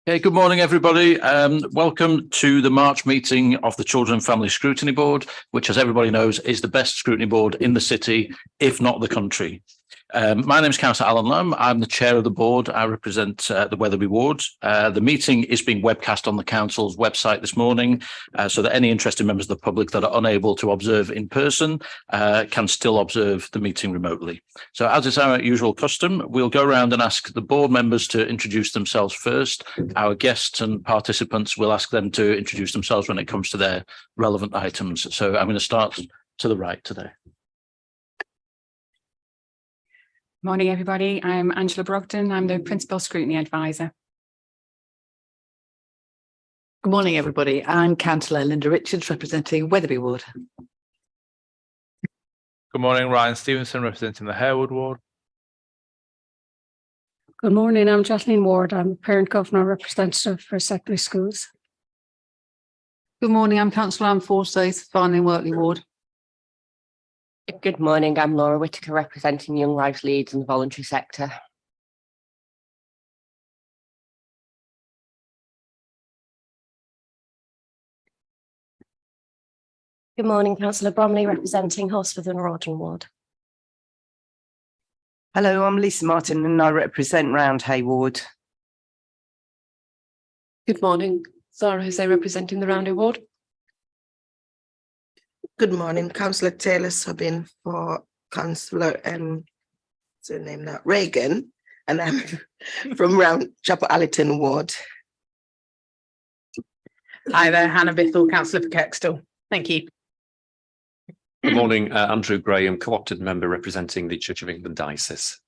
Okay, good morning, everybody. Welcome to the March meeting of the Children and Family Scrutiny Board, which, as everybody knows, is the best scrutiny board in the city, if not the country. My name is Councillor Alan Lamb. I'm the chair of the board. I represent the Wetherby ward. The meeting is being webcast on the council's website this morning, so that any interested members of the public that are unable to observe in person can still observe the meeting remotely. So, as is our usual custom, we'll go around and ask the board members to introduce themselves first. Our guests and participants will ask them to introduce themselves when it comes to their relevant items. So I'm going to start to the right today. Morning, everybody. I'm Angela Brogden. I'm the Principal Scrutiny Advisor. Good morning, everybody. I'm Councillor Linda Richards, representing Wetherby ward. Good morning, Ryan Stevenson, representing the Harewood ward. Good morning, I'm Kathleen Ward. I'm Parent Governor Representative for Secondary Schools. Good morning, I'm Councillor Anne Forsyth, Farnham Wortley ward. Good morning, I'm Laura Whitaker, representing Young Lives Leeds and the voluntary sector. Good morning, Councillor Bromley, representing Horsforth and Rawdon ward. Hello, I'm Lisa Martin and I represent Roundhay ward. Good morning, Zara Jose, representing the Roundhay ward. Good morning, Councillor Taylor subbing for Councillor name now Reagan, and I'm from Round Chapel Allerton ward. Hi there, Hannah Bithell, Councillor for Kirkstall. Thank you. Good morning, Andrew Graham, co-opted member representing the Church of England Diocese.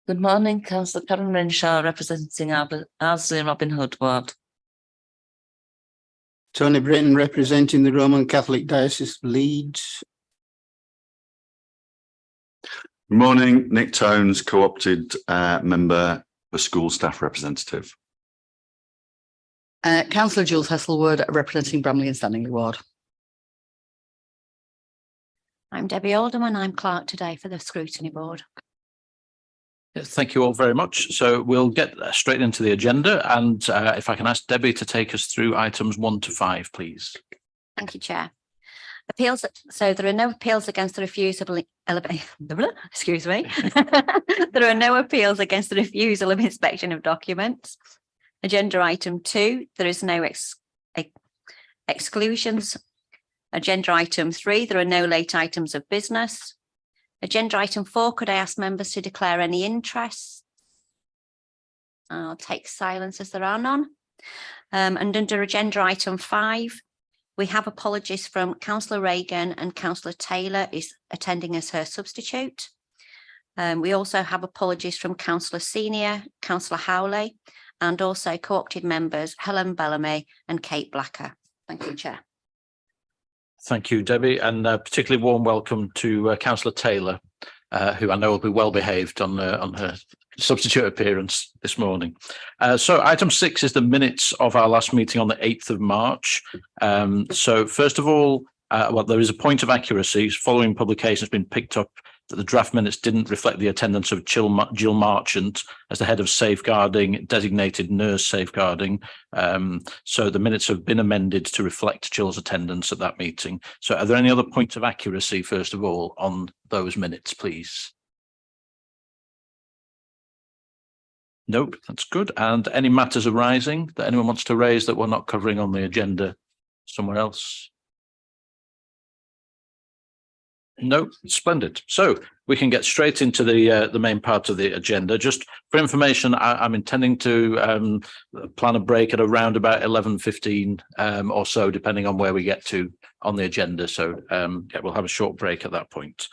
Good morning, Councillor Karen Renshaw, representing Ardsley Robin Hood ward. Tony Britton, representing the Roman Catholic Diocese of Leeds. Good morning, Nick Tones, co-opted member for school staff representative. Councillor Jules Hesselwood, representing Bramley and Stanley ward. I'm Debbie Alderman. I'm clerk today for the Scrutiny Board. Thank you all very much. So we'll get straight into the agenda, and if I can ask Debbie to take us through items 1 to 5, please. Thank you, Chair. Appeals. So there are no appeals against the refusal. Excuse me. There are no appeals against the refusal of inspection of documents. Agenda item 2. There is no exclusions. Agenda item 3. There are no late items of business. Agenda item 4, could I ask members to declare any interest? I'll take silence as there are none. And under agenda item 5, we have apologies from Councillor Reagan, and Councillor Taylor is attending as her substitute. We also have apologies from Councillor Senior, Councillor Howley, and also co-opted members Helen Bellamy and Kate Blacker. Thank you, Chair. Thank you, Debbie, and particularly warm welcome to Councillor Taylor, who I know will be well behaved on her substitute appearance this morning. So item 6 is the minutes of our last meeting on the 8th of March. So first of all, there is a point of accuracy. Following publication has been picked up that the draft minutes didn't reflect the attendance of Jill Marchant as the head of safeguarding, designated nurse safeguarding. So the minutes have been amended to reflect Jill's attendance at that meeting. So are there any other points of accuracy, first of all, on those minutes, please? Nope, that's good. And any matters arising that anyone wants to raise that we're not covering on the agenda somewhere else? No, splendid. So we can get straight into the main part of the agenda. Just for information, I'm intending to plan a break at around about 11:15 or so, depending on where we get to on the agenda. So yeah, we'll have a short break at that point.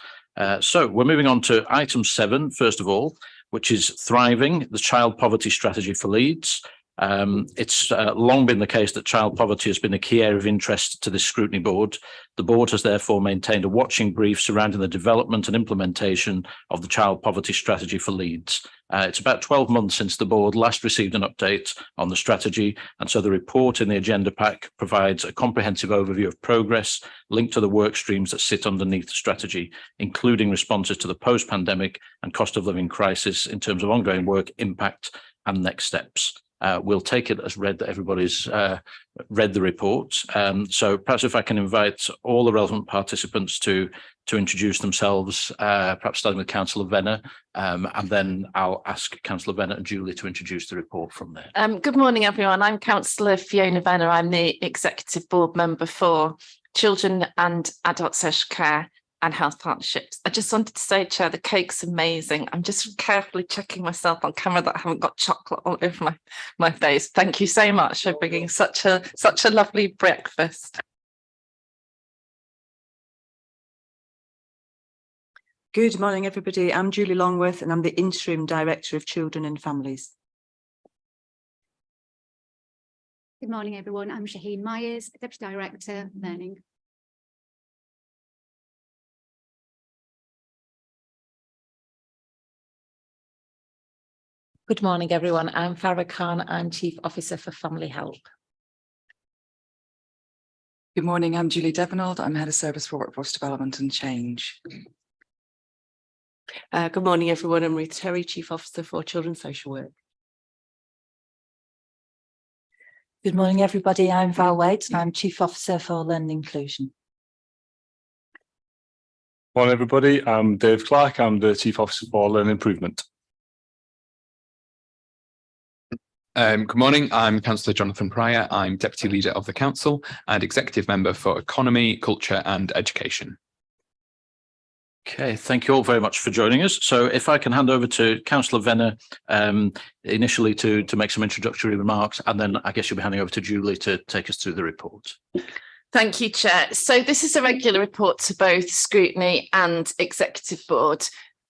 So we're moving on to item 7, first of all, which is Thriving, the Child Poverty Strategy for Leeds. It's long been the case that child poverty has been a key area of interest to this scrutiny board. The board has therefore maintained a watching brief surrounding the development and implementation of the child poverty strategy for Leeds. It's about 12 months since the board last received an update on the strategy, and so the report in the agenda pack provides a comprehensive overview of progress linked to the work streams that sit underneath the strategy, including responses to the post-pandemic and cost of living crisis in terms of ongoing work, impact and next steps. we'll take it as read that everybody's read the report. So perhaps if I can invite all the relevant participants to introduce themselves, perhaps starting with Councillor Venner, and then I'll ask Councillor Venner and Julie to introduce the report from there. Good morning, everyone. I'm Councillor Fiona Venner. I'm the Executive Board Member for Children and Adult Social Care and Health Partnerships. I just wanted to say, Chair, the cake's amazing. I'm just carefully checking myself on camera that I haven't got chocolate all over my face. Thank you so much for bringing such a lovely breakfast. Good morning, everybody. I'm Julie Longworth and I'm the Interim Director of Children and Families. Good morning, everyone. I'm Shaheen Myers, Deputy Director, Learning. Good morning, everyone. I'm Farah Khan. I'm Chief Officer for Family Help. Good morning. I'm Julie Devenold. I'm Head of Service for Workforce Development and Change. Good morning, everyone. I'm Ruth Terry, Chief Officer for Children's Social Work. Good morning, everybody. I'm Val Wade and I'm Chief Officer for Learning Inclusion. Morning, everybody. I'm Dave Clark. I'm the Chief Officer for Learning Improvement. Good morning, I'm Councillor Jonathan Pryor. I'm Deputy Leader of the Council and Executive Member for Economy, Culture and Education. Okay, thank you all very much for joining us. So if I can hand over to Councillor Venner initially to make some introductory remarks, and then I guess you'll be handing over to Julie to take us through the report. Thank you, Chair. So this is a regular report to both Scrutiny and Executive Board.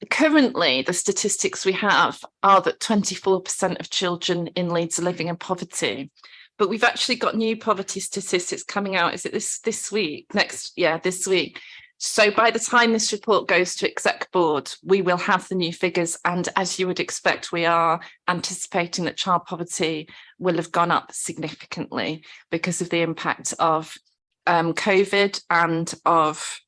Currently, the statistics we have are that 24% of children in Leeds are living in poverty, but we've actually got new poverty statistics coming out. Is it this week? This week. So by the time this report goes to Exec Board, we will have the new figures. And as you would expect, we are anticipating that child poverty will have gone up significantly because of the impact of COVID and of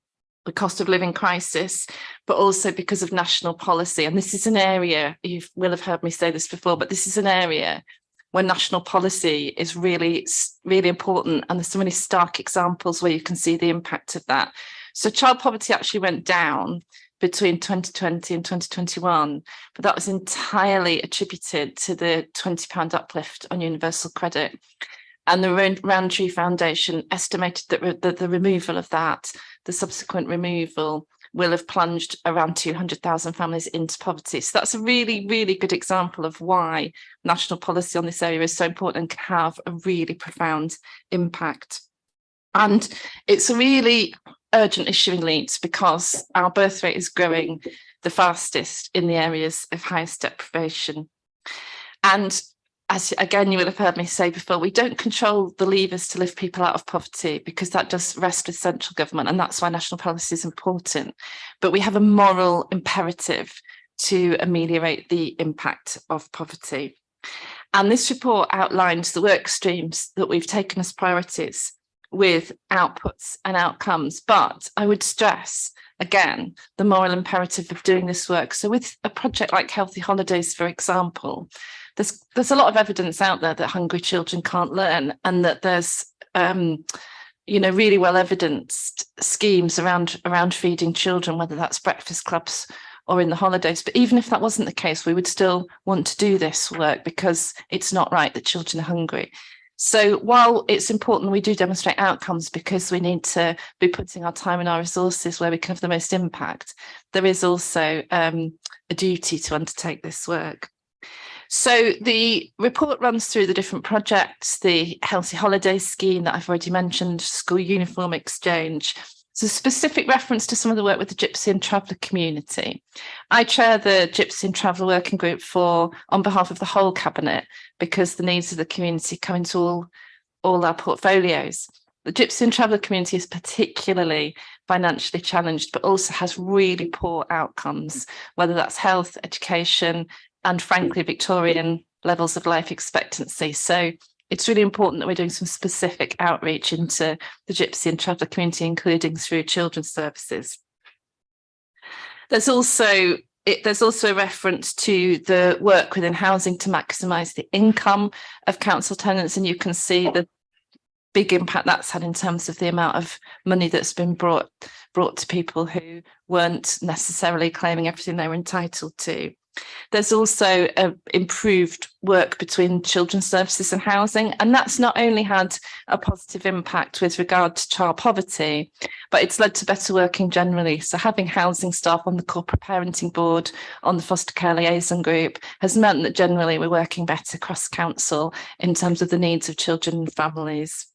the cost of living crisis, but also because of national policy. And this is an area, you will have heard me say this before, but this is an area where national policy is really, really important. And there's so many stark examples where you can see the impact of that. So child poverty actually went down between 2020 and 2021, but that was entirely attributed to the £20 uplift on universal credit. And the Roundtree Foundation estimated that the removal of that, the subsequent removal, will have plunged around 200,000 families into poverty. So that's a really, really good example of why national policy on this area is so important and can have a really profound impact. And it's a really urgent issue in Leeds because our birth rate is growing the fastest in the areas of highest deprivation. And as again, you will have heard me say before, we don't control the levers to lift people out of poverty because that does rest with central government, and that's why national policy is important. But we have a moral imperative to ameliorate the impact of poverty. And this report outlines the work streams that we've taken as priorities with outputs and outcomes. But I would stress, again, the moral imperative of doing this work. So with a project like Healthy Holidays, for example, there's a lot of evidence out there that hungry children can't learn, and that there's really well evidenced schemes around feeding children, whether that's breakfast clubs or in the holidays. But even if that wasn't the case, we would still want to do this work because it's not right that children are hungry. So while it's important we do demonstrate outcomes because we need to be putting our time and our resources where we can have the most impact, there is also a duty to undertake this work. So the report runs through the different projects, the Healthy Holidays scheme that I've already mentioned, school uniform exchange. So specific reference to some of the work with the Gypsy and Traveller community. I chair the Gypsy and Traveller Working Group on behalf of the whole Cabinet because the needs of the community come into all our portfolios. The Gypsy and Traveller community is particularly financially challenged, but also has really poor outcomes, whether that's health, education, and frankly, Victorian levels of life expectancy. So it's really important that we're doing some specific outreach into the Gypsy and Traveller community, including through children's services. There's also there's also a reference to the work within housing to maximise the income of council tenants, and you can see the big impact that's had in terms of the amount of money that's been brought to people who weren't necessarily claiming everything they were entitled to. There's also improved work between children's services and housing, and that's not only had a positive impact with regard to child poverty, but it's led to better working generally. So having housing staff on the corporate parenting board, on the foster care liaison group, has meant that generally we're working better cross council in terms of the needs of children and families.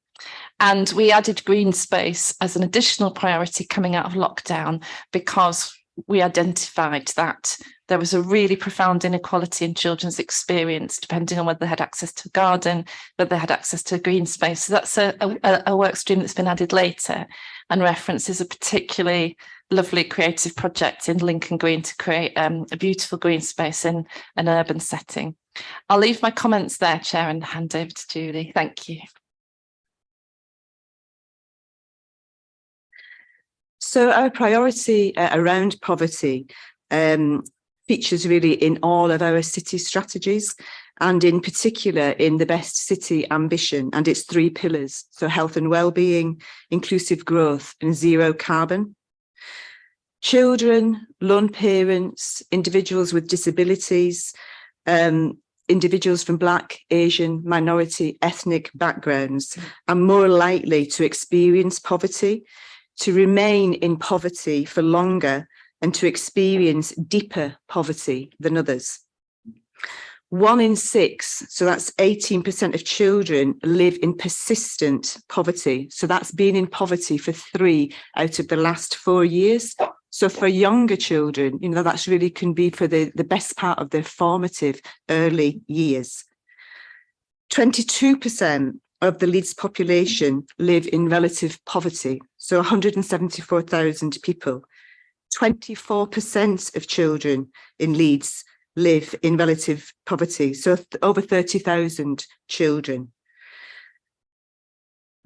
And we added green space as an additional priority coming out of lockdown, because we identified that there was a really profound inequality in children's experience, depending on whether they had access to a garden, whether they had access to a green space. So that's a work stream that's been added later, and references a particularly lovely creative project in Lincoln Green to create a beautiful green space in an urban setting. I'll leave my comments there, Chair, and hand over to Julie. Thank you. So our priority around poverty features really in all of our city strategies, and in particular in the Best City Ambition and its 3 pillars. So health and well-being, inclusive growth, and zero carbon. Children, lone parents, individuals with disabilities, individuals from Black, Asian, minority, ethnic backgrounds are more likely to experience poverty, to remain in poverty for longer, and to experience deeper poverty than others. 1 in 6, so that's 18% of children, live in persistent poverty. So that's been in poverty for 3 out of the last 4 years. So for younger children, you know, that's really can be for the best part of their formative early years. 22% of the Leeds population live in relative poverty, so 174,000 people. 24% of children in Leeds live in relative poverty, so over 30,000 children.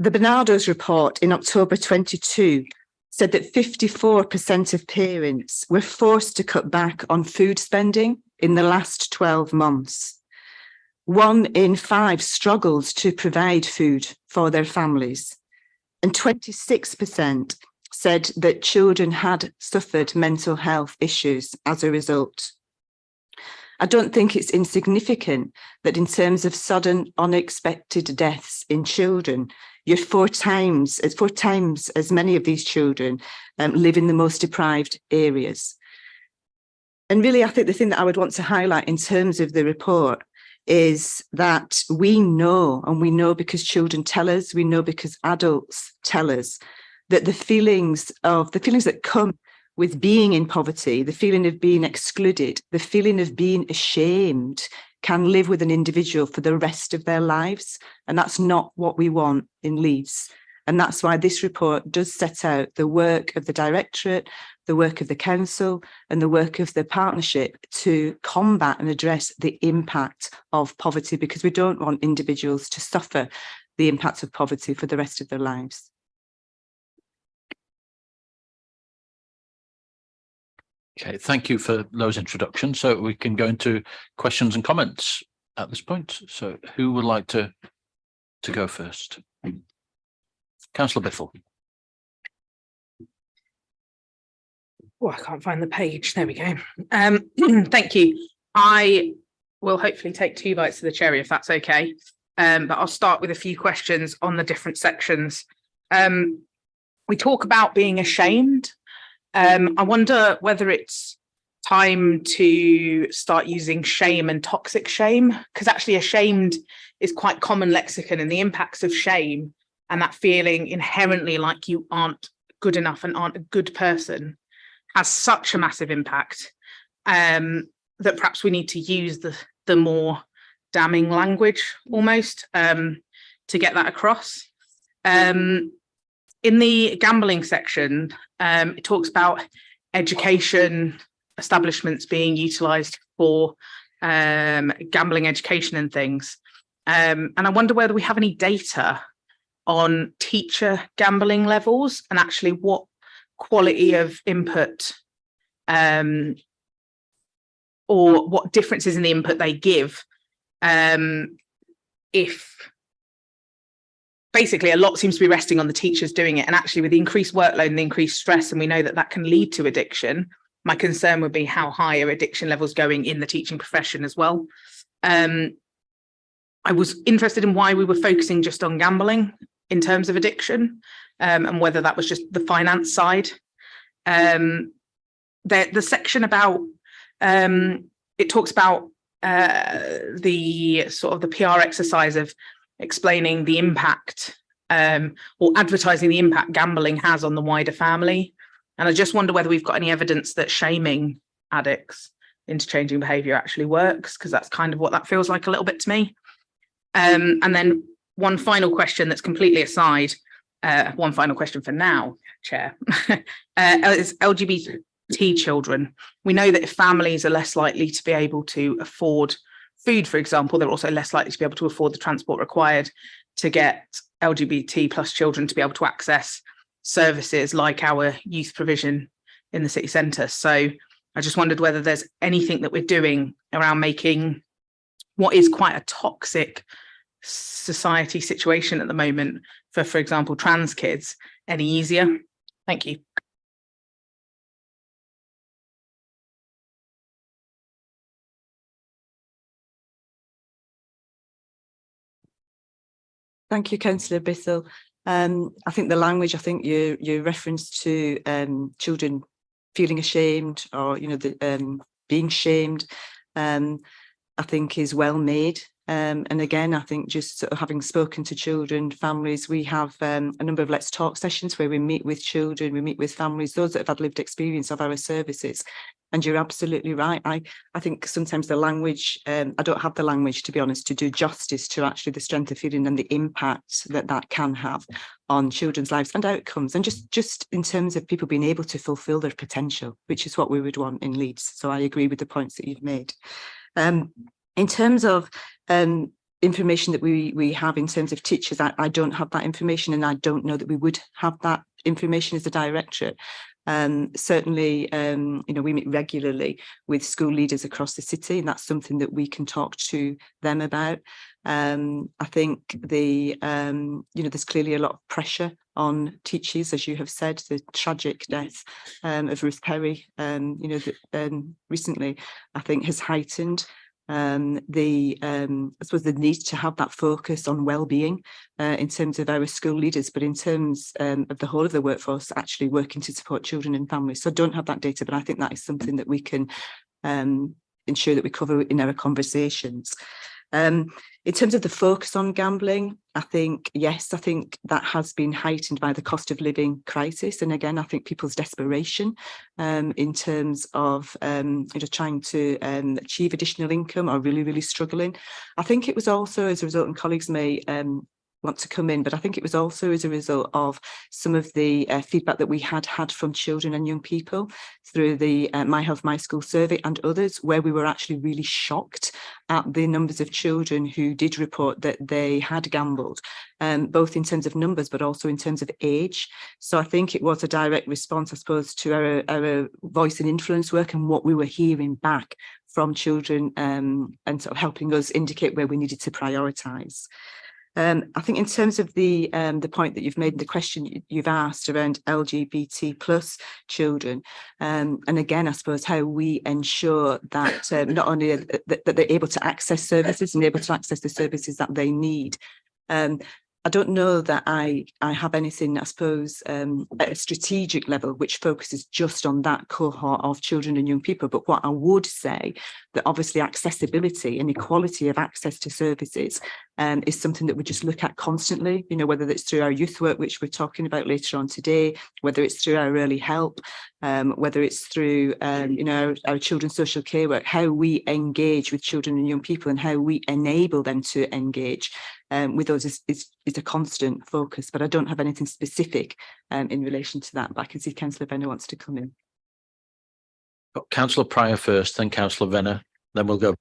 The Bernardo's report in October 22 said that 54% of parents were forced to cut back on food spending in the last 12 months. 1 in 5 struggled to provide food for their families, and 26% said that children had suffered mental health issues as a result. I don't think it's insignificant that in terms of sudden, unexpected deaths in children, you're 4 times as many of these children live in the most deprived areas. And really, I think the thing that I would want to highlight in terms of the report is that we know, and we know because children tell us, we know because adults tell us, that the feelings that come with being in poverty, the feeling of being excluded, the feeling of being ashamed, can live with an individual for the rest of their lives. And that's not what we want in Leeds. And that's why this report does set out the work of the Directorate, the work of the Council, and the work of the partnership to combat and address the impact of poverty, because we don't want individuals to suffer the impact of poverty for the rest of their lives. Okay, thank you for those introductions. So we can go into questions and comments at this point. So who would like to go first? Councillor Biffle. Oh, I can't find the page. There we go. Thank you. I will hopefully take 2 bites of the cherry if that's okay. But I'll start with a few questions on the different sections. We talk about being ashamed. I wonder whether it's time to start using shame and toxic shame, because actually ashamed is quite common lexicon, and the impacts of shame and that feeling inherently like you aren't good enough and aren't a good person has such a massive impact that perhaps we need to use the more damning language almost to get that across. In the gambling section, it talks about education establishments being utilised for gambling education and things. And I wonder whether we have any data on teacher gambling levels and actually what quality of input or what differences in the input they give if basically a lot seems to be resting on the teachers doing it, and actually with the increased workload and the increased stress, and we know that that can lead to addiction, my concern would be how high are addiction levels going in the teaching profession as well. I was interested in why we were focusing just on gambling in terms of addiction, and whether that was just the finance side. The section about it talks about the sort of the PR exercise of explaining the impact or advertising the impact gambling has on the wider family. And I just wonder whether we've got any evidence that shaming addicts into changing behaviour actually works, because that's kind of what that feels like a little bit to me. And then one final question that's completely aside, one final question for now, Chair, is LGBT children. We know that if families are less likely to be able to afford food, for example, they're also less likely to be able to afford the transport required to get LGBT plus children to be able to access services like our youth provision in the city centre. So I just wondered whether there's anything that we're doing around making what is quite a toxic society situation at the moment for example, trans kids any easier. Thank you. Thank you, Councillor Bissell. I think the language, I think your reference to children feeling ashamed or, you know, being shamed, I think is well made. And again, I think just sort of having spoken to children, families, we have a number of Let's Talk sessions where we meet with children, we meet with families, those that have had lived experience of our services. And you're absolutely right. I think sometimes the language, I don't have the language, to be honest, to do justice to actually the strength of feeling and the impact that that can have on children's lives and outcomes. And just in terms of people being able to fulfil their potential, which is what we would want in Leeds. So I agree with the points that you've made. In terms of information that we have in terms of teachers, I don't have that information, and I don't know that we would have that information as a directorate. Certainly, you know, we meet regularly with school leaders across the city, and that's something that we can talk to them about. I think you know, there's clearly a lot of pressure on teachers, as you have said. The tragic death of Ruth Perry, you know, recently, I think has heightened I suppose the need to have that focus on well-being in terms of our school leaders, but in terms of the whole of the workforce actually working to support children and families. So I don't have that data, but I think that is something that we can ensure that we cover in our conversations. In terms of the focus on gambling, I think, yes, I think that has been heightened by the cost of living crisis. And again, I think people's desperation in terms of you know, trying to achieve additional income are really, really struggling. I think it was also as a result, and colleagues may want to come in, but I think it was also as a result of some of the feedback that we had from children and young people through the My Health, My School survey and others, where we were actually really shocked at the numbers of children who did report that they had gambled, both in terms of numbers, but also in terms of age. So I think it was a direct response, I suppose, to our voice and influence work and what we were hearing back from children and sort of helping us indicate where we needed to prioritise. I think in terms of the point that you've made, the question you've asked around LGBT plus children, and again, I suppose how we ensure that not only that they're able to access services and able to access the services that they need. I don't know that I have anything, I suppose, at a strategic level, which focuses just on that cohort of children and young people. But what I would say that obviously accessibility and equality of access to services is something that we just look at constantly, you know, whether it's through our youth work, which we're talking about later on today, whether it's through our early help, whether it's through, you know, our children's social care work, how we engage with children and young people and how we enable them to engage with us is a constant focus, but I don't have anything specific in relation to that. But I can see Councillor Venner wants to come in. Councillor Pryor first, then Councillor Venner, then we'll go.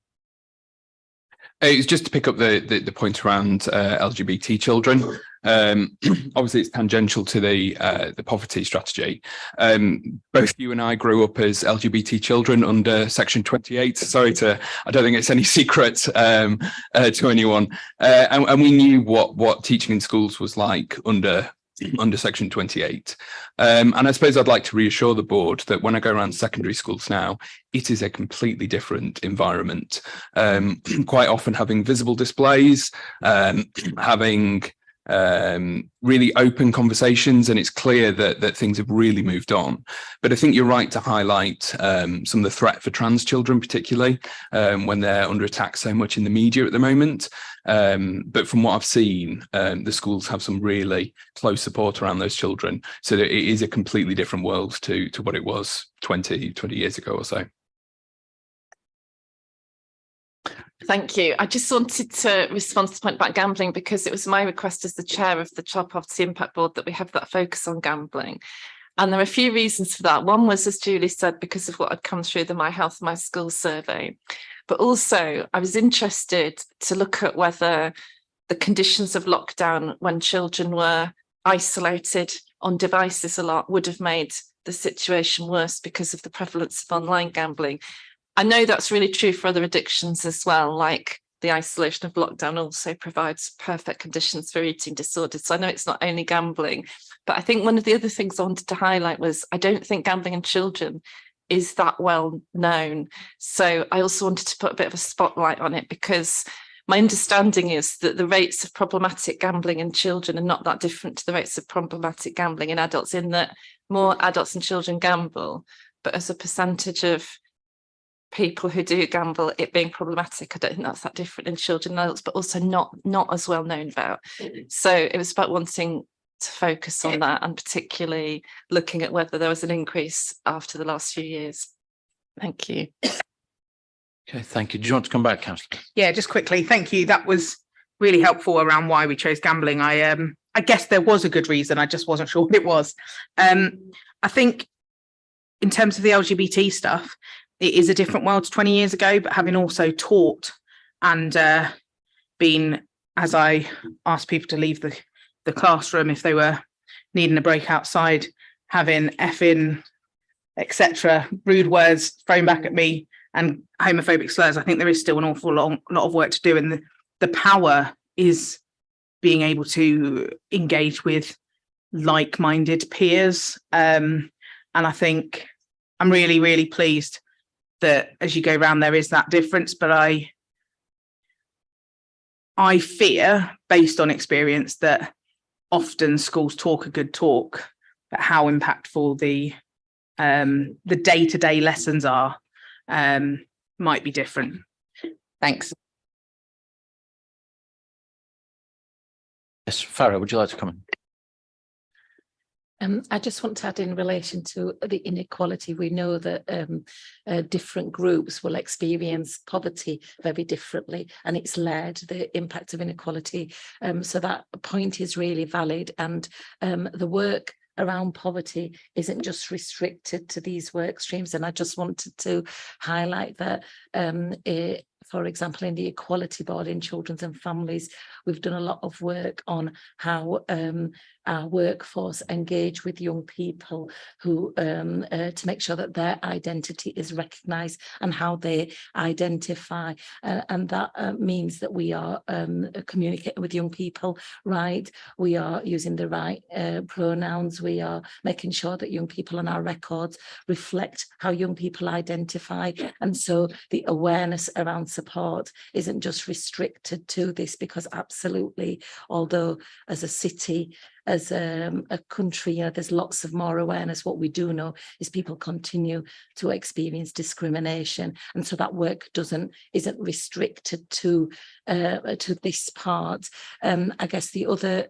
It's just to pick up the point around LGBT children. Obviously, it's tangential to the poverty strategy. Both you and I grew up as LGBT children under Section 28. I don't think it's any secret to anyone. And we knew what teaching in schools was like under Section 28. And I suppose I'd like to reassure the board that when I go around secondary schools now, it is a completely different environment. Quite often having visible displays, having really open conversations, and it's clear that things have really moved on. But I think you're right to highlight some of the threat for trans children, particularly when they're under attack so much in the media at the moment. But from what I've seen, the schools have some really close support around those children, so that it is a completely different world to what it was 20 years ago or so. Thank you. I just wanted to respond to the point about gambling, because it was my request as the chair of the Child Poverty Impact Board that we have that focus on gambling. And there are a few reasons for that. One was, as Julie said, because of what had come through the My Health, My School survey. But also, I was interested to look at whether the conditions of lockdown, when children were isolated on devices a lot, would have made the situation worse because of the prevalence of online gambling. I know that's really true for other addictions as well, like the isolation of lockdown also provides perfect conditions for eating disorders. So I know it's not only gambling, but I think one of the other things I wanted to highlight was I don't think gambling in children is that well known. So I also wanted to put a bit of a spotlight on it, because my understanding is that the rates of problematic gambling in children are not that different to the rates of problematic gambling in adults, in that more adults and children gamble, but as a percentage of people who do gamble, it being problematic, I don't think that's that different in children and adults, but also not as well known about. So it was about wanting to focus on that, and particularly looking at whether there was an increase after the last few years. Thank you. Okay, thank you. Do you want to come back, Councillor? Yeah, just quickly. Thank you. That was really helpful around why we chose gambling. I guess there was a good reason. I just wasn't sure what it was. I think in terms of the LGBT stuff, it is a different world to 20 years ago, but having also taught and been, as I asked people to leave the classroom if they were needing a break outside, having effing, etc., rude words thrown back at me and homophobic slurs, I think there is still an awful lot of work to do. And the power is being able to engage with like-minded peers. And I think I'm really, really pleased that as you go around, there is that difference. But I fear, based on experience, that often schools talk a good talk, but how impactful the day-to-day lessons are might be different. Thanks. Yes, Farah, would you like to comment? I just want to add in relation to the inequality. We know that different groups will experience poverty very differently, and it's led the impact of inequality. So that point is really valid, and the work around poverty isn't just restricted to these work streams. And I just wanted to highlight that for example, in the Equality Board in Children's and Families, we've done a lot of work on how our workforce engage with young people who to make sure that their identity is recognised and how they identify. And that means that we are communicating with young people right. We are using the right pronouns. We are making sure that young people on our records reflect how young people identify. And so the awareness around support isn't just restricted to this, because absolutely, although as a city, as a country, you know, there's lots of more awareness. What we do know is people continue to experience discrimination, and so that work isn't restricted to this part. I guess the other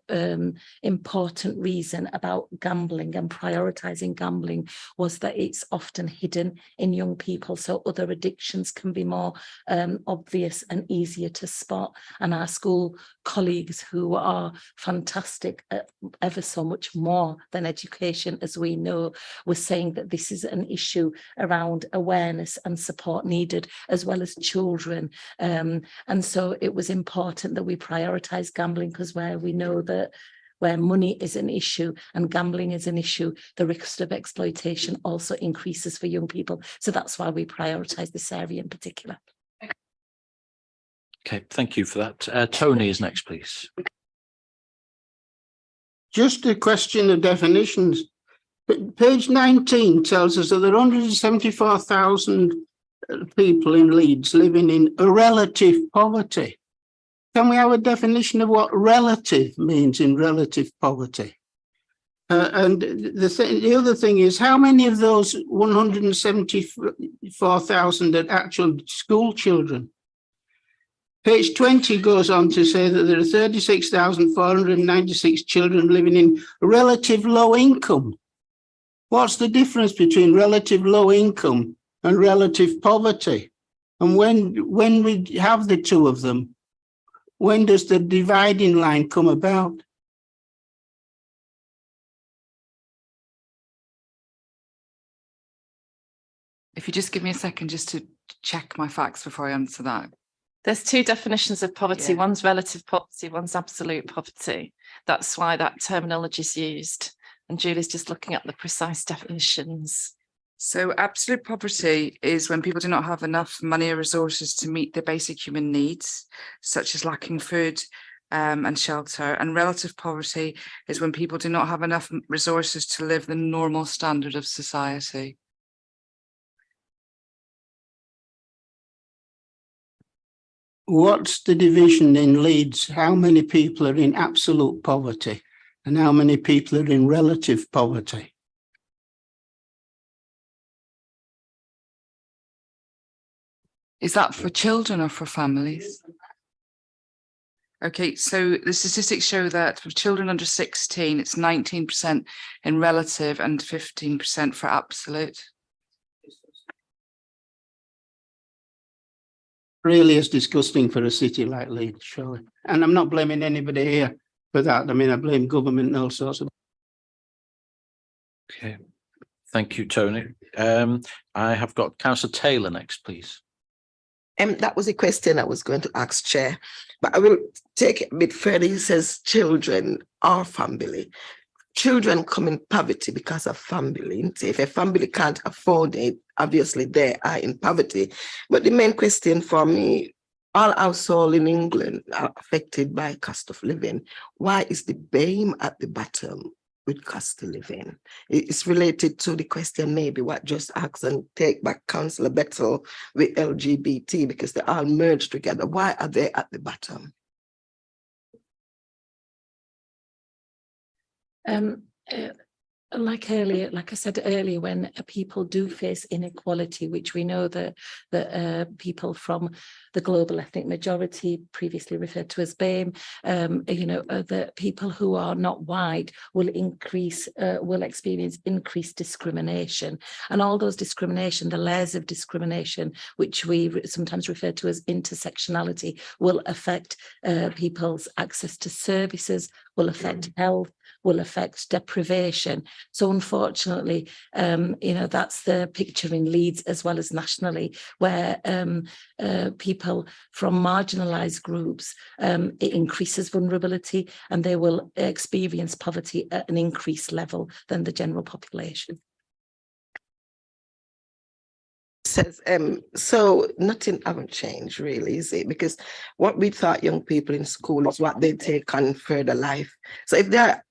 important reason about gambling and prioritising gambling was that it's often hidden in young people, so other addictions can be more obvious and easier to spot. And our school colleagues, who are fantastic at ever so much more than education, as we know. We're saying that this is an issue around awareness and support needed, as well as children. And so it was important that we prioritise gambling, because where we know that where money is an issue and gambling is an issue, the risk of exploitation also increases for young people. So that's why we prioritise this area in particular. Okay, thank you for that. Tony is next, please. Just a question of definitions. Page 19 tells us that there are 174,000 people in Leeds living in relative poverty. Can we have a definition of what relative means in relative poverty? And the other thing is, how many of those 174,000 are actual school children? Page 20 goes on to say that there are 36,496 children living in relative low income. What's the difference between relative low income and relative poverty? And when we have the two of them, when does the dividing line come about? If you just give me a second just to check my facts before I answer that. There's two definitions of poverty. Yeah. One's relative poverty, one's absolute poverty. That's why that terminology is used. And Julie's just looking at the precise definitions. So absolute poverty is when people do not have enough money or resources to meet their basic human needs, such as lacking food and shelter. And relative poverty is when people do not have enough resources to live the normal standard of society. What's the division in Leeds? How many people are in absolute poverty and how many people are in relative poverty? Is that for children or for families? Okay, so the statistics show that for children under 16, it's 19% in relative and 15% for absolute. Really is disgusting for a city like Leeds, surely. And I'm not blaming anybody here for that. I mean, I blame government and all sorts of. Okay, thank you, Tony. I have got Councillor Taylor next, please. That was a question I was going to ask, Chair, but I will take it a bit further. He says children are family. Children come in poverty because of family. If a family can't afford it, obviously they are in poverty. But the main question for me, all households in England are affected by cost of living. Why is the BAME at the bottom with cost of living? It's related to the question maybe what just asked, and take back Councillor Bettel with LGBT, because they all merged together. Why are they at the bottom? Like I said earlier, when people do face inequality, which we know that people from the global ethnic majority, previously referred to as BAME, the people who are not white will experience increased discrimination, and all those discrimination, the layers of discrimination, which we sometimes refer to as intersectionality, will affect people's access to services, will affect health, will affect deprivation. So unfortunately, that's the picture in Leeds as well as nationally, where people from marginalised groups, it increases vulnerability and they will experience poverty at an increased level than the general population. Says so nothing haven't changed really, is it? Because what we thought young people in school is what they take on further life. So if they're,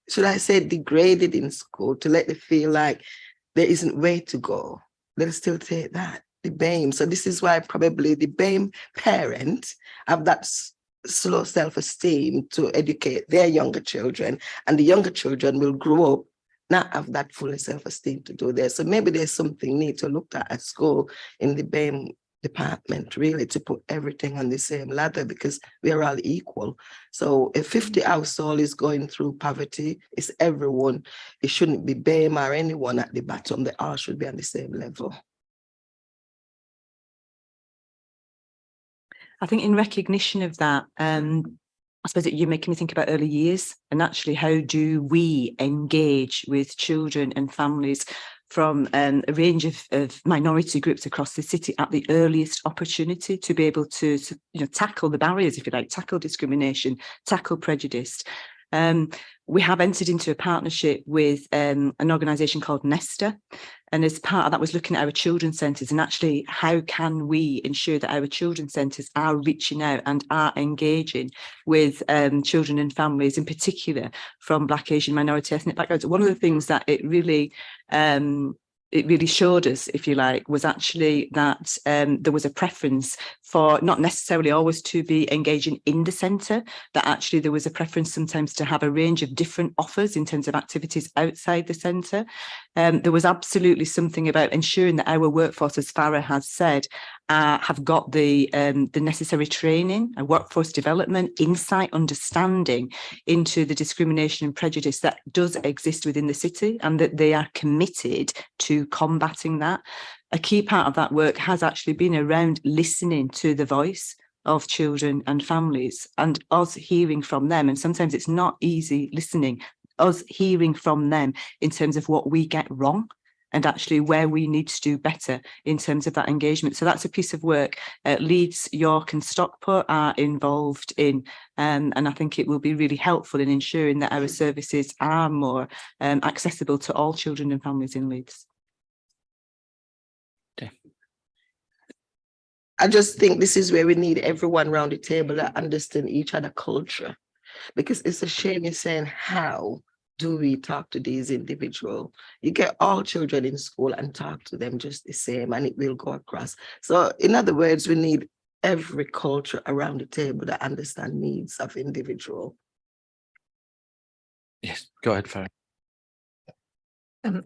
should I say, degraded in school to let them feel like there isn't way to go, they'll still take that, the BAME. So this is why probably the BAME parent have that slow self-esteem to educate their younger children, and the younger children will grow up not have that full self-esteem to do this. So maybe there's something need to look at school in the BAME department, really, to put everything on the same ladder, because we are all equal. So if 50 household is going through poverty, it's everyone. It shouldn't be BAME or anyone at the bottom. They all should be on the same level. I think in recognition of that, I suppose that you're making me think about early years, and actually how do we engage with children and families from a range of minority groups across the city at the earliest opportunity to be able to tackle the barriers, if you like, tackle discrimination, tackle prejudice. We have entered into a partnership with an organisation called Nesta, and as part of that was looking at our children's centres and actually how can we ensure that our children's centres are reaching out and are engaging with children and families, in particular from Black, Asian, minority ethnic backgrounds. One of the things that it really showed us, if you like, was actually that there was a preference for not necessarily always to be engaging in the centre, that actually there was a preference sometimes to have a range of different offers in terms of activities outside the centre. There was absolutely something about ensuring that our workforce, as Farah has said, have got the necessary training, workforce development, insight, understanding into the discrimination and prejudice that does exist within the city, and that they are committed to combating that. A key part of that work has actually been around listening to the voice of children and families and us hearing from them. And sometimes it's not easy listening, us hearing from them in terms of what we get wrong and actually where we need to do better in terms of that engagement. So that's a piece of work Leeds, York and Stockport are involved in, and I think it will be really helpful in ensuring that our services are more accessible to all children and families in Leeds. I just think this is where we need everyone around the table that understand each other culture, because it's a shame you're saying, how do we talk to these individuals? You get all children in school and talk to them just the same, and it will go across. So in other words, we need every culture around the table that understand needs of individual. Yes, go ahead, Farah.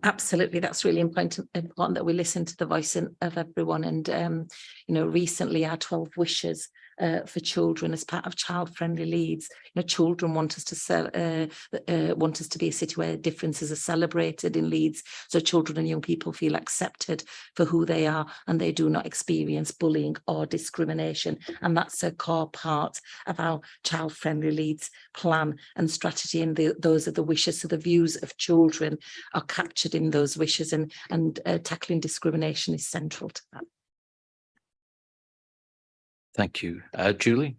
Absolutely, that's really important that we listen to the voice of everyone. And recently our 12 wishes for children as part of child-friendly Leeds. Children want us to be a city where differences are celebrated in Leeds, so children and young people feel accepted for who they are and they do not experience bullying or discrimination. And that's a core part of our child-friendly Leeds plan and strategy. And those are the wishes. So the views of children are captured in those wishes, and tackling discrimination is central to that. Thank you. Julie?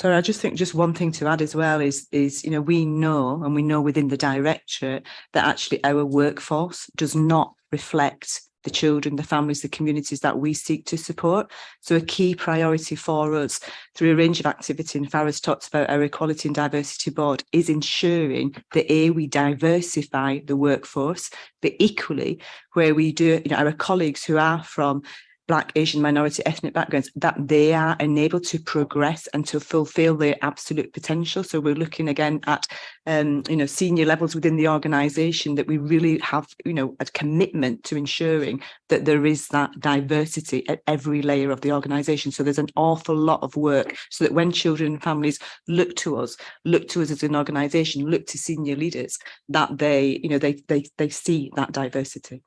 So I just think just one thing to add as well is we know within the directorate that actually our workforce does not reflect the children, the families, the communities that we seek to support. So a key priority for us through a range of activity, and Farah's talked about our Equality and Diversity Board, is ensuring that we diversify the workforce, but equally where we do, our colleagues who are from Black, Asian, minority ethnic backgrounds, that they are enabled to progress and to fulfil their absolute potential. So we're looking again at, senior levels within the organisation, that we really have, a commitment to ensuring that there is that diversity at every layer of the organisation. So there's an awful lot of work so that when children and families look to us as an organisation, look to senior leaders, that they see that diversity.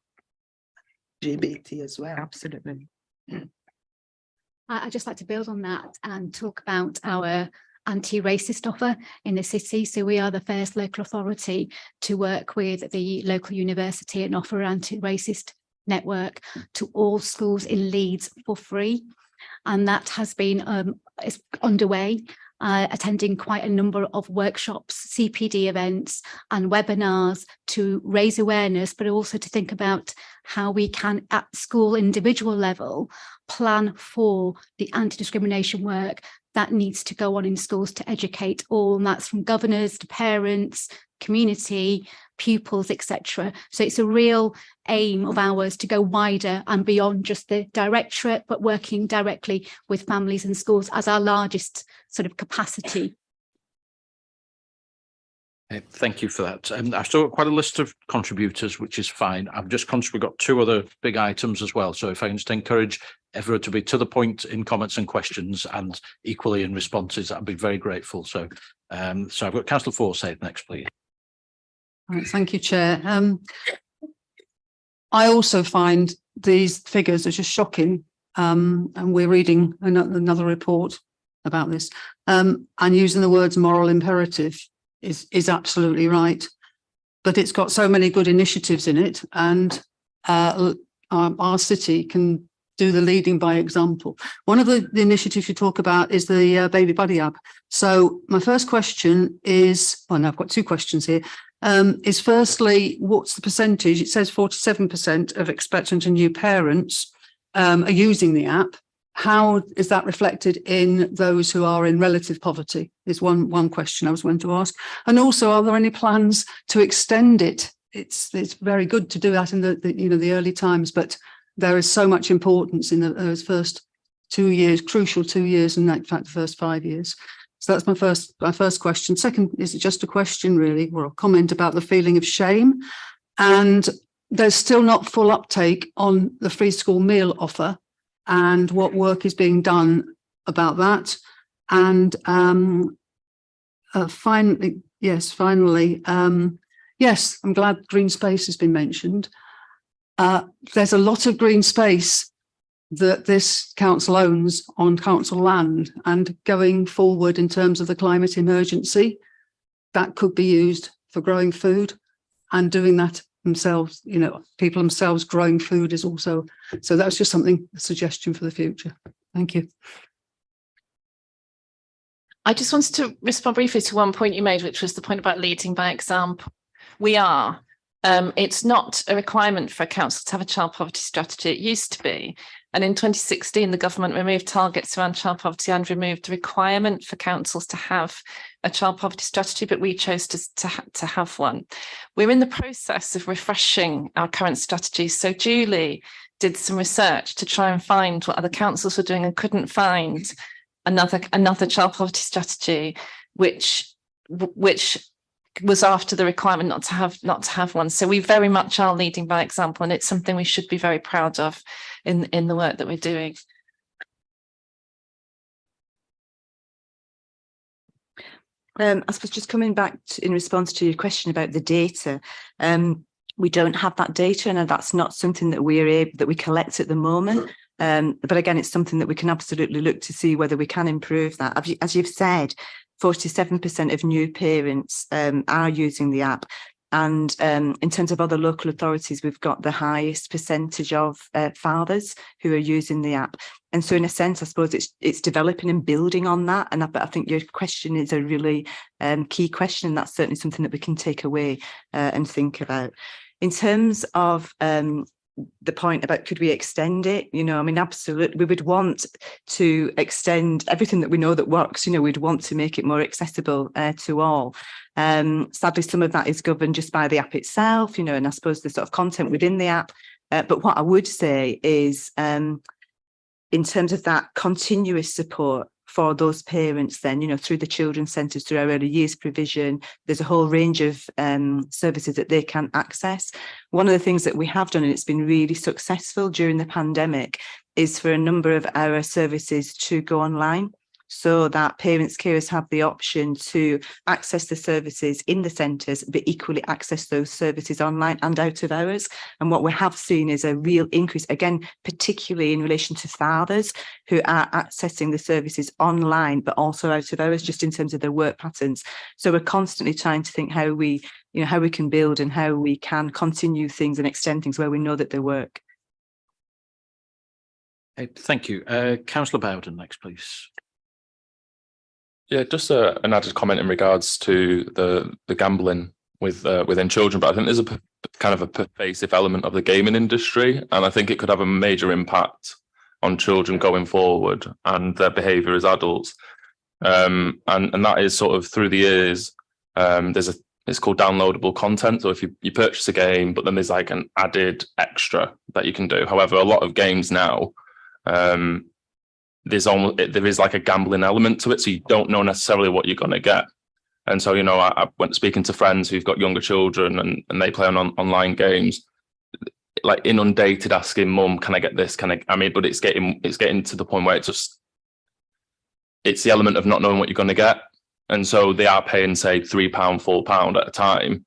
LGBT as well. Absolutely. I'd just like to build on that and talk about our anti-racist offer in the city. So we are the first local authority to work with the local university and offer an anti-racist network to all schools in Leeds for free. And that has been is underway. Attending quite a number of workshops, CPD events and webinars to raise awareness, but also to think about how we can, at school individual level, plan for the anti-discrimination work that needs to go on in schools to educate all, and that's from governors to parents, community, pupils, etc. So it's a real aim of ours to go wider and beyond just the directorate, but working directly with families and schools as our largest sort of capacity. Thank you for that. I've still got quite a list of contributors, which is fine. I'm just conscious we've got two other big items as well. So if I can just encourage everyone to be to the point in comments and questions and equally in responses, I'd be very grateful. So I've got Councillor Forsyth next, please. Right, thank you, Chair. I also find these figures are just shocking, and we're reading another report about this. And using the words moral imperative is absolutely right. But it's got so many good initiatives in it, and our city can do the leading by example. One of the initiatives you talk about is the Baby Buddy app. So my first question is, well, no, I've got two questions here. Is firstly, what's the percentage? It says 47% of expectant and new parents are using the app. How is that reflected in those who are in relative poverty? Is one question I was going to ask. And also, are there any plans to extend it? It's very good to do that in the early times, but there is so much importance in those first 2 years, crucial 2 years, and in fact the first 5 years. So that's my first question. Second is just a question really, or a comment about the feeling of shame. And there's still not full uptake on the free school meal offer, and what work is being done about that. And finally, yes, I'm glad green space has been mentioned. There's a lot of green space that this council owns on council land, and going forward in terms of the climate emergency, that could be used for growing food, and doing that themselves, people themselves growing food is also, so that's just a suggestion for the future. Thank you. I just wanted to respond briefly to one point you made, which was the point about leading by example. We are. It's not a requirement for a council to have a child poverty strategy. It used to be. And in 2016, the government removed targets around child poverty and removed the requirement for councils to have a child poverty strategy, but we chose to have one. We're in the process of refreshing our current strategies. So Julie did some research to try and find what other councils were doing and couldn't find another child poverty strategy, which was after the requirement not to have one. So we very much are leading by example, and it's something we should be very proud of in the work that we're doing. I suppose just coming back in response to your question about the data, we don't have that data, and that's not something that we collect at the moment. But again, it's something that we can absolutely look to see whether we can improve that. As you've said, 47% of new parents are using the app. And in terms of other local authorities, we've got the highest percentage of fathers who are using the app. And so in a sense, I suppose it's developing and building on that. And I think your question is a really key question. And that's certainly something that we can take away and think about. In terms of the point about could we extend it, absolutely, we would want to extend everything that we know that works. We'd want to make it more accessible to all. Sadly, some of that is governed just by the app itself, and I suppose the sort of content within the app. But what I would say is, in terms of that continuous support for those parents, then, through the children's centres, through our early years provision, there's a whole range of services that they can access. One of the things that we have done, and it's been really successful during the pandemic, is for a number of our services to go online, so that parents, carers have the option to access the services in the centres, but equally access those services online and out of hours. And what we have seen is a real increase, again, particularly in relation to fathers who are accessing the services online, but also out of hours, just in terms of their work patterns. So we're constantly trying to think how we can build and how we can continue things and extend things where we know that they work. Okay, thank you. Councillor Bowden next, please. Yeah, just an added comment in regards to the gambling within children, but I think there's a kind of a pervasive element of the gaming industry, and I think it could have a major impact on children going forward and their behaviour as adults. And that is sort of through the years. It's called downloadable content. So if you purchase a game, but then there's like an added extra that you can do. However, a lot of games now, there is like a gambling element to it, so you don't know necessarily what you're going to get. And so, I went speaking to friends who've got younger children and they play on online games, like inundated asking mum, can I get this? But it's getting to the point where it's the element of not knowing what you're going to get. And so they are paying, say, £3, £4 at a time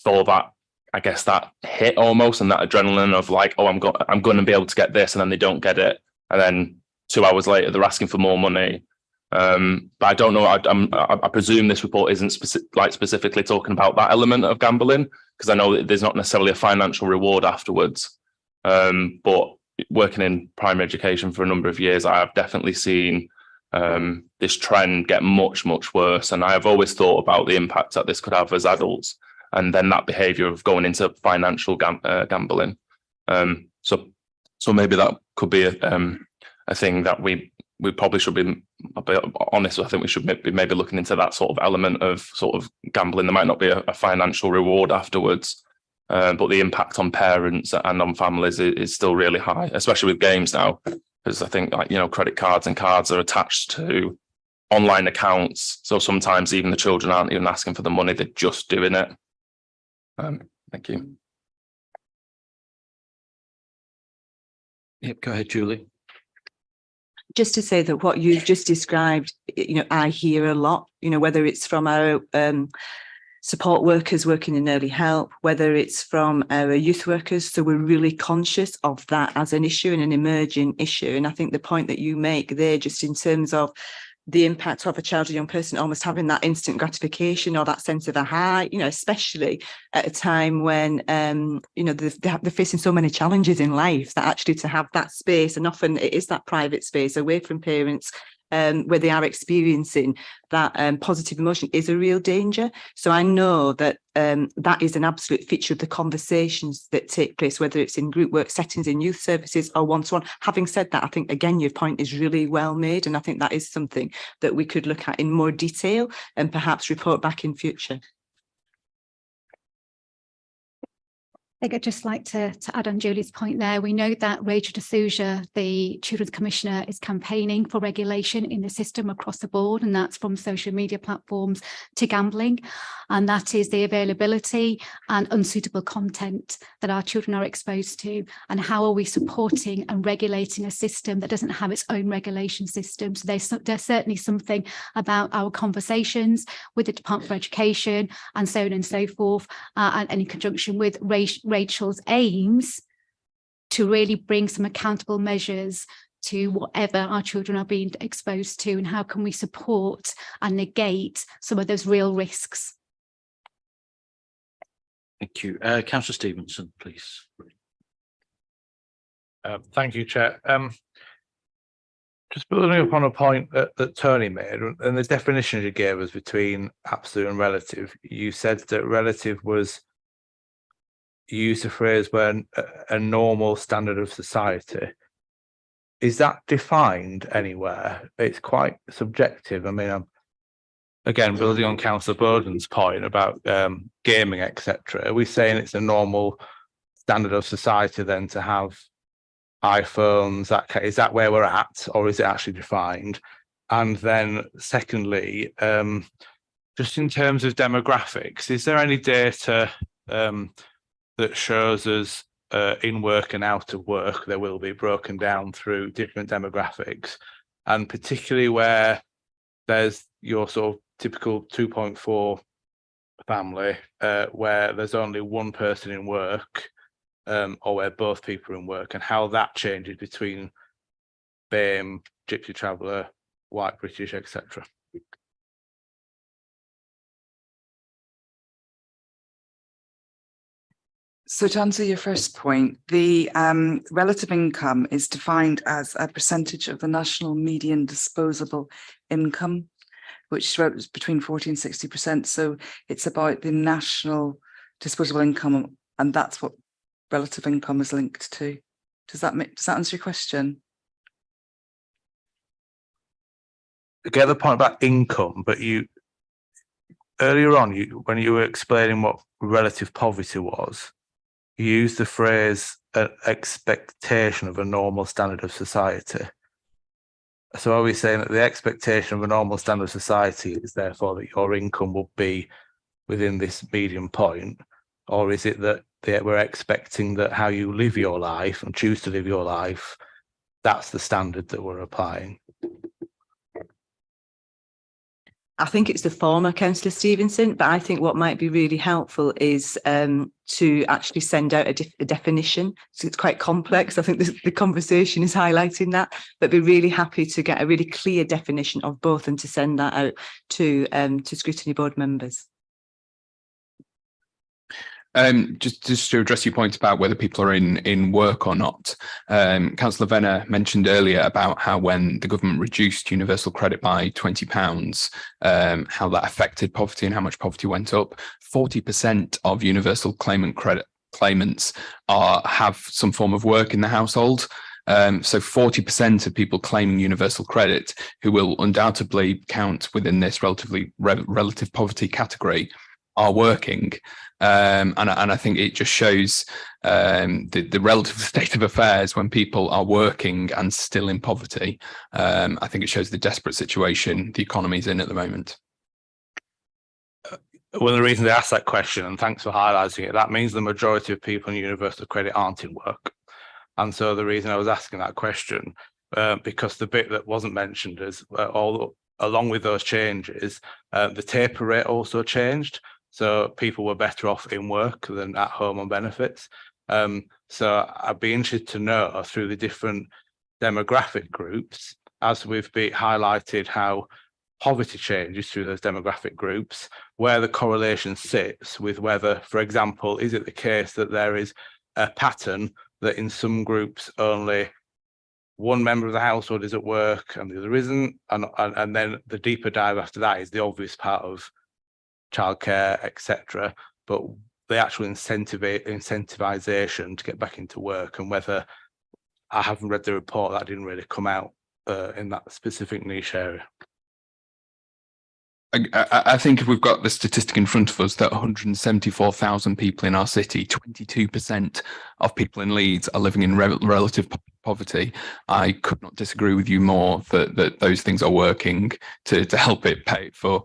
for that, I guess, that hit almost, and that adrenaline of like, oh, I'm going to be able to get this, and then they don't get it. And then 2 hours later they're asking for more money. But I don't know. I presume this report isn't specifically talking about that element of gambling, because I know that there's not necessarily a financial reward afterwards. But working in primary education for a number of years, I have definitely seen this trend get much worse. And I have always thought about the impact that this could have as adults, and then that behaviour of going into financial gambling. So maybe that could be a thing that we probably should be honest. I think we should be maybe looking into that sort of element of sort of gambling. There might not be a financial reward afterwards, but the impact on parents and on families is still really high, especially with games now, because I think, like, you know, credit cards and cards are attached to online accounts. So sometimes even the children aren't even asking for the money; they're just doing it. Thank you. Yep, go ahead, Julie. Just to say that what you've just described, you know, I hear a lot, you know, whether it's from our support workers working in early help, whether it's from our youth workers. So we're really conscious of that as an issue and an emerging issue. And I think the point that you make there, just in terms of the impact of a child or young person almost having that instant gratification or that sense of a high, you know, especially at a time when, you know, they're facing so many challenges in life, that actually to have that space, and often it is that private space away from parents, where they are experiencing that positive emotion, is a real danger. So I know that that is an absolute feature of the conversations that take place, whether it's in group work settings, in youth services, or one-to-one. Having said that, I think, again, your point is really well made, and I think that is something that we could look at in more detail and perhaps report back in future. I think I'd just like to add on Julie's point there. We know that Rachel D'Souza, the Children's Commissioner, is campaigning for regulation in the system across the board, and that's from social media platforms to gambling. And that is the availability and unsuitable content that our children are exposed to. And how are we supporting and regulating a system that doesn't have its own regulation system? So there's certainly something about our conversations with the Department for Education and so on and so forth, and in conjunction with Rachel's aims to really bring some accountable measures to whatever our children are being exposed to, and how can we support and negate some of those real risks. Thank you. Councillor Stevenson, please. Thank you, Chair. Just building upon a point that Tony made, and the definitions you gave us between absolute and relative. You said that relative was, you used the phrase when a normal standard of society. Is that defined anywhere? It's quite subjective. I mean, I'm again building on Councillor Bowden's point about gaming, etc. Are we saying it's a normal standard of society then to have iPhones? Is that where we're at, or is it actually defined? And then secondly, just in terms of demographics, is there any data that shows us in work and out of work, there will be broken down through different demographics, and particularly where there's your sort of typical 2.4 family, where there's only one person in work, or where both people are in work, and how that changes between BAME, Gypsy Traveller, White British, etc. So to answer your first point, the relative income is defined as a percentage of the national median disposable income, which is between 40 and 60%. So it's about the national disposable income, and that's what relative income is linked to. Does that answer your question? I get the point about income, but you earlier on, when you were explaining what relative poverty was, you used the phrase expectation of a normal standard of society. So are we saying that the expectation of a normal standard of society is therefore that your income will be within this median point? Or is it that we're expecting that how you live your life and choose to live your life, that's the standard that we're applying? I think it's the former, Councillor Stevenson, but I think what might be really helpful is to actually send out a definition. So it's quite complex. I think the conversation is highlighting that, but be really happy to get a really clear definition of both and to send that out to Scrutiny Board members. Just to address your point about whether people are in work or not, Councillor Venner mentioned earlier about how when the government reduced universal credit by £20, how that affected poverty and how much poverty went up. 40% of universal claimants have some form of work in the household. So 40% of people claiming universal credit, who will undoubtedly count within this relative poverty category, are working. And I think it just shows the relative state of affairs when people are working and still in poverty. I think it shows the desperate situation the economy is in at the moment. One of the reasons I asked that question, and thanks for highlighting it, that means the majority of people in universal credit aren't in work. And so the reason I was asking that question, because the bit that wasn't mentioned is along with those changes, the taper rate also changed. So people were better off in work than at home on benefits. So I'd be interested to know through the different demographic groups, as we've highlighted how poverty changes through those demographic groups, where the correlation sits with whether, for example, is it the case that there is a pattern that in some groups only one member of the household is at work and the other isn't, and then the deeper dive after that is the obvious part of childcare, etc. But the actual incentivization to get back into work, and whether, I haven't read the report, that didn't really come out in that specific niche area. I think if we've got the statistic in front of us that 174,000 people in our city, 22% of people in Leeds are living in relative poverty, I could not disagree with you more that those things are working to help it pay for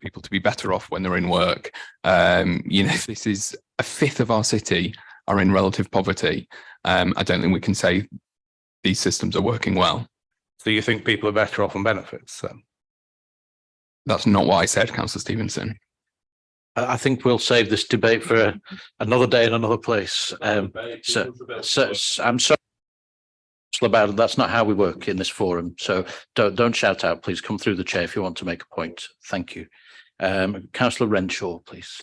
people to be better off when they're in work. This is a fifth of our city are in relative poverty. I don't think we can say these systems are working well. So you think people are better off on benefits then? That's not what I said, Councillor Stevenson. I think we'll save this debate for another day in another place. So I'm sorry about it. That's not how we work in this forum. So don't shout out. Please come through the chair if you want to make a point. Thank you. Councillor Renshaw, please.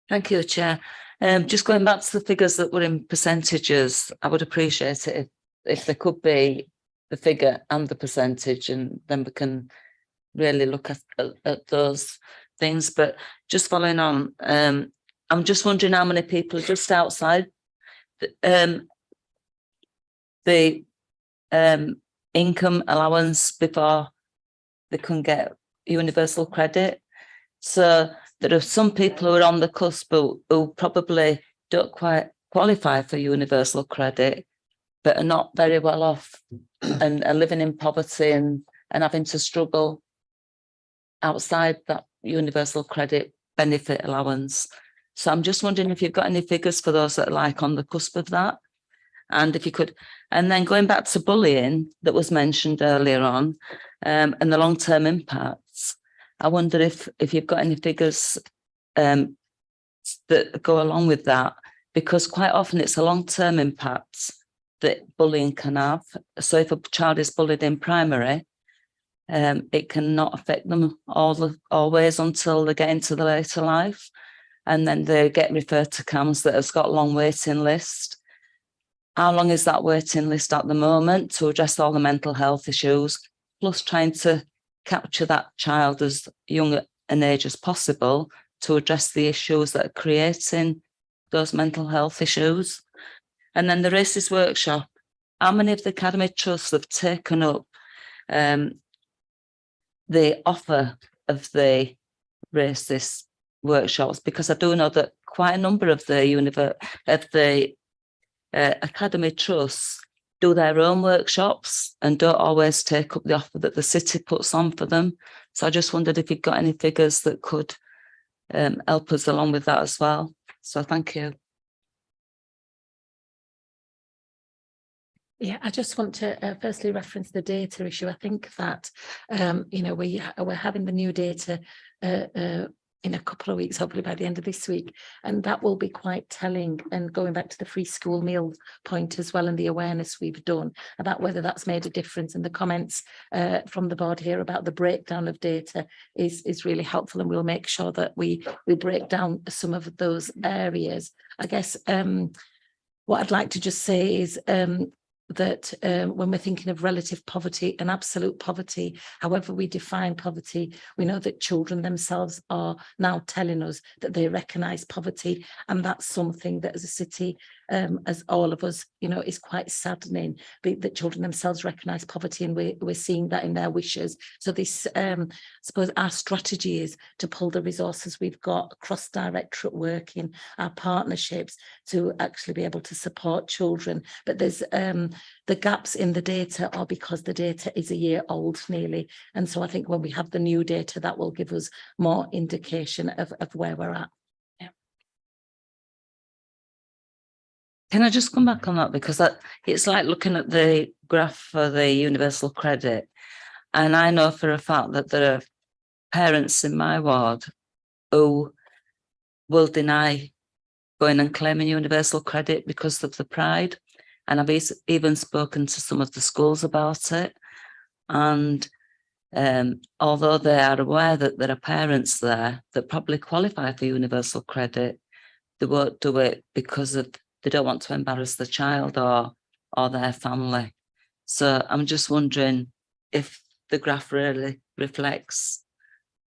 Thank you, Chair. Just going back to the figures that were in percentages, I would appreciate it if there could be the figure and the percentage, and then we can really look at those things. But just following on, I'm just wondering how many people are just outside the income allowance before they can get universal credit. So there are some people who are on the cusp who probably don't quite qualify for universal credit, but are not very well off and are living in poverty and having to struggle outside that universal credit benefit allowance. So I'm just wondering if you've got any figures for those that are like on the cusp of that. And if you could, and then going back to bullying that was mentioned earlier on, and the long-term impacts, I wonder if you've got any figures that go along with that, because quite often it's a long-term impact that bullying can have. So if a child is bullied in primary, it cannot affect them always until they get into the later life, and then they get referred to CAMHS that has got a long waiting list. How long is that waiting list at the moment to address all the mental health issues, plus trying to capture that child as young an age as possible to address the issues that are creating those mental health issues? And then the racist workshop, how many of the academy trusts have taken up the offer of the racist workshops? Because I do know that quite a number of the academy trusts do their own workshops and don't always take up the offer that the city puts on for them. So I just wondered if you've got any figures that could help us along with that as well. So thank you. Yeah, I just want to firstly reference the data issue. I think that, you know, we're having the new data in a couple of weeks, hopefully by the end of this week, and that will be quite telling. And going back to the free school meal point as well, and the awareness we've done about whether that's made a difference, and the comments from the board here about the breakdown of data is really helpful, and we'll make sure that we break down some of those areas. I guess what I'd like to just say is that when we're thinking of relative poverty and absolute poverty, however we define poverty, we know that children themselves are now telling us that they recognise poverty, and that's something that as a city, as all of us, you know, is quite saddening that children themselves recognise poverty, and we're seeing that in their wishes. So this, I suppose our strategy is to pull the resources we've got across directorate work in our partnerships to actually be able to support children. But there's the gaps in the data are because the data is a year old nearly. And so I think when we have the new data, that will give us more indication of where we're at. Yeah. Can I just come back on that? Because it's like looking at the graph for the universal credit. And I know for a fact that there are parents in my ward who will deny going and claiming universal credit because of the pride. And I've even spoken to some of the schools about it. And although they are aware that there are parents there that probably qualify for universal credit, they won't do it because of they don't want to embarrass the child or their family. So I'm just wondering if the graph really reflects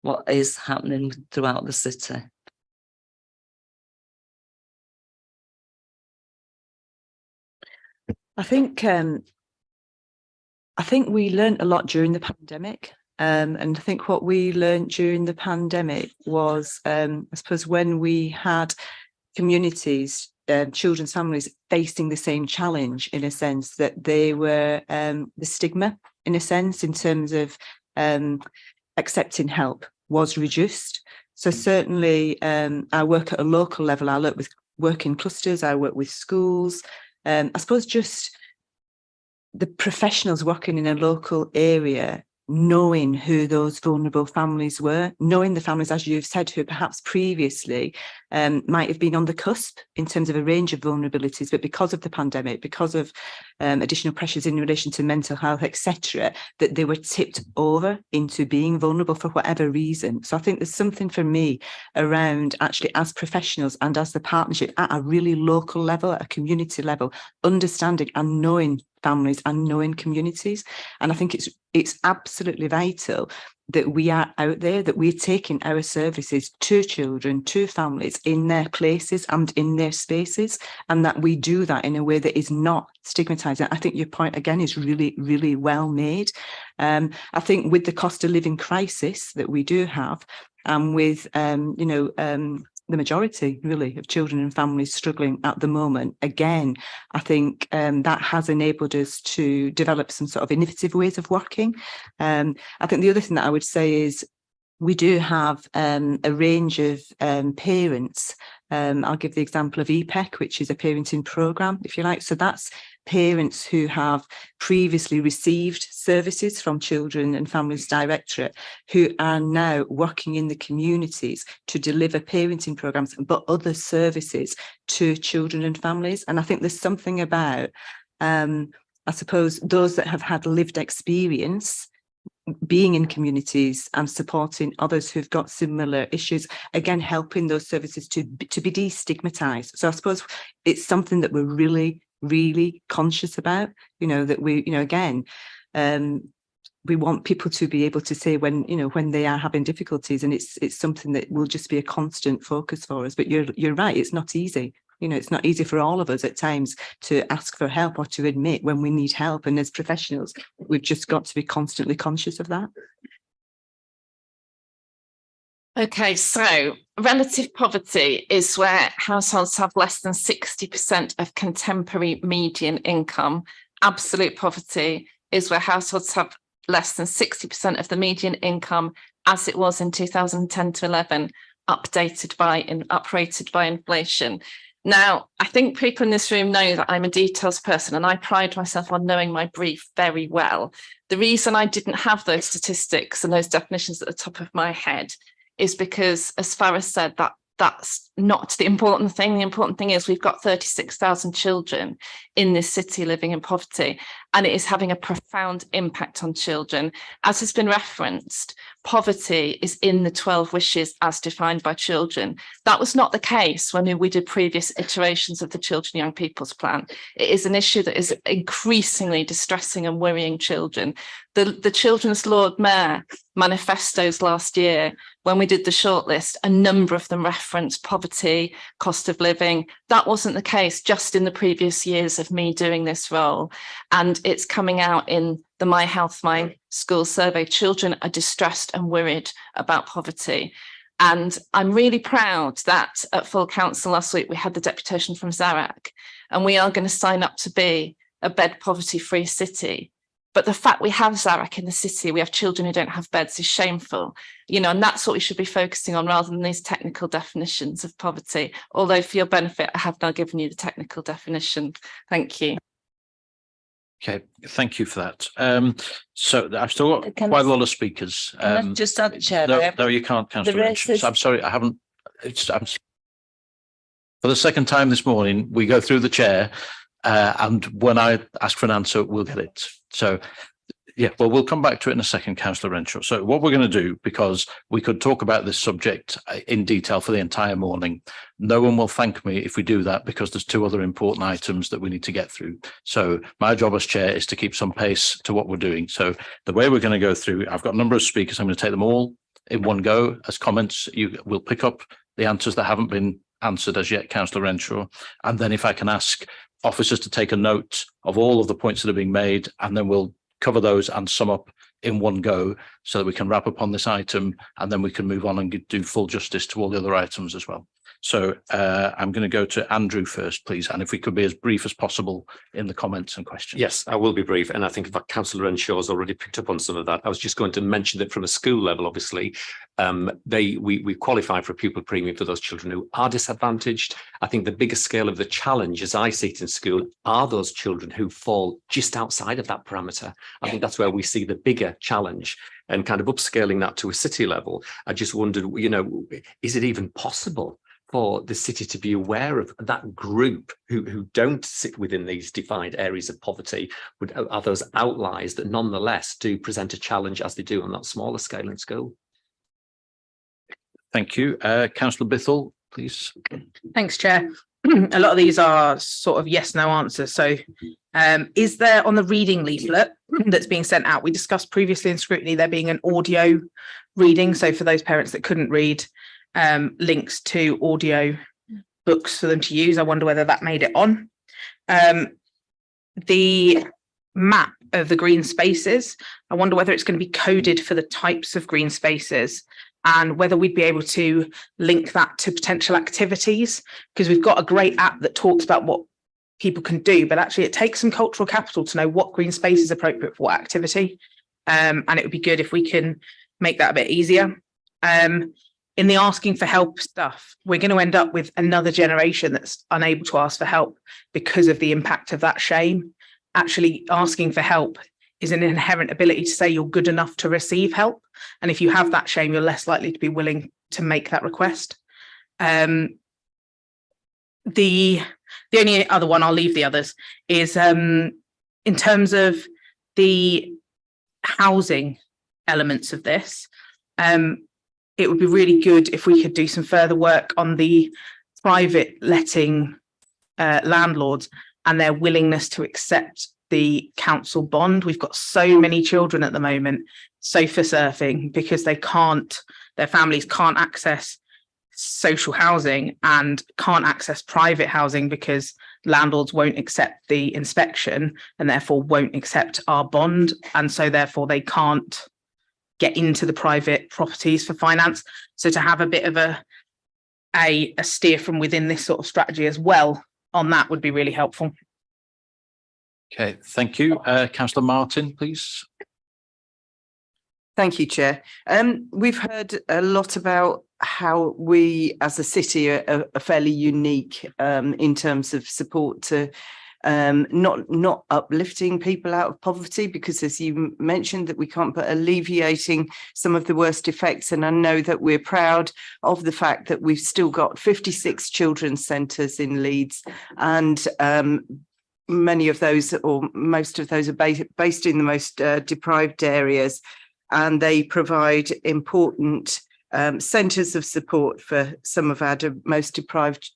what is happening throughout the city. I think we learned a lot during the pandemic. And I think what we learned during the pandemic was, I suppose, when we had communities, children's families facing the same challenge, in a sense that they were the stigma, in a sense, in terms of accepting help was reduced. So certainly I work at a local level, I work in clusters, I work with schools. I suppose just the professionals working in a local area, knowing who those vulnerable families were, knowing the families, as you've said, who perhaps previously might have been on the cusp in terms of a range of vulnerabilities, but because of the pandemic, because of additional pressures in relation to mental health, etc., that they were tipped over into being vulnerable for whatever reason. So I think there's something for me around actually as professionals and as the partnership at a really local level, at a community level, understanding and knowing families and knowing communities. And I think it's absolutely vital that we are out there, that we're taking our services to children, to families in their places and in their spaces, and that we do that in a way that is not stigmatizing. I think your point again is really, really well made. I think with the cost of living crisis that we do have, and with the majority really of children and families struggling at the moment, again, I think that has enabled us to develop some sort of innovative ways of working. I think the other thing that I would say is we do have a range of parents. I'll give the example of EPEC, which is a parenting programme, if you like. So that's parents who have previously received services from Children and Families Directorate, who are now working in the communities to deliver parenting programmes, but other services to children and families. And I think there's something about, I suppose, those that have had lived experience being in communities and supporting others who've got similar issues, again, helping those services to be destigmatized. So I suppose it's something that we're really, really conscious about, that we, again, we want people to be able to say when they are having difficulties, and it's something that will just be a constant focus for us. But you're right, it's not easy. It's not easy for all of us at times to ask for help or to admit when we need help. And as professionals, we've just got to be constantly conscious of that. Okay, so relative poverty is where households have less than 60% of contemporary median income. Absolute poverty is where households have less than 60% of the median income as it was in 2010 to 11, uprated by inflation. Now, I think people in this room know that I'm a details person and I pride myself on knowing my brief very well. The reason I didn't have those statistics and those definitions at the top of my head is because, as Farah said, that's not the important thing. The important thing is we've got 36,000 children in this city living in poverty, and it is having a profound impact on children. As has been referenced, poverty is in the 12 wishes as defined by children. That was not the case when we did previous iterations of the Children and Young People's Plan. It is an issue that is increasingly distressing and worrying children. The Children's Lord Mayor manifestos last year, when we did the shortlist, a number of them referenced poverty, cost of living. That wasn't the case just in the previous years of me doing this role. And it's coming out in the My Health, My School survey. Children are distressed and worried about poverty. And I'm really proud that at full council last week, we had the deputation from Zarac, and we are going to sign up to be a bed poverty free city. But the fact we have Zarac in the city, we have children who don't have beds, is shameful, and that's what we should be focusing on rather than these technical definitions of poverty. Although for your benefit, I have now given you the technical definition. Thank you. Okay, thank you for that. So I've still got Can quite I- a lot of speakers. Can I just add, Chair? No, you can't, Councillor Rachel. racist- I'm sorry, I haven't. For the second time this morning, we go through the chair, and when I ask for an answer, we'll get it. So, yeah, well, we'll come back to it in a second, Councillor Renshaw. So what we're going to do, because we could talk about this subject in detail for the entire morning, no one will thank me if we do that, because there's two other important items that we need to get through. So my job as chair is to keep some pace to what we're doing. So the way we're going to go through, I've got a number of speakers. I'm going to take them all in one go as comments. You will pick up the answers that haven't been answered as yet, Councillor Renshaw. And then if I can ask officers to take a note of all of the points that are being made, and then we'll cover those and sum up in one go so that we can wrap up on this item, and then we can move on and do full justice to all the other items as well. So I'm going to go to Andrew first, please. And if we could be as brief as possible in the comments and questions. Yes, I will be brief. And I think in fact, Councillor Renshaw has already picked up on some of that. I was just going to mention that from a school level, obviously, we qualify for a pupil premium for those children who are disadvantaged. I think the biggest scale of the challenge, as I see it in school, are those children who fall just outside of that parameter. I think that's where we see the bigger challenge, and kind of upscaling that to a city level. I just wondered, is it even possible for the city to be aware of that group who don't sit within these defined areas of poverty? Are those outliers that nonetheless do present a challenge as they do on that smaller scale in school? Thank you. Councillor Bithell, please. Thanks, Chair. A lot of these are sort of yes, no answers. So is there, on the reading leaflet that's being sent out, we discussed previously in Scrutiny there being an audio reading. So for those parents that couldn't read, links to audio books for them to use. I wonder whether that made it on. The map of the green spaces, I wonder whether it's going to be coded for the types of green spaces, and whether we'd be able to link that to potential activities, because we've got a great app that talks about what people can do, but actually it takes some cultural capital to know what green space is appropriate for what activity. And it would be good if we can make that a bit easier. In the asking for help stuff, we're going to end up with another generation that's unable to ask for help because of the impact of that shame. Actually, asking for help is an inherent ability to say you're good enough to receive help. And if you have that shame, you're less likely to be willing to make that request. The only other one, I'll leave the others, is in terms of the housing elements of this. It would be really good if we could do some further work on the private letting landlords and their willingness to accept the council bond. We've got so many children at the moment sofa surfing because their families can't access social housing and can't access private housing because landlords won't accept the inspection and therefore won't accept our bond. And so therefore they can't get into the private properties for finance. So to have a bit of a steer from within this sort of strategy as well on that would be really helpful. Okay, thank you. Councillor Martin, please. Thank you, Chair. We've heard a lot about how we as a city are fairly unique in terms of support to not uplifting people out of poverty, because as you mentioned that we can't, but alleviating some of the worst effects. And I know that we're proud of the fact that we've still got 56 children's centres in Leeds, and many of those, or most of those, are based in the most deprived areas, and they provide important centres of support for some of our most deprived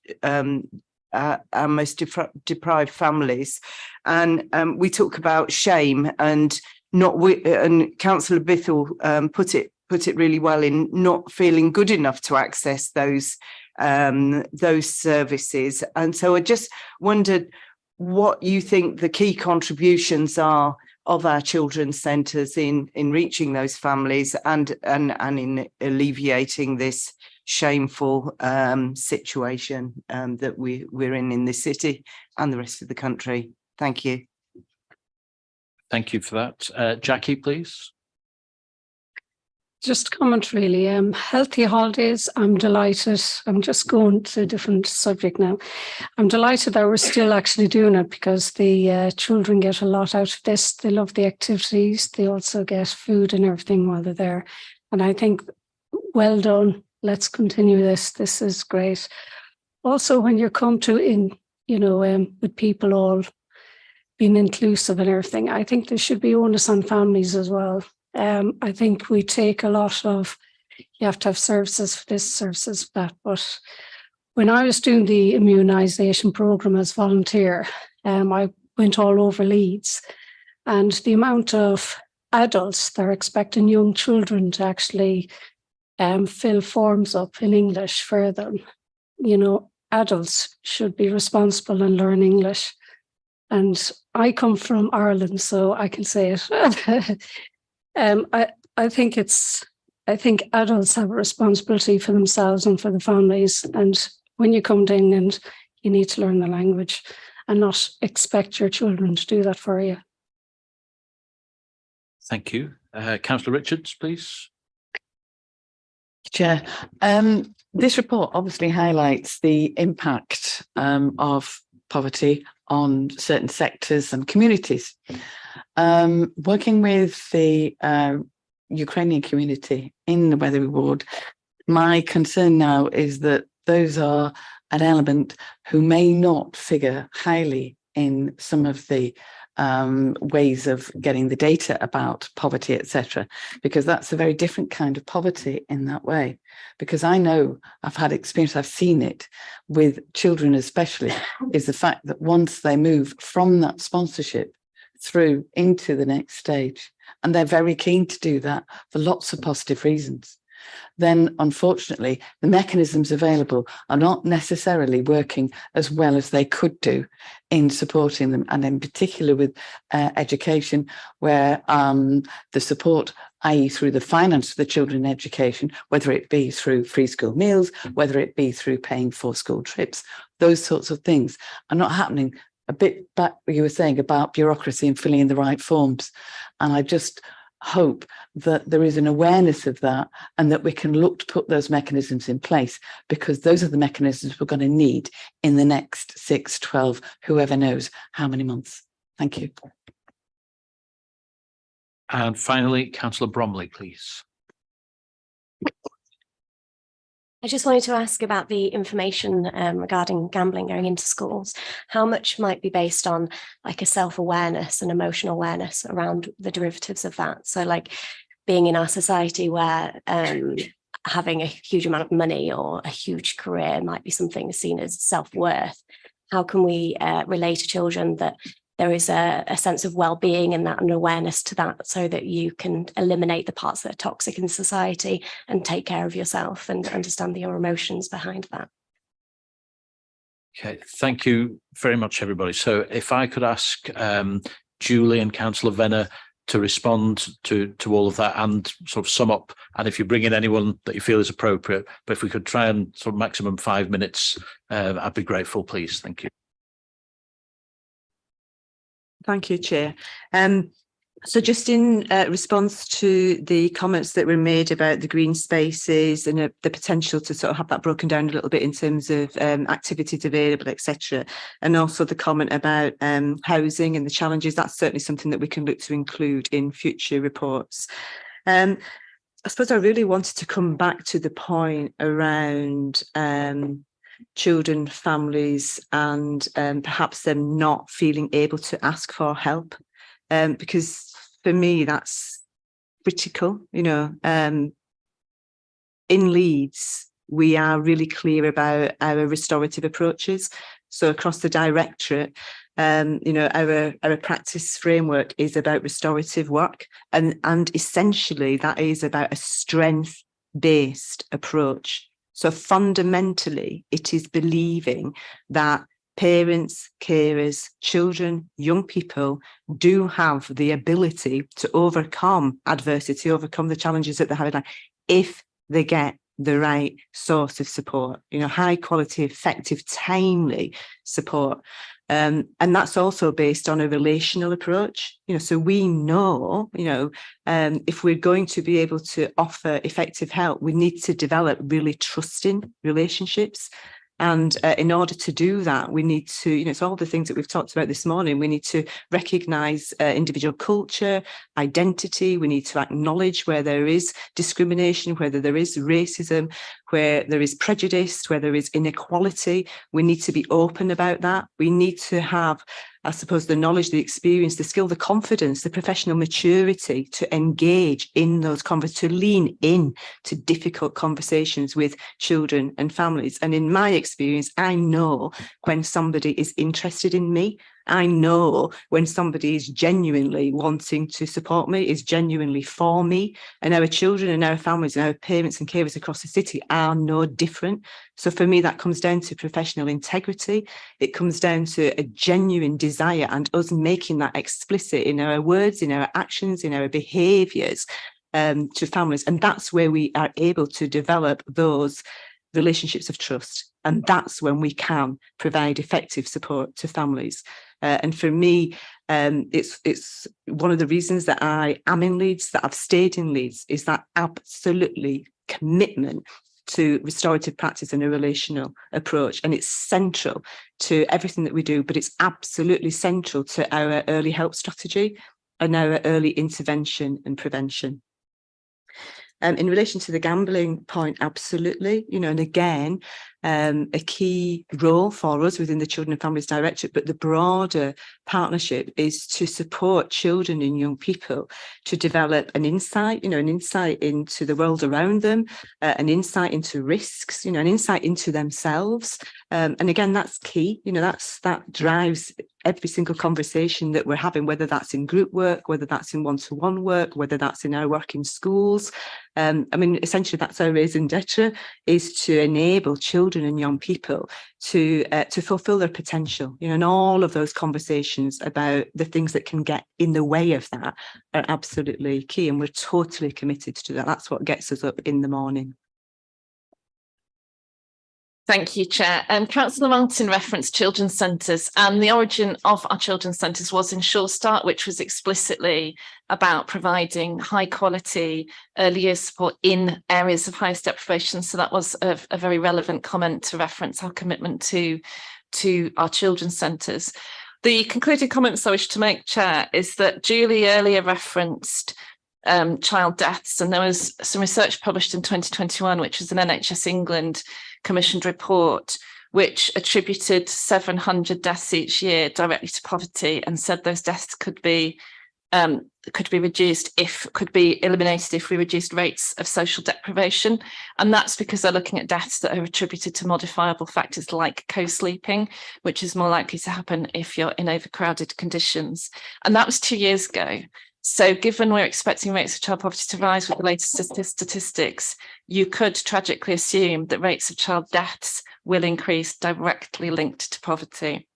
deprived families. And we talk about shame, and and Councillor Bithell put it really well in not feeling good enough to access those services. And so I just wondered what you think the key contributions are of our children's centres in reaching those families and in alleviating this shameful situation that we're in this city and the rest of the country. Thank you. Thank you for that. Jackie, please. Just a comment really. Healthy holidays, I'm delighted. I'm just going to a different subject now. I'm delighted that we're still actually doing it, because the children get a lot out of this. They love the activities. They also get food and everything while they're there. And I think, well done. Let's continue this. This is great. Also, when you come to with people all being inclusive and everything, I think there should be onus on families as well. I think we take a lot of, you have to have services for this, services for that. But when I was doing the immunisation programme as volunteer, I went all over Leeds, and the amount of adults that are expecting young children to actually fill forms up in English for them. Adults should be responsible and learn English. And I come from Ireland, so I can say it. I think adults have a responsibility for themselves and for the families. And when you come to England, you need to learn the language and not expect your children to do that for you. Thank you. Councillor Richards, please. Chair, this report obviously highlights the impact of poverty on certain sectors and communities. Working with the Ukrainian community in the Weatherby ward, my concern now is that those are an element who may not figure highly in some of the ways of getting the data about poverty, etc., because that's a very different kind of poverty in that way. Because I know, I've had experience, I've seen it with children especially, is the fact that once they move from that sponsorship through into the next stage, and they're very keen to do that for lots of positive reasons, then unfortunately the mechanisms available are not necessarily working as well as they could do in supporting them, and in particular with education, where the support, i.e. through the finance for the children in education, whether it be through free school meals, whether it be through paying for school trips, those sorts of things are not happening. A bit back what you were saying about bureaucracy and filling in the right forms, and I just hope that there is an awareness of that, and that we can look to put those mechanisms in place, because those are the mechanisms we're going to need in the next 6, 12, whoever knows how many months. Thank you. And finally, Councillor Bromley, please. I just wanted to ask about the information regarding gambling going into schools. How much might be based on like a self-awareness and emotional awareness around the derivatives of that? So like being in our society where having a huge amount of money or a huge career might be something seen as self-worth. How can we relate to children that there is a sense of well-being and that, an awareness to that, so that you can eliminate the parts that are toxic in society and take care of yourself and understand your emotions behind that? Okay, thank you very much, everybody. So if I could ask Julie and Councillor Venner to respond to all of that and sort of sum up, and if you bring in anyone that you feel is appropriate, but if we could try and sort of maximum 5 minutes, I'd be grateful, please. Thank you. Thank you, Chair. So just in response to the comments that were made about the green spaces and the potential to sort of have that broken down a little bit in terms of activities available, etc., and also the comment about housing and the challenges, that's certainly something that we can look to include in future reports. I suppose I really wanted to come back to the point around children, families, and perhaps them not feeling able to ask for help. Because for me, that's critical. You know, in Leeds, we are really clear about our restorative approaches. So across the directorate, you know, our practice framework is about restorative work, and essentially that is about a strength-based approach. So fundamentally, it is believing that parents, carers, children, young people do have the ability to overcome adversity, overcome the challenges that they're having, if they get the right source of support, you know, high quality, effective, timely support. And that's also based on a relational approach, you know, so we know, you know, if we're going to be able to offer effective help, we need to develop really trusting relationships. And in order to do that, we need to, you know, it's all the things that we've talked about this morning. We need to recognise individual culture, identity. We need to acknowledge where there is discrimination, whether there is racism, where there is prejudice, where there is inequality. We need to be open about that. We need to have, I suppose, the knowledge, the experience, the skill, the confidence, the professional maturity to engage in those conversations, to lean in to difficult conversations with children and families. And in my experience, I know when somebody is interested in me. I know when somebody is genuinely wanting to support me, is genuinely for me. And our children and our families and our parents and carers across the city are no different. So for me, that comes down to professional integrity. It comes down to a genuine desire and us making that explicit in our words, in our actions, in our behaviours to families. And that's where we are able to develop those relationships of trust. And that's when we can provide effective support to families. And for me, it's one of the reasons that I am in Leeds, that I've stayed in Leeds, is that absolutely commitment to restorative practice and a relational approach. And it's central to everything that we do, but it's absolutely central to our early help strategy and our early intervention and prevention. In relation to the gambling point, absolutely, you know, and again, a key role for us within the Children and Families Directorate, but the broader partnership is to support children and young people to develop an insight, you know, an insight into the world around them, an insight into risks, you know, an insight into themselves. And again, that's key, you know, that drives every single conversation that we're having, whether that's in group work, whether that's in one-to-one work, whether that's in our work in schools. I mean, essentially, that's our raison d'etre, is to enable children and young people to fulfil their potential. You know, and all of those conversations about the things that can get in the way of that are absolutely key, and we're totally committed to that. That's what gets us up in the morning. Thank you, Chair. Councillor Martin referenced children's centres, and the origin of our children's centres was in Sure Start, which was explicitly about providing high quality early years support in areas of highest deprivation. So that was a very relevant comment to reference our commitment to our children's centres. The concluding comments I wish to make, Chair, is that Julie earlier referenced child deaths, and there was some research published in 2021, which was an NHS England commissioned report, which attributed 700 deaths each year directly to poverty, and said those deaths could be eliminated if we reduced rates of social deprivation. And that's because they're looking at deaths that are attributed to modifiable factors like co-sleeping, which is more likely to happen if you're in overcrowded conditions. And that was 2 years ago. So given we're expecting rates of child poverty to rise with the latest statistics, you could tragically assume that rates of child deaths will increase directly linked to poverty.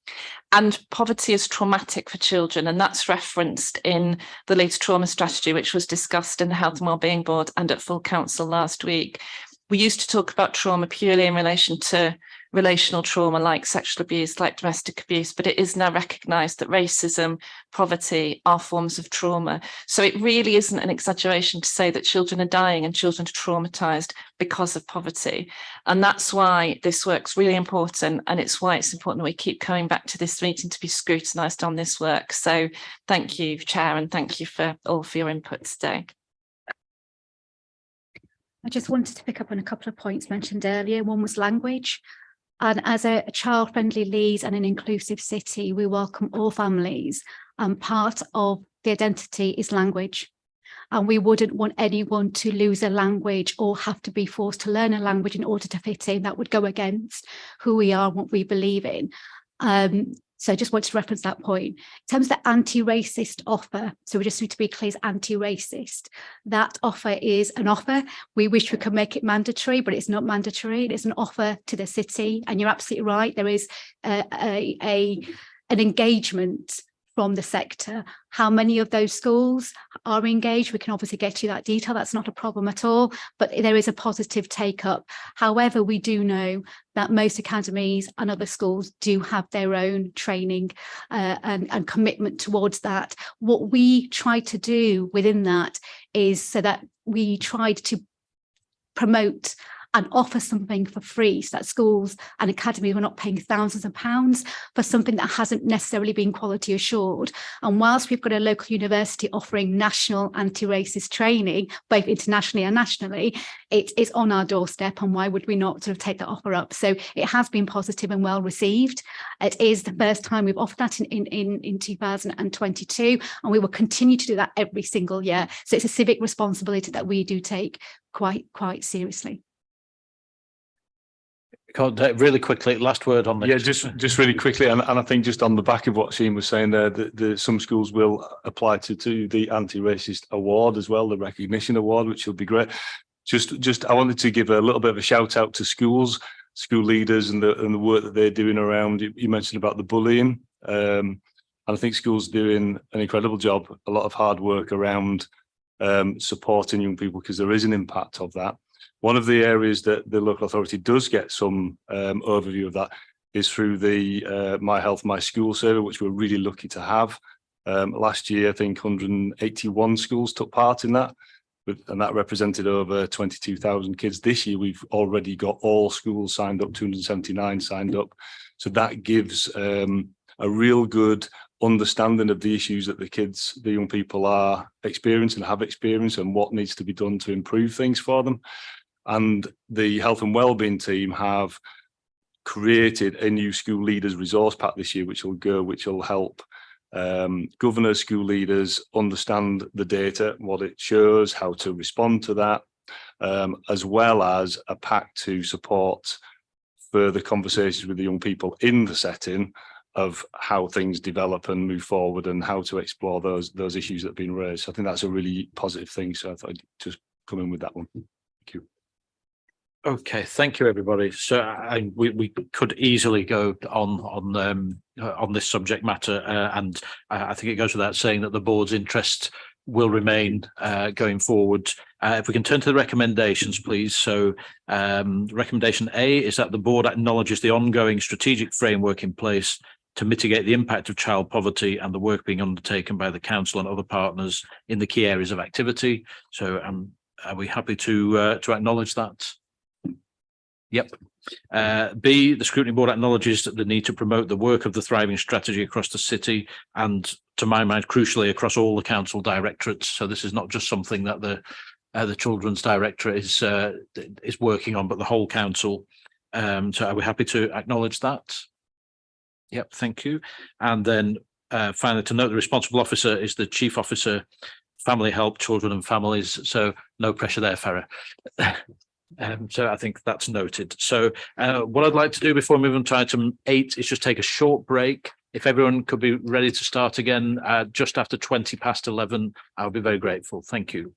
And poverty is traumatic for children, and that's referenced in the Leeds Trauma Strategy, which was discussed in the Health and Wellbeing Board and at full council last week. We used to talk about trauma purely in relation to relational trauma like sexual abuse, like domestic abuse, but it is now recognised that racism, poverty are forms of trauma. So it really isn't an exaggeration to say that children are dying and children are traumatised because of poverty. And that's why this work's really important, and it's why it's important that we keep coming back to this meeting to be scrutinised on this work. So thank you, Chair, and thank you for all for your input today. I just wanted to pick up on a couple of points mentioned earlier. One was language. And as a child-friendly Leeds and an inclusive city, we welcome all families. And part of the identity is language. And we wouldn't want anyone to lose a language or have to be forced to learn a language in order to fit in. That would go against who we are and what we believe in. So I just wanted to reference that point. In terms of the anti-racist offer, so we just need to be clear, it's anti-racist. That offer is an offer. We wish we could make it mandatory, but it's not mandatory. It's an offer to the city. And you're absolutely right. There is an engagement from the sector. How many of those schools are engaged? We can obviously get to that detail. That's not a problem at all, but there is a positive take up. However, we do know that most academies and other schools do have their own training and commitment towards that. What we try to do within that is so that we tried to promote and offer something for free, so that schools and academies were not paying thousands of pounds for something that hasn't necessarily been quality assured. And whilst we've got a local university offering national anti-racist training, both internationally and nationally, it is on our doorstep, and why would we not sort of take that offer up? So it has been positive and well received. It is the first time we've offered that in 2022, and we will continue to do that every single year. So it's a civic responsibility that we do take quite seriously. Really quickly, last word on this. Yeah, just really quickly, and I think just on the back of what Sheen was saying there, that some schools will apply to the anti-racist award as well, the recognition award, which will be great. Just I wanted to give a little bit of a shout out to schools, school leaders, and the work that they're doing around. You mentioned about the bullying, and I think schools doing an incredible job, a lot of hard work around supporting young people, because there is an impact of that. One of the areas that the local authority does get some overview of that is through the My Health, My School survey, which we're really lucky to have. Last year, I think 181 schools took part in that, and that represented over 22,000 kids. This year, we've already got all schools signed up, 279 signed up. So that gives a real good understanding of the issues that the young people are experiencing, have experienced, and what needs to be done to improve things for them. And the health and wellbeing team have created a new school leaders resource pack this year, which will help governors, school leaders understand the data, what it shows, how to respond to that, as well as a pack to support further conversations with the young people in the setting of how things develop and move forward, and how to explore those issues that have been raised. So I think that's a really positive thing. So I thought I'd just come in with that one. Thank you. Okay, thank you, everybody. So we could easily go on this subject matter, and I think it goes without saying that the board's interest will remain going forward. If we can turn to the recommendations, please. So recommendation A is that the board acknowledges the ongoing strategic framework in place to mitigate the impact of child poverty and the work being undertaken by the council and other partners in the key areas of activity. So are we happy to acknowledge that? Yep. B, the Scrutiny Board acknowledges the need to promote the work of the thriving strategy across the city, and to my mind, crucially, across all the council directorates. So this is not just something that the Children's Directorate is working on, but the whole council. So are we happy to acknowledge that? Yep, thank you. And then finally, to note the responsible officer is the Chief Officer, Family Help, Children and Families. So no pressure there, Farah. So I think that's noted. So what I'd like to do before moving to item 8 is just take a short break. If everyone could be ready to start again just after 11:20, I'll be very grateful. Thank you.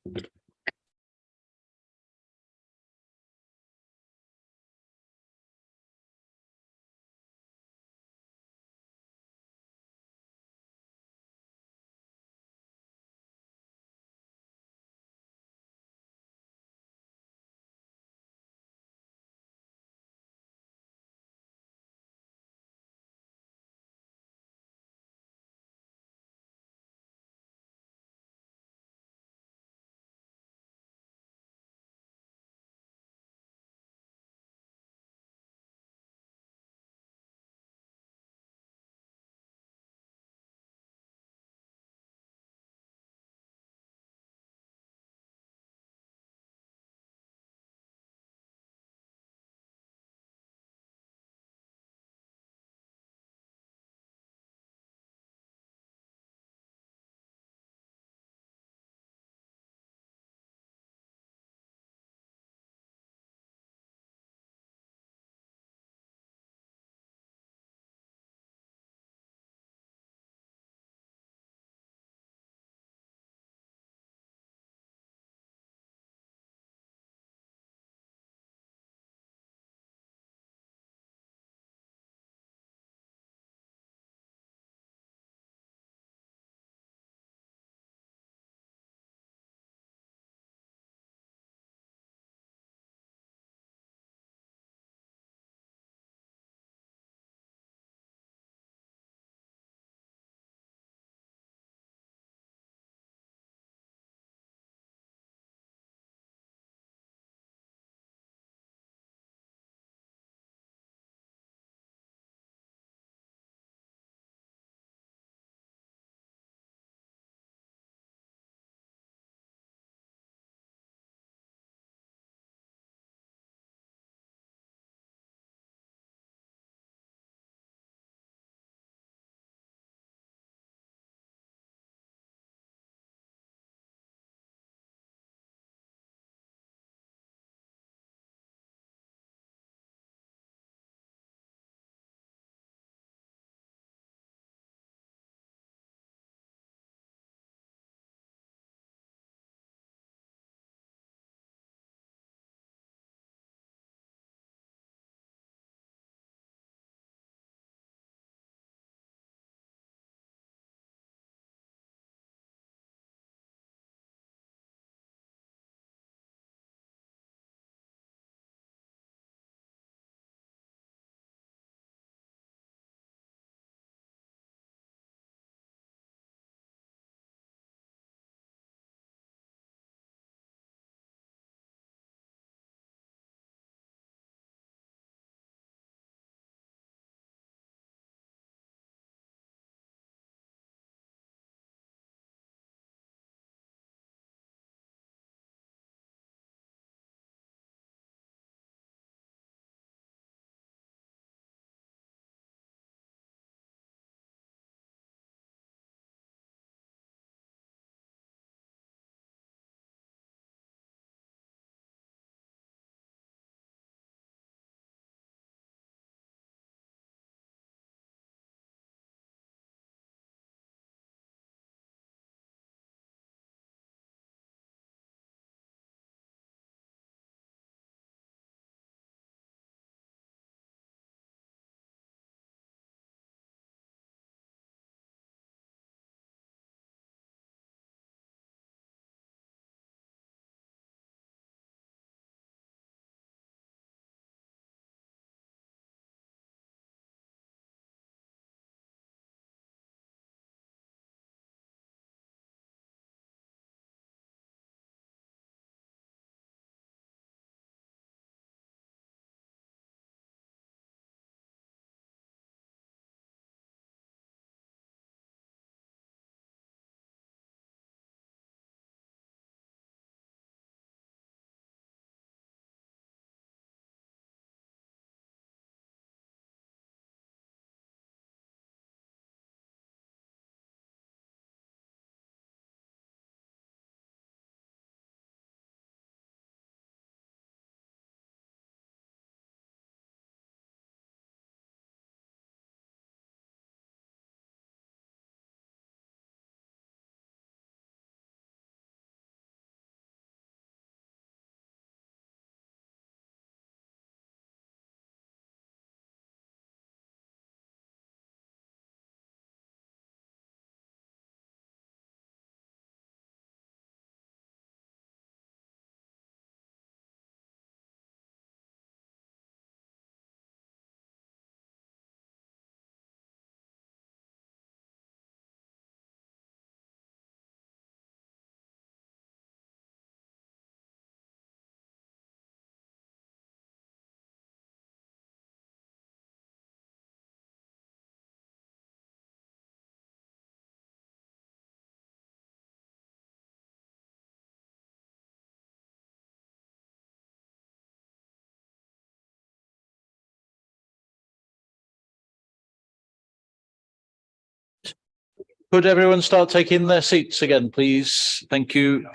Could everyone start taking their seats again, please? Thank you.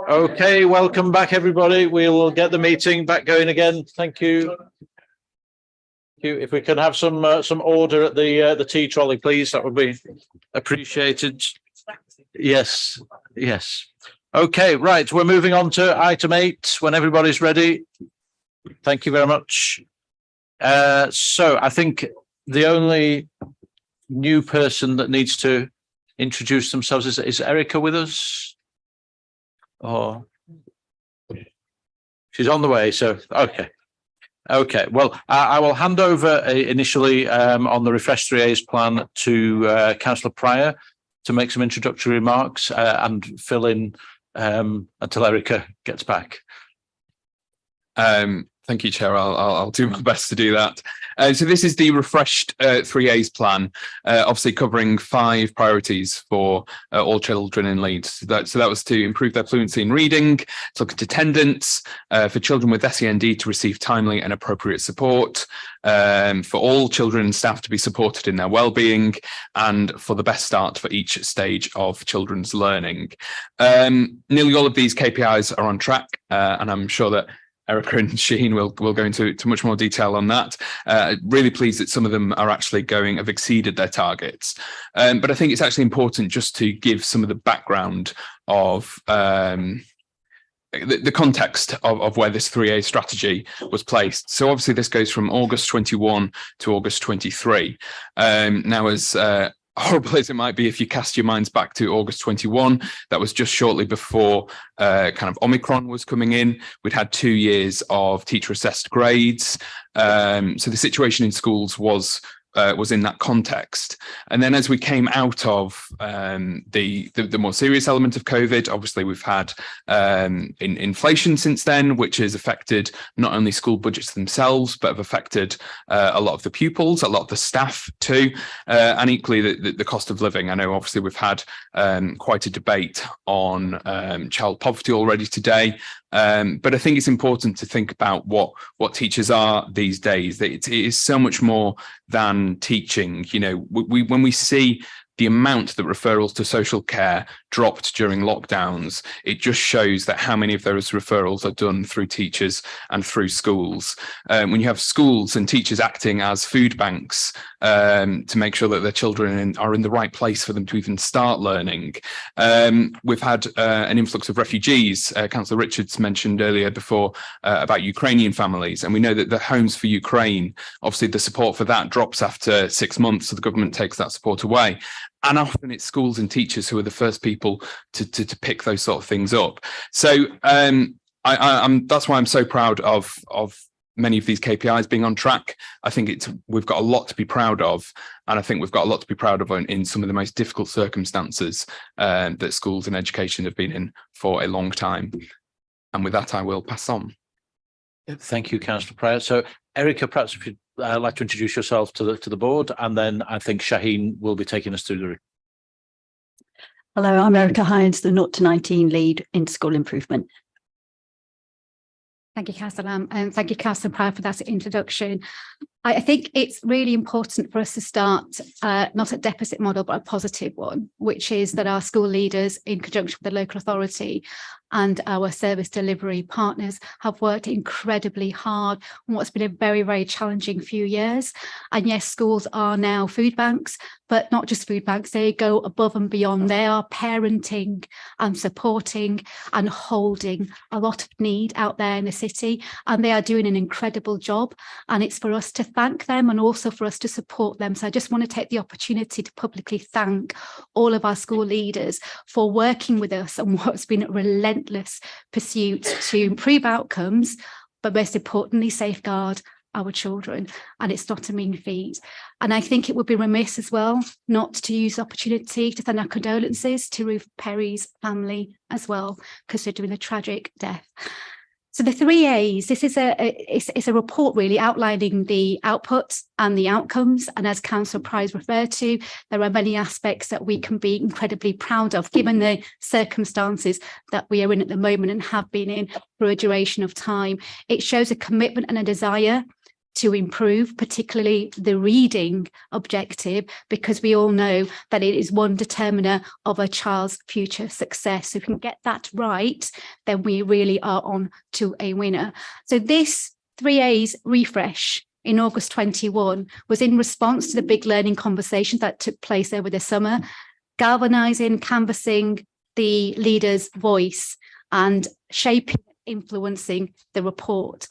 Okay, welcome back, everybody. We'll get the meeting back going again. Thank you. If we can have some order at the tea trolley, please, that would be appreciated. Yes, yes. Okay, right. We're moving on to item 8 when everybody's ready. Thank you very much. So I think the only new person that needs to introduce themselves is Erica with us? Or she's on the way, so okay. Okay, well, I will hand over initially on the Refresh 3A's plan to Councillor Pryor to make some introductory remarks and fill in until Erica gets back. Thank you, Chair. I'll do my best to do that. So this is the refreshed 3A's plan, obviously covering 5 priorities for all children in Leeds. So that was to improve their fluency in reading, to look at attendance, for children with SEND to receive timely and appropriate support, for all children and staff to be supported in their well-being, and for the best start for each stage of children's learning. Nearly all of these KPIs are on track, and I'm sure that Erica and Shaheen will go into much more detail on that. Really pleased that some of them are actually have exceeded their targets. But I think it's actually important just to give some of the background of the context of where this 3A strategy was placed. So obviously this goes from August 21 to August 23. Now, as horrible as it might be, if you cast your minds back to August 21, that was just shortly before kind of Omicron was coming in. We'd had 2 years of teacher assessed grades. So the situation in schools was in that context. And then as we came out of the more serious element of COVID, obviously we've had inflation since then, which has affected not only school budgets themselves, but have affected a lot of the pupils, a lot of the staff too, and equally the cost of living. I know obviously we've had quite a debate on child poverty already today. But I think it's important to think about what teachers are these days. It is so much more than teaching. You know, when we see the amount that referrals to social care dropped during lockdowns, it just shows that how many of those referrals are done through teachers and through schools. When you have schools and teachers acting as food banks to make sure that their children are in the right place for them to even start learning. We've had an influx of refugees. Councillor Richards mentioned earlier before about Ukrainian families, and we know that the Homes for Ukraine, obviously the support for that drops after 6 months, so the government takes that support away. And often it's schools and teachers who are the first people to pick those sort of things up. So that's why I'm so proud of many of these KPIs being on track. I think we've got a lot to be proud of, and I think we've got a lot to be proud of in some of the most difficult circumstances that schools and education have been in for a long time. And with that, I will pass on. Thank you, Councillor Pryor. So, Erica, perhaps if you'd like to introduce yourself to the board, and then I think Shaheen will be taking us through the. Hello, I'm Erica Hines, the 0 to 19 lead in school improvement. Thank you, Councillor Lamb, and thank you, Councillor Pryor, for that introduction. I think it's really important for us to start not a deficit model, but a positive one, which is that our school leaders, in conjunction with the local authority and our service delivery partners, have worked incredibly hard on what's been a very, very challenging few years. And yes, schools are now food banks, but not just food banks, they go above and beyond. They are parenting and supporting and holding a lot of need out there in the city, and they are doing an incredible job. And it's for us to thank them and also for us to support them. So I just want to take the opportunity to publicly thank all of our school leaders for working with us on what's been a relentless pursuit to improve outcomes, but most importantly, safeguard our children. And it's not a mean feat. And I think it would be remiss as well not to use the opportunity to send our condolences to Ruth Perry's family as well, considering the tragic death. So the 3 A's, this is it's a report really outlining the outputs and the outcomes. And as Councillor Price referred to, there are many aspects that we can be incredibly proud of, given the circumstances that we are in at the moment and have been in for a duration of time. It shows a commitment and a desire to improve, particularly the reading objective, because we all know that it is one determiner of a child's future success. So if we can get that right, then we really are on to a winner. So this 3 A's refresh in August 21 was in response to the big learning conversations that took place over the summer, galvanising, canvassing the leader's voice and shaping, influencing the report.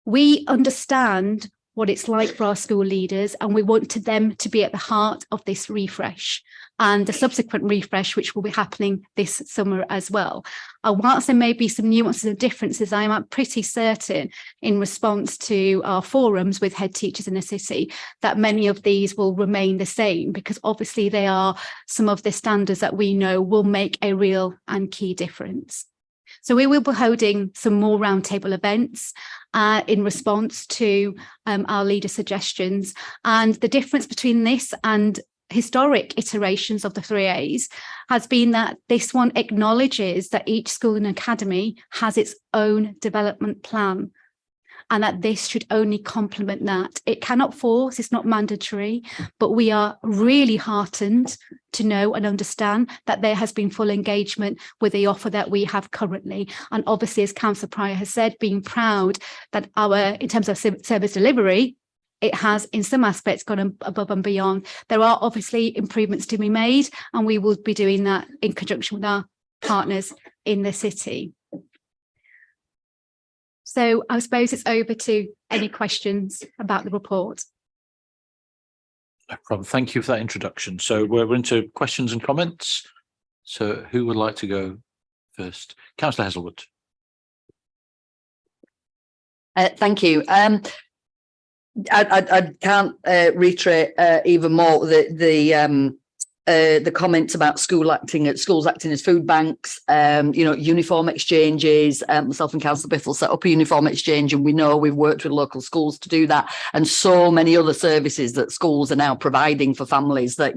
We understand what it's like for our school leaders, and we want them to be at the heart of this refresh and the subsequent refresh, which will be happening this summer as well. And whilst there may be some nuances and differences, I am pretty certain in response to our forums with head teachers in the city that many of these will remain the same, because obviously they are some of the standards that we know will make a real and key difference. So we will be holding some more roundtable events in response to our leader suggestions. And the difference between this and historic iterations of the 3 A's has been that this one acknowledges that each school and academy has its own development plan, and that this should only complement that. It cannot force, it's not mandatory, but we are really heartened to know and understand that there has been full engagement with the offer that we have currently. And obviously, as Councillor Pryor has said, being proud that in terms of service delivery, it has in some aspects gone above and beyond. There are obviously improvements to be made, and we will be doing that in conjunction with our partners in the city. So I suppose it's over to any questions about the report. No problem. Thank you for that introduction. So we're into questions and comments. So who would like to go first? Councillor Heselwood. Thank you. I can't reiterate even more the comments about schools acting as food banks, uniform exchanges. Myself and Councillor Biffle set up a uniform exchange, and we know we've worked with local schools to do that, and so many other services that schools are now providing for families that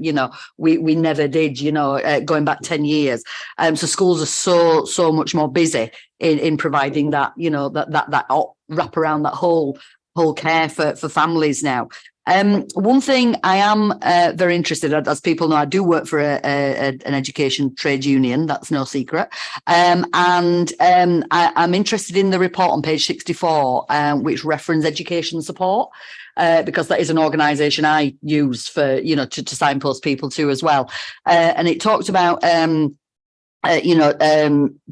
we never did, going back 10 years. So schools are so much more busy in providing that, that wrap around that whole care for families now. One thing I am very interested in, as people know, I do work for an education trade union, that's no secret. I'm interested in the report on page 64, which reference education support, because that is an organisation I use for, to signpost people to as well. And it talked about,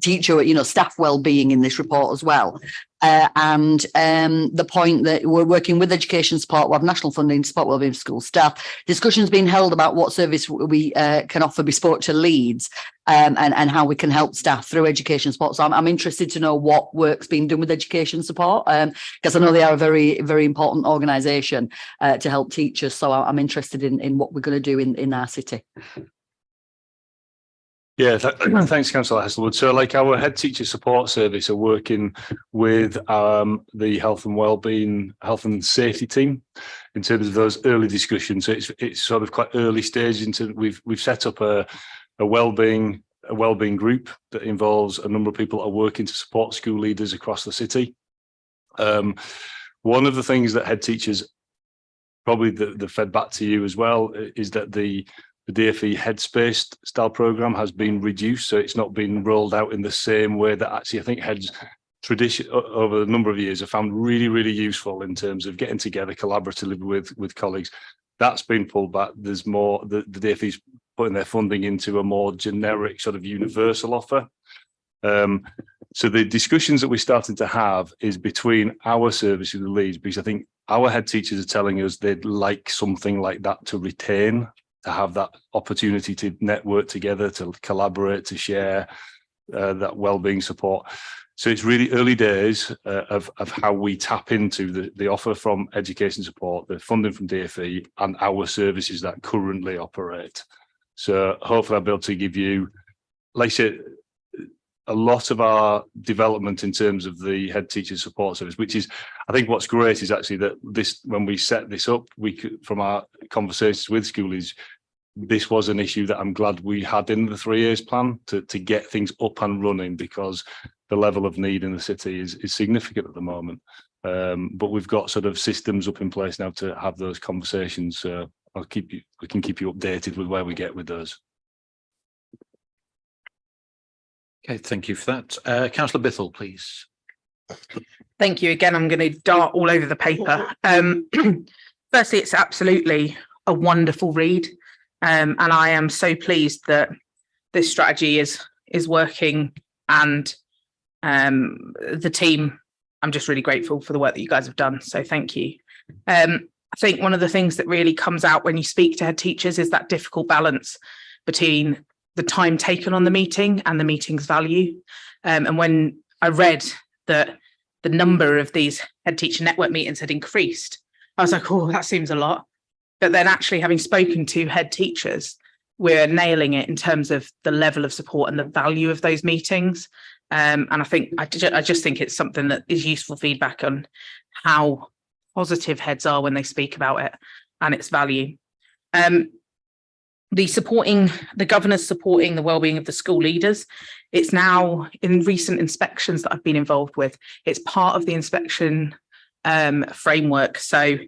teacher, staff well-being in this report as well. And the point that we're working with education support, we have national funding to support wellbeing for school staff. Discussions being held about what service we can offer bespoke to Leeds, and how we can help staff through education support. So I'm interested to know what work's being done with education support, because I know they are a very, very important organisation to help teachers. So I'm interested in what we're going to do in our city. Yeah, thanks, Councillor Heselwood. So, like, our head teacher support service are working with the health and safety team in terms of those early discussions. So it's sort of quite early stage into we've set up a wellbeing group that involves a number of people that are working to support school leaders across the city. One of the things that head teachers probably the fed back to you as well is that the DfE headspace style program has been reduced, so it's not been rolled out in the same way that actually I think heads tradition over a number of years have found really useful in terms of getting together collaboratively with colleagues. That's been pulled back. There's more, the DfE's putting their funding into a more generic sort of universal offer. So the discussions that we're starting to have is between our services with Leeds, because I think our head teachers are telling us they'd like something like that to retain, to have that opportunity to network together, to collaborate, to share that wellbeing support. So it's really early days of how we tap into the offer from education support, the funding from DfE, and our services that currently operate. So hopefully I'll be able to give you, like I said, a lot of our development in terms of the head teacher support service, which is, I think what's great is actually that this, when we set this up, we could, from our conversations with schoolies, this was an issue that I'm glad we had in the 3 years plan to get things up and running, because the level of need in the city is significant at the moment. But we've got sort of systems up in place now to have those conversations. So we can keep you updated with where we get with those. Okay, thank you for that. Councillor Bithell, please. Thank you again. I'm going to dart all over the paper. Firstly, it's absolutely a wonderful read, and I am so pleased that this strategy is working, and the team, I'm just really grateful for the work that you guys have done. So thank you. I think one of the things that really comes out when you speak to head teachers is that difficult balance between the time taken on the meeting and the meeting's value. And when I read that the number of these head teacher network meetings had increased, I was like, oh, that seems a lot. But then actually having spoken to head teachers, we're nailing it in terms of the level of support and the value of those meetings. And I think I just think it's something that is useful feedback on how positive heads are when they speak about it and its value. The governors supporting the wellbeing of the school leaders, it's now in recent inspections that I've been involved with, it's part of the inspection framework. So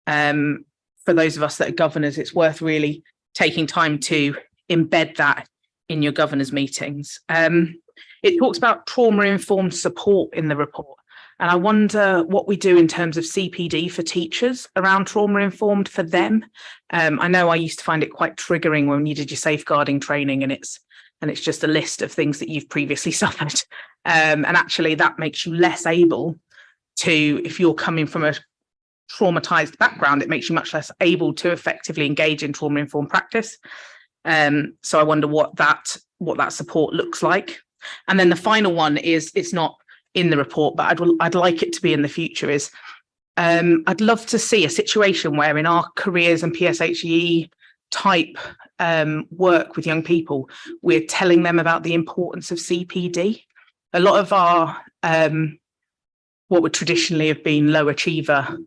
for those of us that are governors, it's worth really taking time to embed that in your governors meetings. It talks about trauma-informed support in the report. And I wonder what we do in terms of CPD for teachers around trauma-informed for them. I know I used to find it quite triggering when you did your safeguarding training and it's just a list of things that you've previously suffered. And actually that makes you less able to, if you're coming from a traumatized background, it makes you much less able to effectively engage in trauma-informed practice. So I wonder what that support looks like. And then the final one is, it's not in the report, but I'd like it to be in the future, is I'd love to see a situation where in our careers and PSHE type work with young people, we're telling them about the importance of CPD. A lot of our what would traditionally have been low achiever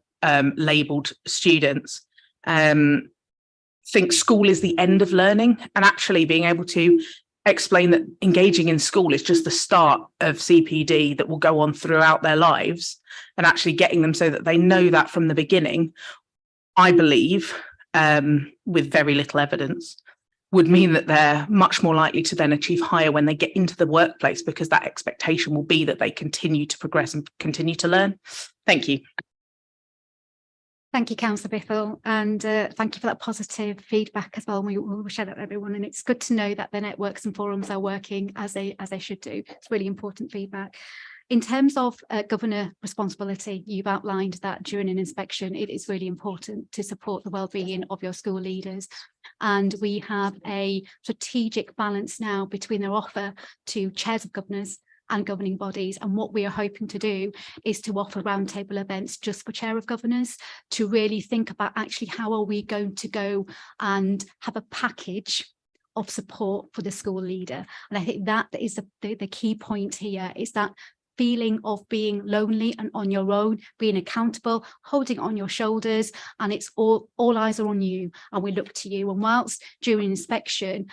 labelled students think school is the end of learning, and actually being able to explain that engaging in school is just the start of CPD that will go on throughout their lives, and actually getting them so that they know that from the beginning, I believe, with very little evidence, would mean that they're much more likely to then achieve higher when they get into the workplace, because that expectation will be that they continue to progress and continue to learn. Thank you. Thank you, Councillor Bithell, and thank you for that positive feedback as well. We will share that with everyone, and it's good to know that the networks and forums are working as they should do. It's really important feedback. In terms of governor responsibility, you've outlined that during an inspection, it is really important to support the wellbeing of your school leaders. And we have a strategic balance now between their offer to chairs of governors and governing bodies, and what we are hoping to do is to offer roundtable events just for chair of governors, to really think about actually how are we going to go and have a package of support for the school leader. And I think that is the key point here, is that feeling of being lonely and on your own, being accountable, holding on your shoulders, and it's all eyes are on you and we look to you. And whilst during inspection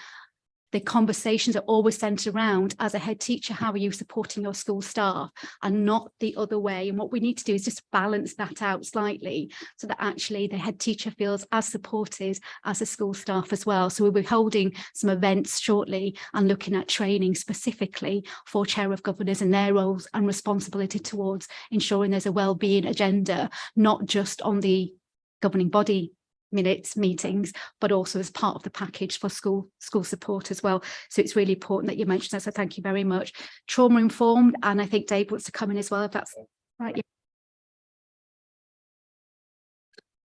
the conversations are always centered around, as a head teacher, how are you supporting your school staff, and not the other way. And what we need to do is just balance that out slightly so that actually the head teacher feels as supported as the school staff as well. So we'll be holding some events shortly and looking at training specifically for chair of governors and their roles and responsibility towards ensuring there's a wellbeing agenda, not just on the governing body meetings, but also as part of the package for school support as well. So it's really important that you mentioned that. So thank you very much. Trauma informed, and I think Dave wants to come in as well, if that's right. Yeah.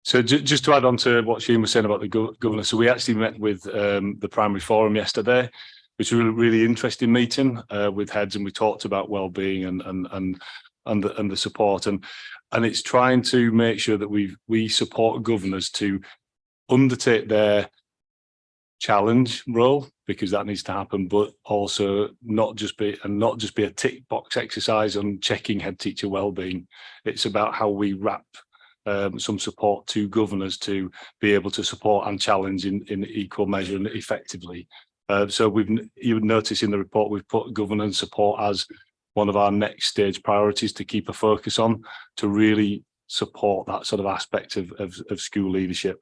So just to add on to what Sheen was saying about the governor, so we actually met with the primary forum yesterday, which was a really interesting meeting with heads, and we talked about wellbeing and the support, and it's trying to make sure that we support governors to undertake their challenge role, because that needs to happen, but also not just be a tick box exercise on checking head teacher wellbeing. It's about how we wrap some support to governors to be able to support and challenge in equal measure and effectively. So you would notice in the report we've put governance support as one of our next stage priorities to keep a focus on, to really support that sort of aspect of school leadership.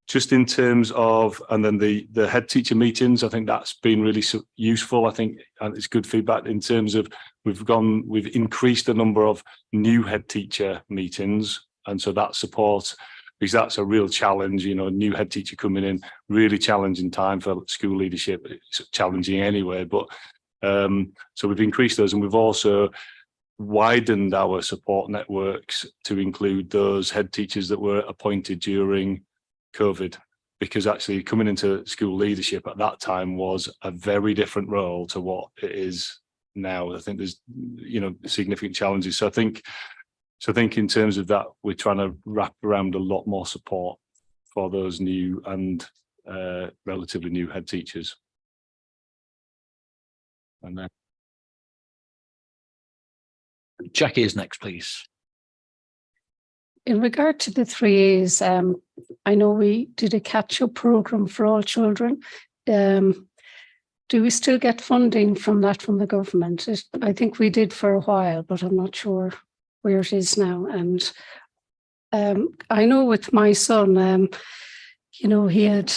Just in terms of, and then the head teacher meetings, I think that's been really useful. I think, and it's good feedback in terms of we've increased the number of new head teacher meetings, and so that support, because that's a real challenge, you know, a new head teacher coming in, really challenging time for school leadership. It's challenging anyway, but so we've increased those, and we've also widened our support networks to include those head teachers that were appointed during COVID, because actually coming into school leadership at that time was a very different role to what it is now. I think there's, you know, significant challenges. So I think in terms of that, we're trying to wrap around a lot more support for those new and relatively new head teachers. And then Jackie is next, please. In regard to the 3As, I know we did a catch-up programme for all children. Do we still get funding from that from the government? I think we did for a while, but I'm not sure where it is now. And I know with my son, you know, he had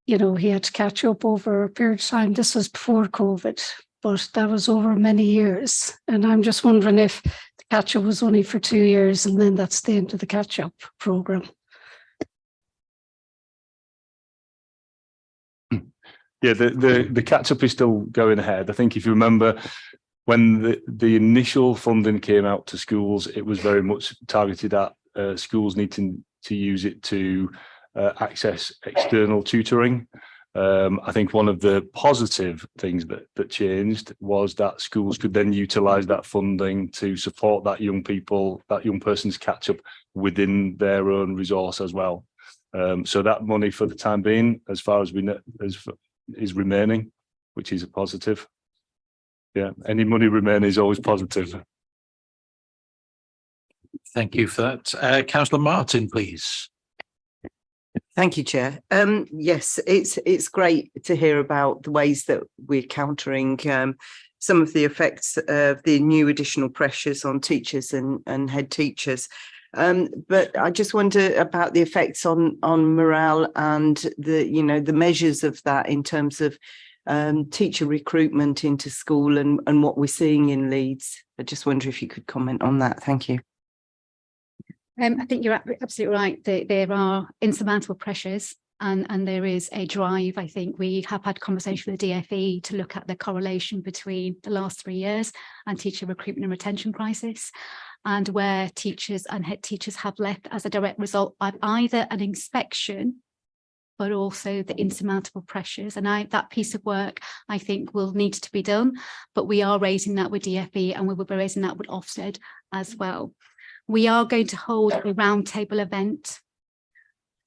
to catch up over a period of time. This was before COVID, but that was over many years. And I'm just wondering if the catch-up was only for 2 years and then that's the end of the catch-up programme. yeah, the catch-up is still going ahead. I think if you remember, when the initial funding came out to schools, it was very much targeted at schools needing to use it to access external tutoring. I think one of the positive things that changed was that schools could then utilise that funding to support that young person's catch up within their own resource as well. So that money for the time being, as far as we know, is remaining, which is a positive. Yeah, any money remaining is always positive. Thank you for that. Councillor Martin, please. Thank you, Chair. Yes, it's great to hear about the ways that we're countering some of the effects of the new additional pressures on teachers and head teachers. But I just wonder about the effects on morale and the measures of that in terms of teacher recruitment into school and what we're seeing in Leeds. I just wonder if you could comment on that. Thank you. I think you're absolutely right. There are insurmountable pressures and there is a drive. I think we have had conversation with the DfE to look at the correlation between the last 3 years and teacher recruitment and retention crisis, and where teachers and head teachers have left as a direct result of either an inspection but also the insurmountable pressures. And that piece of work, I think, will need to be done. But we are raising that with DfE and we will be raising that with Ofsted as well. We are going to hold a roundtable event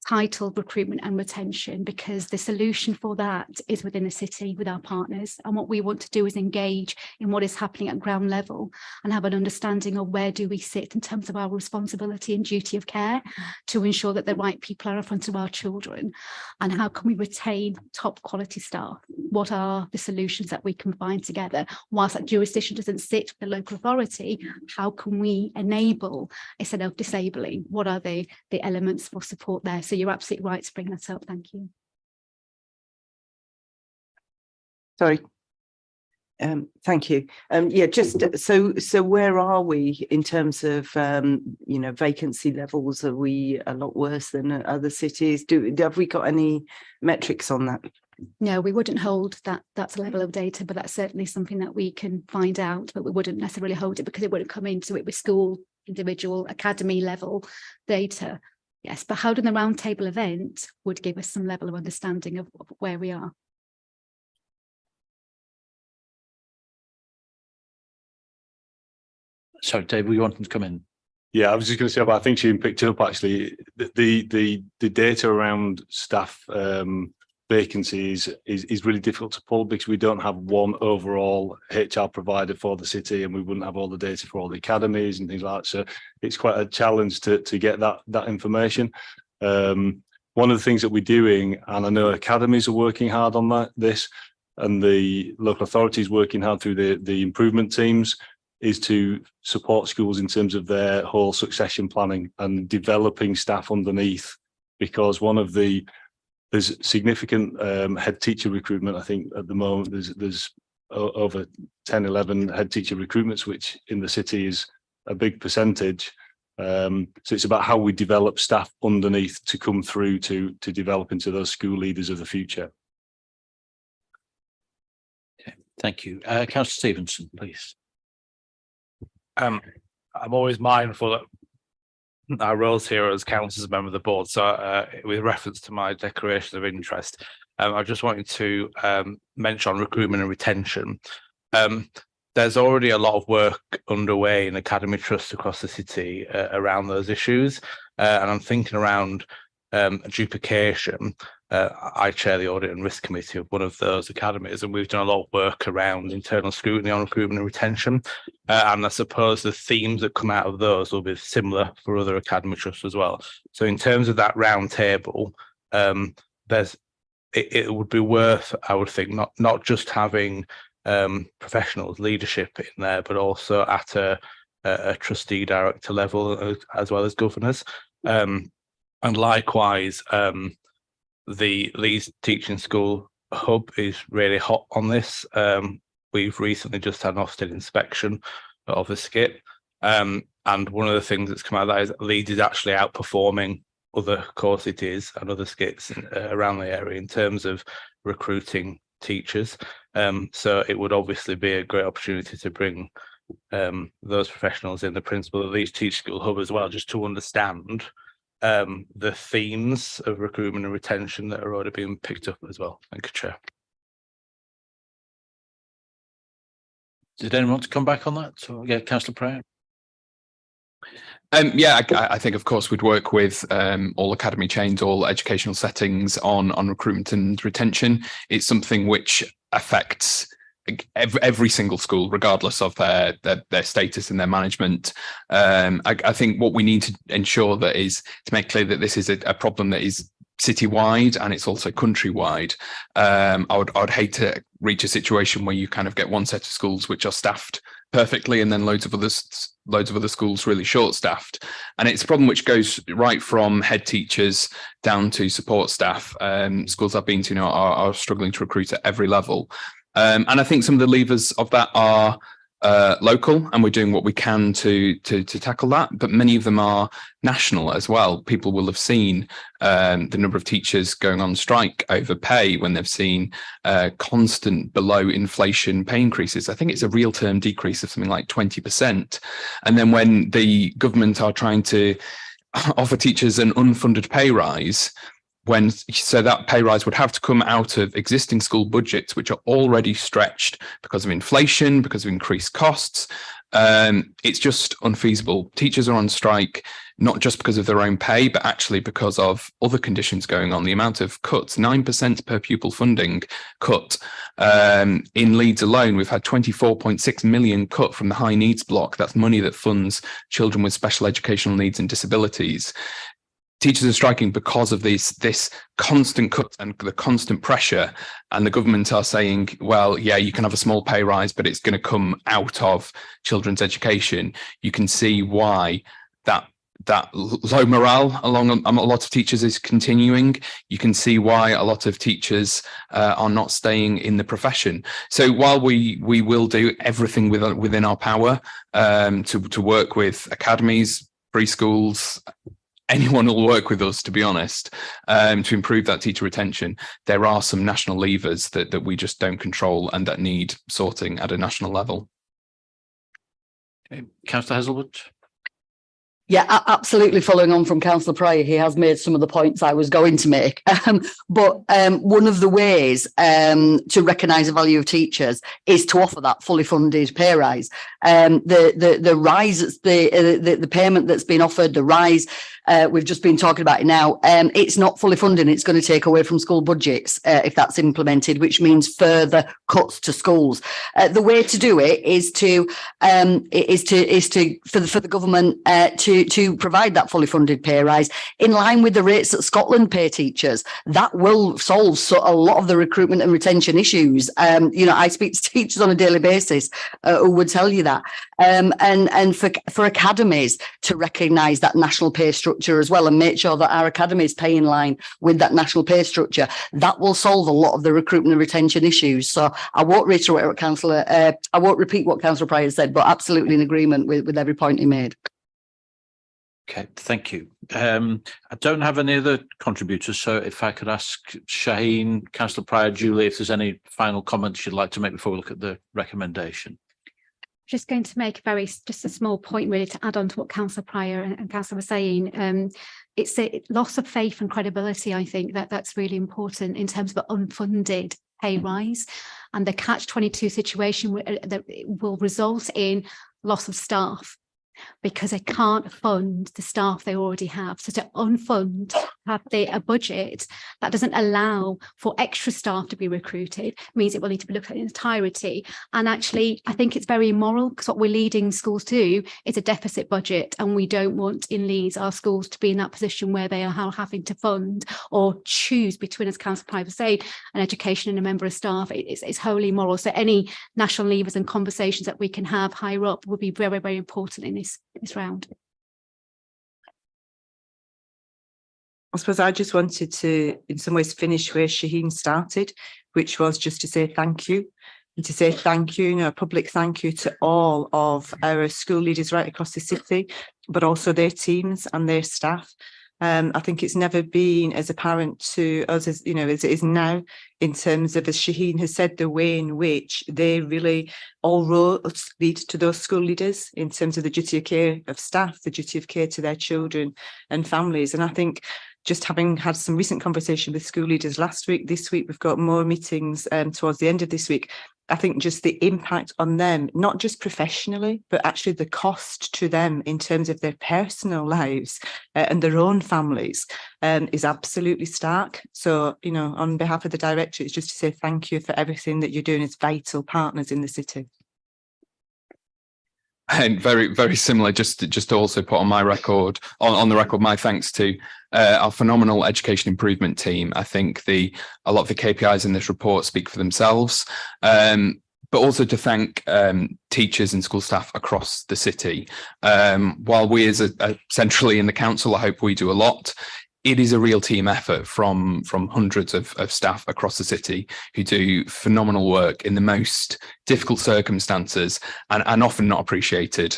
titled recruitment and retention, because the solution for that is within the city with our partners. And what we want to do is engage in what is happening at ground level and have an understanding of where do we sit in terms of our responsibility and duty of care to ensure that the right people are in front of our children, and how can we retain top quality staff. What are the solutions that we can find together? Whilst that jurisdiction doesn't sit with the local authority, how can we enable instead of disabling? What are the elements for support there? So you're absolutely right to bring that up. Thank you. Sorry. Thank you. Yeah, just so where are we in terms of vacancy levels? Are we a lot worse than other cities? Have we got any metrics on that? No, we wouldn't hold that's a level of data, but that's certainly something that we can find out, but we wouldn't necessarily hold it because it wouldn't come into it with school, individual, academy level data. Yes, but holding the roundtable event would give us some level of understanding of where we are. Sorry, Dave, were you wanting to come in? Yeah, I was just going to say, but I think she picked up actually the data around staff vacancies is really difficult to pull because we don't have one overall HR provider for the city, and we wouldn't have all the data for all the academies and things like that. So it's quite a challenge to get that information. One of the things that we're doing, and I know academies are working hard on this, and the local authorities working hard through the improvement teams, is to support schools in terms of their whole succession planning and developing staff underneath, because there's significant head teacher recruitment. I think at the moment there's over 10, 11 head teacher recruitments, which in the city is a big percentage. So it's about how we develop staff underneath to come through to develop into those school leaders of the future. Okay, thank you. Councillor Stevenson, please. I'm always mindful that our roles here as council as a member of the board. So with reference to my declaration of interest, I just wanted to mention on recruitment and retention. There's already a lot of work underway in academy trusts across the city around those issues. And I'm thinking around duplication. I chair the audit and risk committee of one of those academies, and we've done a lot of work around internal scrutiny on recruitment and retention. And I suppose the themes that come out of those will be similar for other academy trusts as well. So in terms of that round table, it would be worth, I would think, not just having professionals, leadership in there, but also at a trustee director level as well as governors. And likewise, the Leeds Teaching School Hub is really hot on this. We've recently just had an Ofsted inspection of the skip. And one of the things that's come out of that is that Leeds is actually outperforming other core cities and other skips around the area in terms of recruiting teachers. So it would obviously be a great opportunity to bring those professionals in, the principal of the Leeds Teaching School Hub as well, just to understand the themes of recruitment and retention that are already being picked up as well. Thank you, Chair. Did anyone want to come back on that? So, yeah, Councillor Pratt. Yeah, I think, of course, we'd work with all academy chains, all educational settings on recruitment and retention. It's something which affects every single school, regardless of their status and their management. I think what we need to ensure that is to make clear that this is a problem that is citywide and it's also countrywide. I would hate to reach a situation where you kind of get one set of schools which are staffed perfectly and then loads of other schools really short staffed, and it's a problem which goes right from head teachers down to support staff. Schools I've been to now are struggling to recruit at every level. And I think some of the levers of that are local, and we're doing what we can to tackle that. But many of them are national as well. People will have seen the number of teachers going on strike over pay when they've seen constant below inflation pay increases. I think it's a real term decrease of something like 20%. And then when the government are trying to offer teachers an unfunded pay rise, so that pay rise would have to come out of existing school budgets, which are already stretched because of inflation, because of increased costs. It's just unfeasible. Teachers are on strike, not just because of their own pay, but actually because of other conditions going on. The amount of cuts, 9% per pupil funding cut. In Leeds alone, we've had 24.6 million cut from the high needs block. That's money that funds children with special educational needs and disabilities. Teachers are striking because of this constant cut and the constant pressure, and the government are saying, well, yeah, you can have a small pay rise, but it's going to come out of children's education. You can see why that low morale along a lot of teachers is continuing. You can see why a lot of teachers are not staying in the profession. So while we will do everything within our power to work with academies, preschools, anyone will work with us, to be honest, to improve that teacher retention, there are some national levers that we just don't control and that need sorting at a national level. Okay. Councillor Hazelwood. Yeah, absolutely. Following on from Councillor Pryor, he has made some of the points I was going to make. But one of the ways to recognise the value of teachers is to offer that fully funded pay rise. The rise, the payment that's been offered, the rise, we've just been talking about it now. It's not fully funded. It's going to take away from school budgets if that's implemented, which means further cuts to schools. The way to do it is for the government to provide that fully funded pay rise in line with the rates that Scotland pay teachers. That will solve a lot of the recruitment and retention issues. I speak to teachers on a daily basis who would tell you that. And for academies to recognise that national pay structure as well and make sure that our academies pay in line with that national pay structure, that will solve a lot of the recruitment and retention issues. So I won't reiterate what I won't repeat what Councillor Pryor said, but absolutely in agreement with every point he made. Okay, thank you. I don't have any other contributors, so if I could ask Shaheen, Councillor Pryor, Julie, if there's any final comments you'd like to make before we look at the recommendation. Just going to make just a small point really to add on to what Councillor Pryor and Councillor were saying. It's a loss of faith and credibility. I think that's really important in terms of unfunded pay rise, and the catch-22 situation that will result in loss of staff, because they can't fund the staff they already have. So to unfund, have a budget that doesn't allow for extra staff to be recruited means it will need to be looked at in entirety. And actually, I think it's very immoral, because what we're leading schools to is a deficit budget, and we don't want in Leeds our schools to be in that position where they are having to fund or choose between, as Councillor Pryor said, an education and a member of staff. It's wholly immoral. So any national levers and conversations that we can have higher up would be very, very important in this round. I suppose I just wanted to, in some ways, finish where Shaheen started, which was just to say thank you. And to say thank you, a public thank you to all of our school leaders right across the city, but also their teams and their staff. I think it's never been as apparent to us as it is now, in terms of, as Shaheen has said, the way in which they really all roads lead to those school leaders in terms of the duty of care of staff, the duty of care to their children and families. And I think, just having had some recent conversation with school leaders last week, this week we've got more meetings towards the end of this week. I think just the impact on them, not just professionally, but actually the cost to them in terms of their personal lives and their own families is absolutely stark. So, on behalf of the director, it's just to say thank you for everything that you're doing as vital partners in the city. And very, very similar, just to also put on my record, on the record, my thanks to our phenomenal education improvement team. I think a lot of the KPIs in this report speak for themselves, but also to thank teachers and school staff across the city. While we as centrally in the council, I hope we do a lot, it is a real team effort from hundreds of staff across the city who do phenomenal work in the most difficult circumstances and often not appreciated,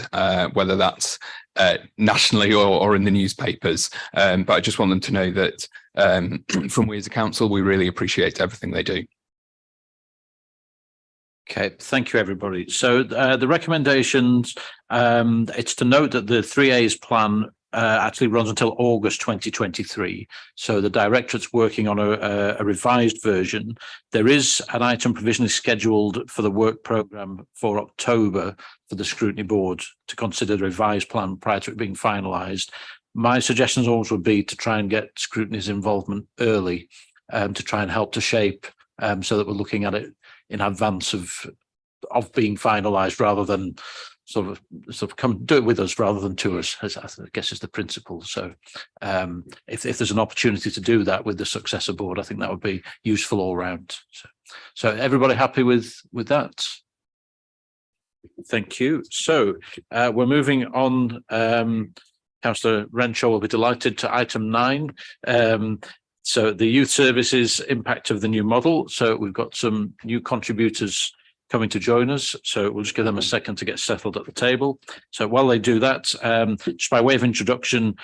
whether that's nationally or in the newspapers. But I just want them to know that from we as a council, we really appreciate everything they do. Okay, thank you, everybody. So the recommendations, it's to note that the 3A's plan actually runs until August 2023. So the Directorate's working on a revised version. There is an item provisionally scheduled for the work programme for October for the Scrutiny Board to consider the revised plan prior to it being finalised. My suggestions always would be to try and get Scrutiny's involvement early, to try and help to shape, so that we're looking at it in advance of being finalised, rather than sort of come do it with us rather than to us, as I guess is the principle. So if there's an opportunity to do that with the successor board, I think that would be useful all round. So everybody happy with that? Thank you. So we're moving on. Councillor Renshaw will be delighted to item 9. So the youth services impact of the new model. So we've got some new contributors coming to join us. So we'll just give them a second to get settled at the table. So while they do that, just by way of introduction,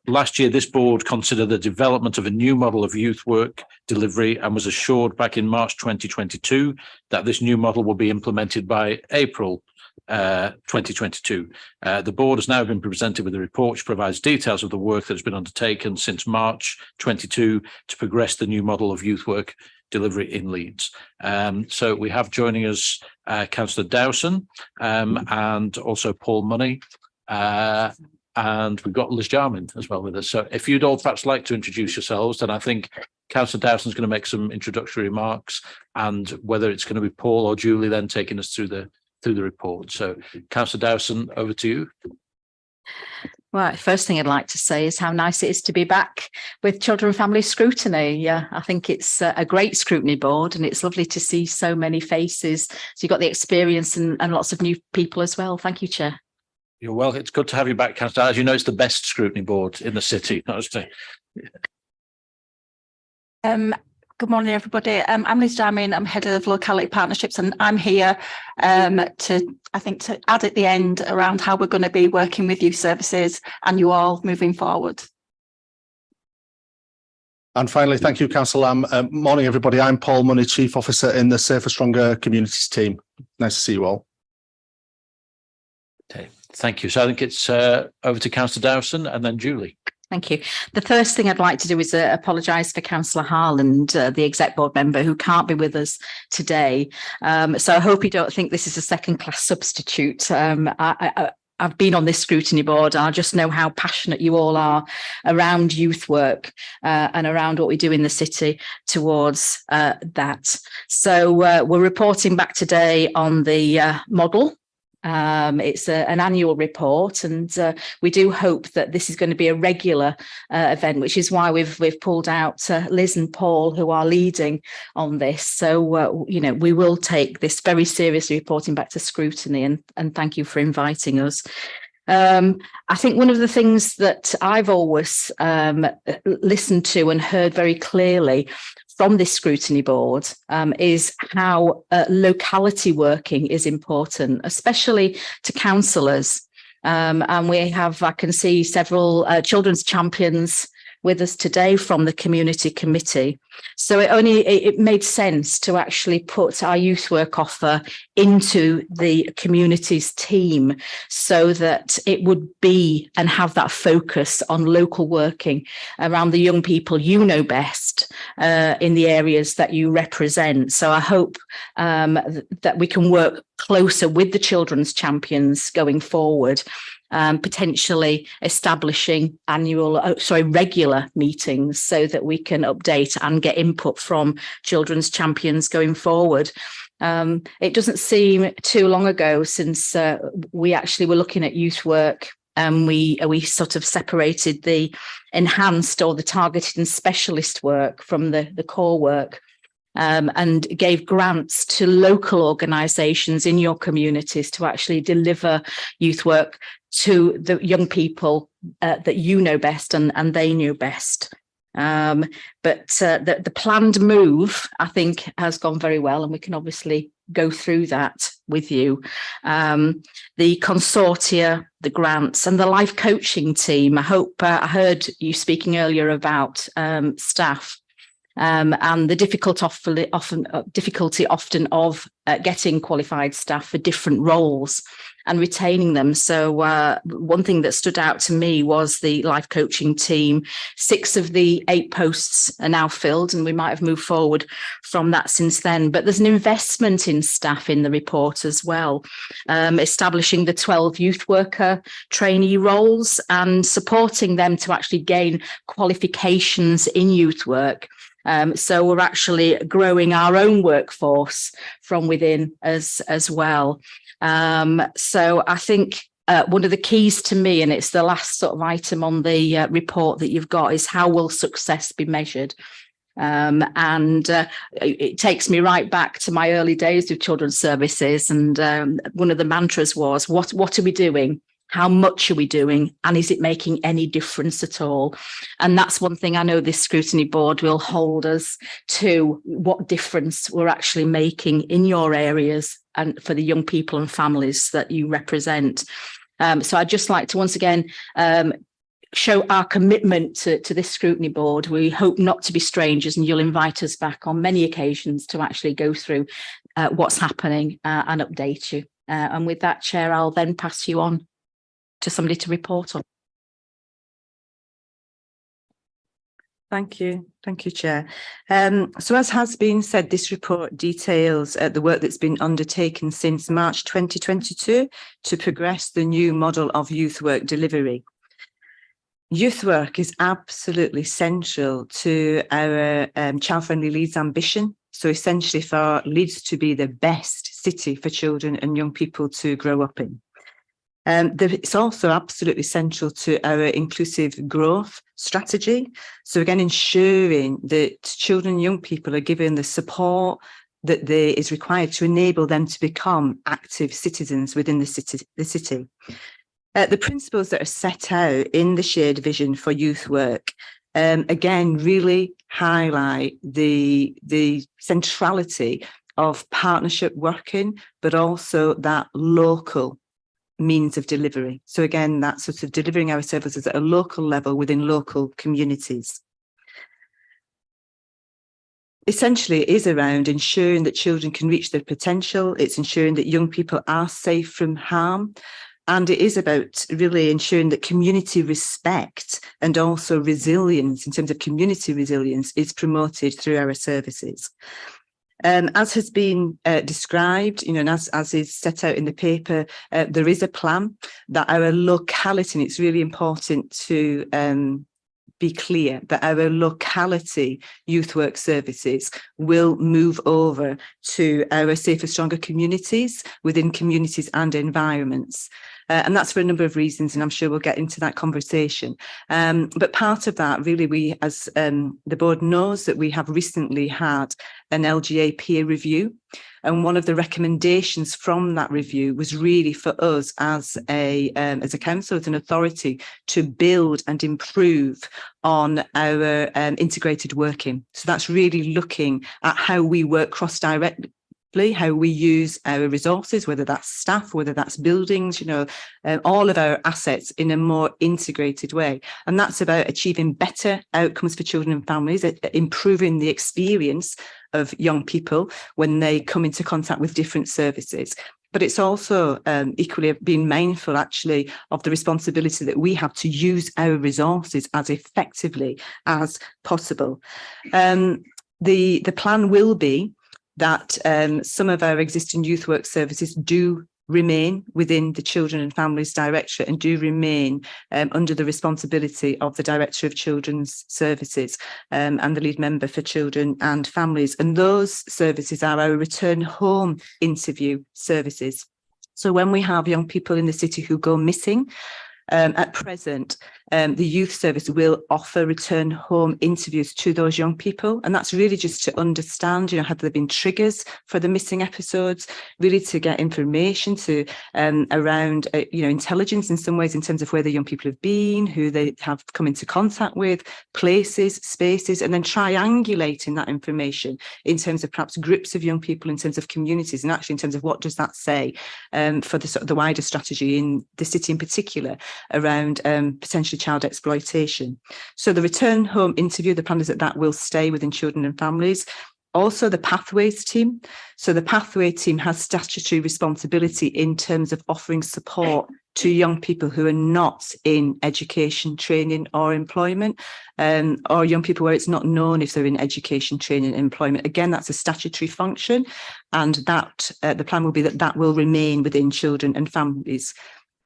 last year this board considered the development of a new model of youth work delivery and was assured back in March 2022 that this new model will be implemented by April 2022. The board has now been presented with a report which provides details of the work that has been undertaken since March 22 to progress the new model of youth work delivery in Leeds. So we have joining us Councillor Dowson and also Paul Money, and we've got Liz Jarman as well with us. So if you'd all perhaps like to introduce yourselves, then I think Councillor Dowson's going to make some introductory remarks, and whether it's going to be Paul or Julie then taking us through the report. So Councillor Dowson, over to you. Right, first thing I'd like to say is how nice it is to be back with Children and Family Scrutiny. Yeah, I think it's a great scrutiny board, and it's lovely to see so many faces. So you've got the experience and lots of new people as well. Thank you, Chair. You're well. It's good to have you back, Councillor. As you know, it's the best scrutiny board in the city. Good morning, everybody. I'm Liz Jarman. I'm head of locality partnerships, and I'm here to add at the end around how we're going to be working with youth services and you all moving forward. And finally, thank you, Councillor Lamb. Morning, everybody. I'm Paul Money, Chief Officer in the Safer Stronger Communities team. Nice to see you all. Okay, thank you. So I think it's over to Councillor Dowson and then Julie. Thank you. The first thing I'd like to do is apologise for Councillor Harland, the exec board member who can't be with us today. So I hope you don't think this is a second-class substitute. I've been on this scrutiny board. I just know how passionate you all are around youth work and around what we do in the city towards that. So we're reporting back today on the model. It's an annual report, and we do hope that this is going to be a regular event, which is why we've pulled out Liz and Paul, who are leading on this. So we will take this very seriously, reporting back to scrutiny, and thank you for inviting us. I think one of the things that I've always listened to and heard very clearly from this scrutiny board is how locality working is important, especially to councillors. And we have, I can see several children's champions with us today from the community committee. So it made sense to actually put our youth work offer into the community's team so that it would be and have that focus on local working around the young people you know best in the areas that you represent. So I hope that we can work closer with the children's champions going forward. Potentially establishing regular meetings so that we can update and get input from children's champions going forward. It doesn't seem too long ago since we actually were looking at youth work, and we sort of separated the enhanced or the targeted and specialist work from the core work. And gave grants to local organisations in your communities to actually deliver youth work to the young people that you know best and they knew best. But the planned move, I think, has gone very well, and we can obviously go through that with you. The consortia, the grants, and the life coaching team. I hope I heard you speaking earlier about staff. and the difficulty often of getting qualified staff for different roles and retaining them. So one thing that stood out to me was the life coaching team. 6 of the 8 posts are now filled, and we might have moved forward from that since then. But there's an investment in staff in the report as well, establishing the 12 youth worker trainee roles and supporting them to actually gain qualifications in youth work. So we're actually growing our own workforce from within as well. So I think one of the keys to me, and it's the last sort of item on the report that you've got, is how will success be measured? It takes me right back to my early days with children's services. And one of the mantras was, what are we doing? How much are we doing? And is it making any difference at all? And that's one thing I know this scrutiny board will hold us to, what difference we're actually making in your areas and for the young people and families that you represent. So I'd just like to once again show our commitment to this scrutiny board. We hope not to be strangers, and you'll invite us back on many occasions to actually go through what's happening and update you. And with that, Chair, I'll then pass you on to somebody to report on. Thank you, Chair. So as has been said, this report details the work that's been undertaken since March 2022 to progress the new model of youth work delivery. Youth work is absolutely central to our child-friendly Leeds ambition. So essentially for Leeds to be the best city for children and young people to grow up in. It's also absolutely central to our inclusive growth strategy. So again, ensuring that children and young people are given the support that is required to enable them to become active citizens within the city. The principles that are set out in the shared vision for youth work, again, really highlight the centrality of partnership working, but also that local means of delivery. So again, that sort of delivering our services at a local level within local communities. Essentially, it is around ensuring that children can reach their potential. It's ensuring that young people are safe from harm. And it is about really ensuring that community respect and also resilience, in terms of community resilience, is promoted through our services. As has been described, and as is set out in the paper, there is a plan that our locality, and it's really important to be clear that our locality youth work services will move over to our safer, stronger communities within communities and environments. And that's for a number of reasons, and I'm sure we'll get into that conversation. But part of that, really, we, as the board knows, that we have recently had an LGA peer review. And one of the recommendations from that review was really for us as a council, as an authority, to build and improve on our integrated working. So that's really looking at how we work cross-directly, how we use our resources, whether that's staff, whether that's buildings, all of our assets in a more integrated way. And that's about achieving better outcomes for children and families, improving the experience of young people when they come into contact with different services. But it's also equally being mindful, actually, of the responsibility that we have to use our resources as effectively as possible. The plan will be that some of our existing youth work services do remain within the Children and Families Directorate and do remain under the responsibility of the Director of Children's Services and the lead member for Children and Families. And those services are our return home interview services. So when we have young people in the city who go missing, at present, the youth service will offer return home interviews to those young people. And that's really just to understand, have there been triggers for the missing episodes, really to get information to around, intelligence in some ways in terms of where the young people have been, who they have come into contact with, places, spaces, and then triangulating that information in terms of perhaps groups of young people, in terms of communities, and actually in terms of what does that say for the wider strategy in the city in particular, around potentially child exploitation. So the return home interview, the plan is that will stay within children and families. Also, the pathways team. So the pathway team has statutory responsibility in terms of offering support to young people who are not in education, training or employment, or young people where it's not known if they're in education, training and employment. Again, that's a statutory function, and that the plan will be that will remain within children and families.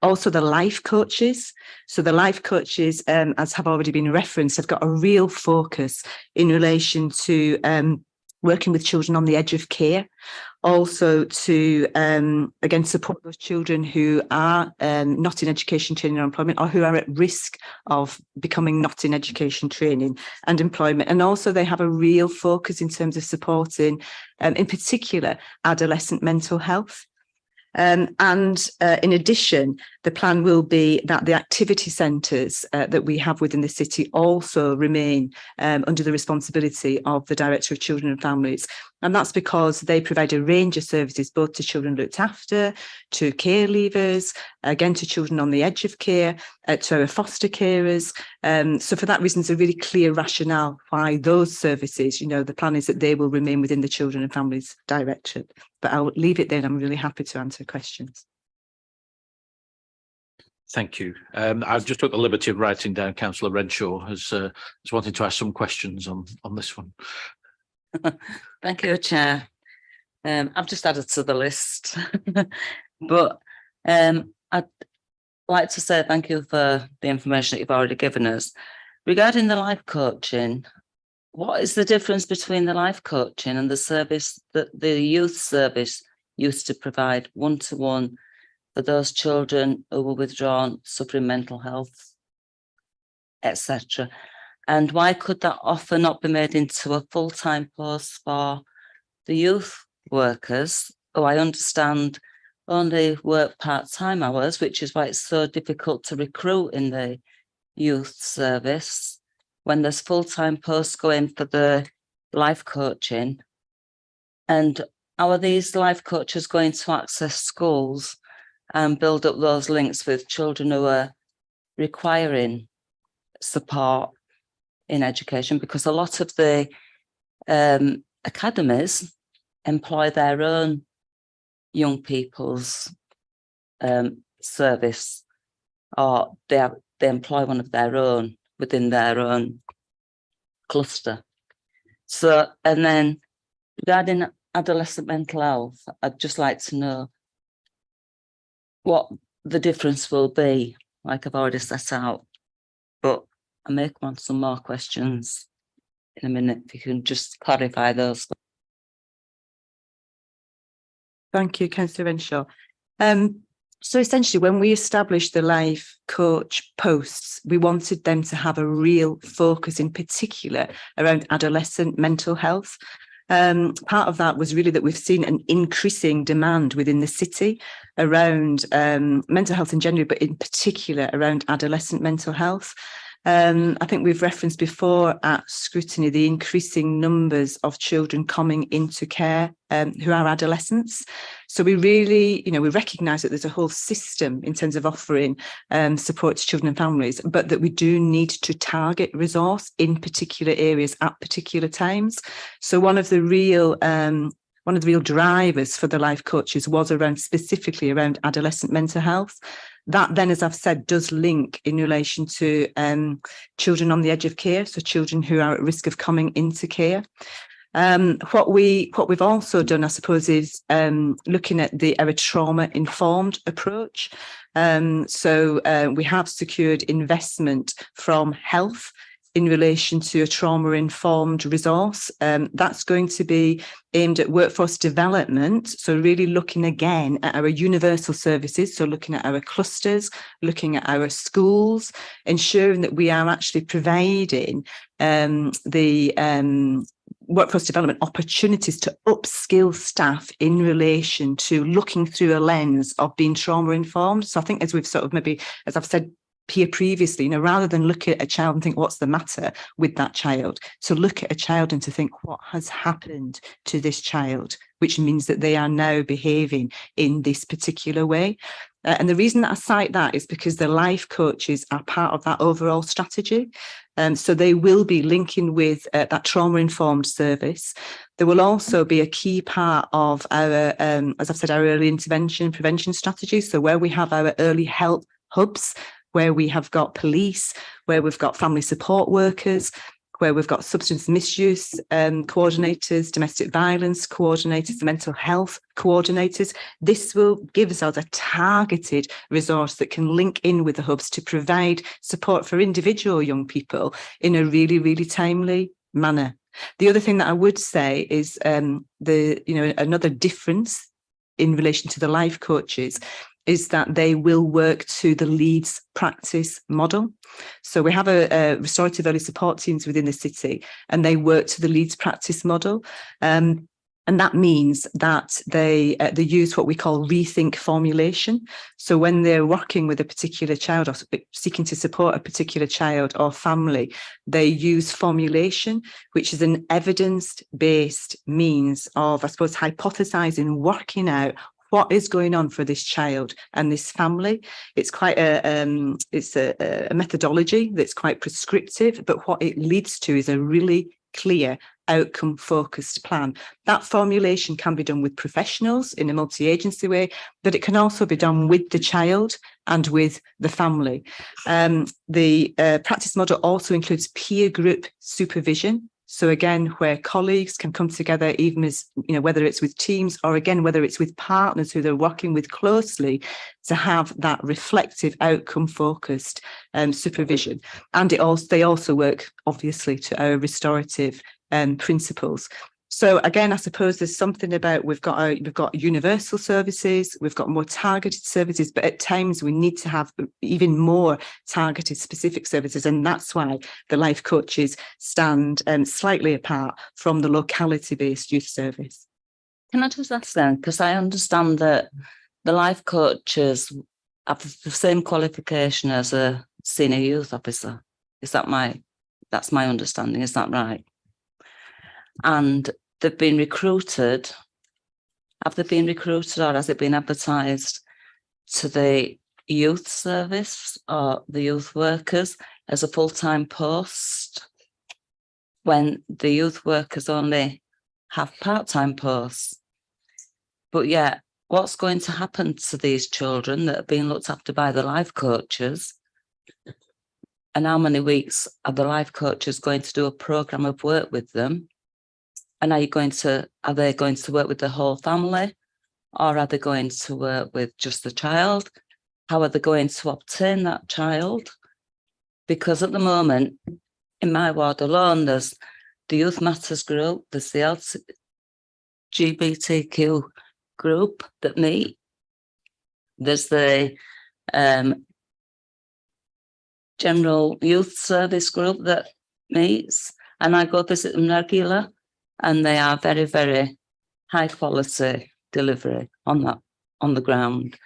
Also, the life coaches. So the life coaches, as have already been referenced, have got a real focus in relation to working with children on the edge of care, also to, again, support those children who are not in education, training or employment, or who are at risk of becoming not in education, training and employment. And also they have a real focus in terms of supporting, in particular, adolescent mental health. In addition, the plan will be that the activity centres that we have within the city also remain under the responsibility of the Director of Children and Families. And that's because they provide a range of services, both to children looked after, to care leavers, again, to children on the edge of care, to our foster carers. So for that reason, there's a really clear rationale why those services, the plan is that they will remain within the Children and Families Directorate. But I'll leave it there. I'm really happy to answer questions. Thank you. I've just took the liberty of writing down Councillor Renshaw as wanting to ask some questions on this one. Thank you, Chair. I've just added to the list, but I'd like to say thank you for the information that you've already given us. Regarding the life coaching, what is the difference between the life coaching and the service that the youth service used to provide one-to-one for those children who were withdrawn, suffering mental health, etc.? And why could that offer not be made into a full-time post for the youth workers, who I understand only work part-time hours, which is why it's so difficult to recruit in the youth service, when there's full-time posts going for the life coaching? And how are these life coaches going to access schools and build up those links with children who are requiring support in education? Because a lot of the academies employ their own young people's service, or they employ one of their own within their own cluster. So, and then regarding adolescent mental health, I'd just like to know what the difference will be, like I've already set out, but I may come on some more questions in a minute, if you can just clarify those. Thank you, Councillor Renshaw. So essentially, when we established the life coach posts, we wanted them to have a real focus, in particular, around adolescent mental health. Part of that was really that we've seen an increasing demand within the city around mental health in general, but in particular around adolescent mental health. I think we've referenced before at Scrutiny the increasing numbers of children coming into care who are adolescents. So we really, we recognise that there's a whole system in terms of offering support to children and families, but that we do need to target resource in particular areas at particular times. So one of the real drivers for the life coaches was specifically around adolescent mental health. That then, as I've said, does link in relation to children on the edge of care, so children who are at risk of coming into care. What we've also done, I suppose, is looking at our trauma-informed approach. So we have secured investment from health in relation to a trauma-informed resource. That's going to be aimed at workforce development. So really looking again at our universal services. So looking at our clusters, looking at our schools, ensuring that we are actually providing the workforce development opportunities to upskill staff in relation to looking through a lens of being trauma-informed. So I think, as we've sort of maybe, as I've said here previously, rather than look at a child and think, what's the matter with that child, to look at a child and to think, what has happened to this child, which means that they are now behaving in this particular way. And the reason that I cite that is because the life coaches are part of that overall strategy. So they will be linking with that trauma-informed service. There will also be a key part of our, as I've said, our early intervention prevention strategy. So where we have our early help hubs, where we have got police, where we've got family support workers, where we've got substance misuse coordinators, domestic violence coordinators, mental health coordinators. This will give us a targeted resource that can link in with the hubs to provide support for individual young people in a really, really timely manner. The other thing that I would say is another difference in relation to the life coaches is that they will work to the Leeds practice model. So we have a restorative early support teams within the city, and they work to the Leeds practice model. And that means that they use what we call rethink formulation. So when they're working with a particular child or seeking to support a particular child or family, they use formulation, which is an evidence-based means of, I suppose, hypothesizing, working out what is going on for this child and this family. It's quite a methodology that's quite prescriptive, but what it leads to is a really clear outcome focused plan. That formulation can be done with professionals in a multi-agency way, but it can also be done with the child and with the family. The practice model also includes peer group supervision. So again, where colleagues can come together, even as, whether it's with teams or again, whether it's with partners who they're working with closely, to have that reflective outcome focused supervision. And they also work obviously to our restorative principles. So again, I suppose there's something about we've got universal services, we've got more targeted services, but at times we need to have even more targeted specific services, and that's why the life coaches stand slightly apart from the locality-based youth service. Can I just ask then, because I understand that the life coaches have the same qualification as a senior youth officer. That's my understanding, is that right? And they've been recruited. Have they been recruited, or has it been advertised to the youth service or the youth workers as a full-time post, when the youth workers only have part-time posts? But yet, what's going to happen to these children that are being looked after by the life coaches? And how many weeks are the life coaches going to do a programme of work with them? And are they going to work with the whole family, or are they going to work with just the child? How are they going to obtain that child? Because at the moment, in my ward alone, there's the Youth Matters group, there's the LGBTQ group that meet, there's the General Youth Service group that meets, and I go visit them regular. And they are very, very high quality delivery on the ground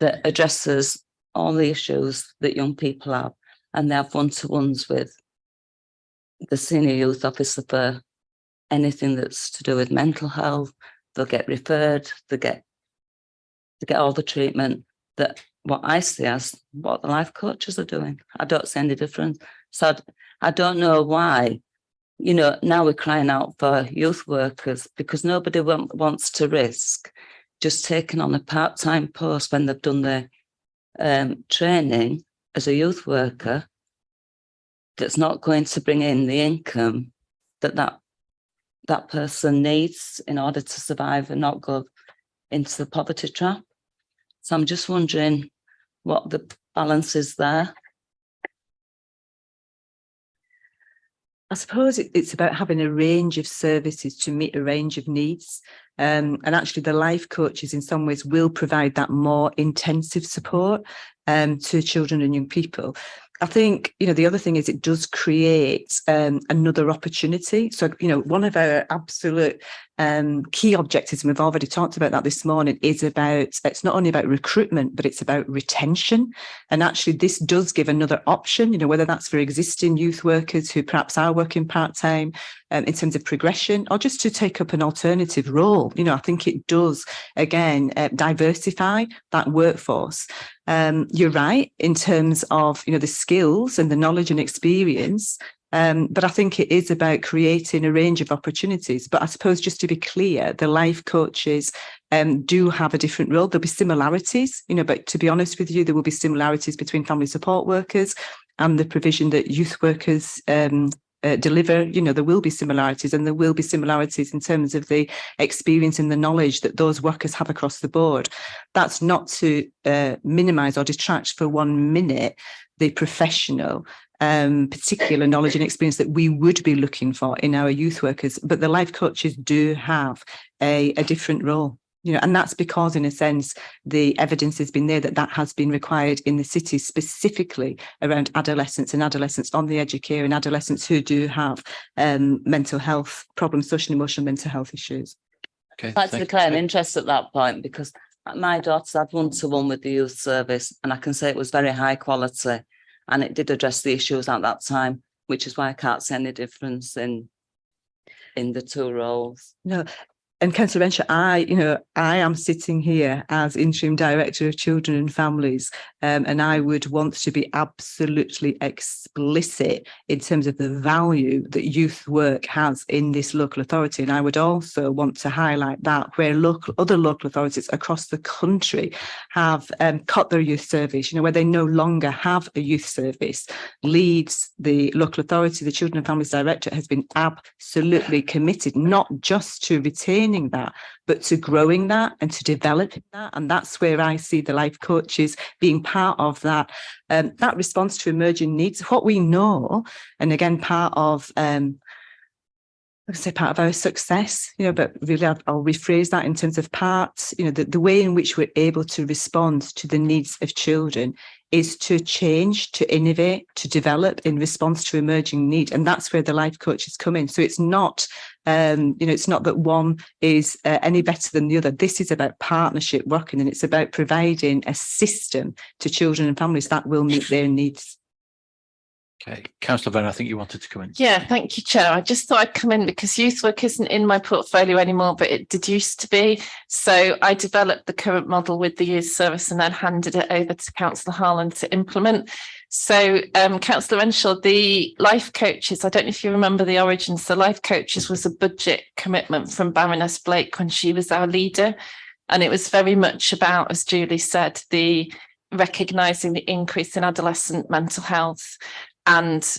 that addresses all the issues that young people have. And they have one-to-ones with the senior youth officer for anything that's to do with mental health. They'll get referred, they get all the treatment that what I see as what the life coaches are doing. I don't see any difference. So I don't know why. Now we're crying out for youth workers, because nobody wants to risk just taking on a part-time post when they've done their training as a youth worker that's not going to bring in the income that person needs in order to survive and not go into the poverty trap. So I'm just wondering what the balance is there. I suppose it's about having a range of services to meet a range of needs. And actually the life coaches in some ways will provide that more intensive support to children and young people. I think, the other thing is it does create another opportunity. So, one of our absolute key objectives, and we've already talked about that this morning, is it's not only about recruitment, but it's about retention. And actually, this does give another option, whether that's for existing youth workers who perhaps are working part-time in terms of progression, or just to take up an alternative role. I think it does, again, diversify that workforce. You're right in terms of, the skills and the knowledge and experience. But I think it is about creating a range of opportunities. But I suppose just to be clear, the life coaches do have a different role. There'll be similarities, but to be honest with you, there will be similarities between family support workers and the provision that youth workers deliver. There will be similarities, and there will be similarities in terms of the experience and the knowledge that those workers have across the board. That's not to minimise or detract for 1 minute the professional particular knowledge and experience that we would be looking for in our youth workers, but the life coaches do have a different role. And that's because, in a sense, the evidence has been there that has been required in the city, specifically around adolescents on the edge of care, and adolescents who do have mental health problems, social and emotional mental health issues. Okay, I'd like to declare an interest at that point, because my daughter's had one-to-one with the youth service, and I can say it was very high quality, and it did address the issues at that time, which is why I can't see any difference in the two roles. No. And Councillor Renshaw, I am sitting here as Interim Director of Children and Families, and I would want to be absolutely explicit in terms of the value that youth work has in this local authority. And I would also want to highlight that where other local authorities across the country have cut their youth service, where they no longer have a youth service. Leeds, the local authority, the Children and Families Director, has been absolutely committed, not just to retaining that, but to growing that and to developing that. And that's where I see the life coaches being part of that response to emerging needs. What we know, and again, part of part of our success, but really I'll rephrase that in terms of parts, the way in which we're able to respond to the needs of children is to change, to innovate, to develop in response to emerging need. And that's where the life coaches come in. So it's not, it's not that one is any better than the other. This is about partnership working, and it's about providing a system to children and families that will meet their needs. Okay, Councillor Venn, I think you wanted to come in. Yeah, thank you, Chair. I just thought I'd come in because youth work isn't in my portfolio anymore, but it did used to be. So I developed the current model with the youth service and then handed it over to Councillor Harland to implement. So Councillor Renshaw, the life coaches, I don't know if you remember the origins, the life coaches was a budget commitment from Baroness Blake when she was our leader. And it was very much about, as Julie said, the recognising the increase in adolescent mental health, and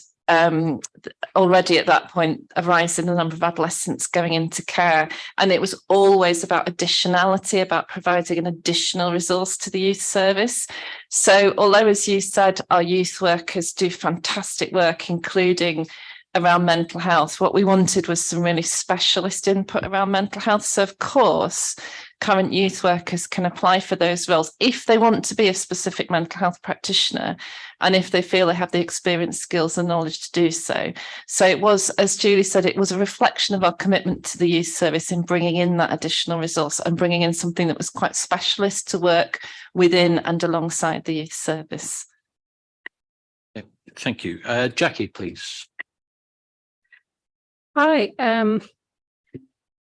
already at that point a rise in the number of adolescents going into care. And it was always about additionality, about providing an additional resource to the youth service. So although, as you said, our youth workers do fantastic work, including around mental health, what we wanted was some really specialist input around mental health. So of course, current youth workers can apply for those roles if they want to be a specific mental health practitioner, and if they feel they have the experience, skills and knowledge to do so. So it was, as Julie said, it was a reflection of our commitment to the youth service in bringing in that additional resource and bringing in something that was quite specialist to work within and alongside the youth service. Thank you. Jackie, please. Hi,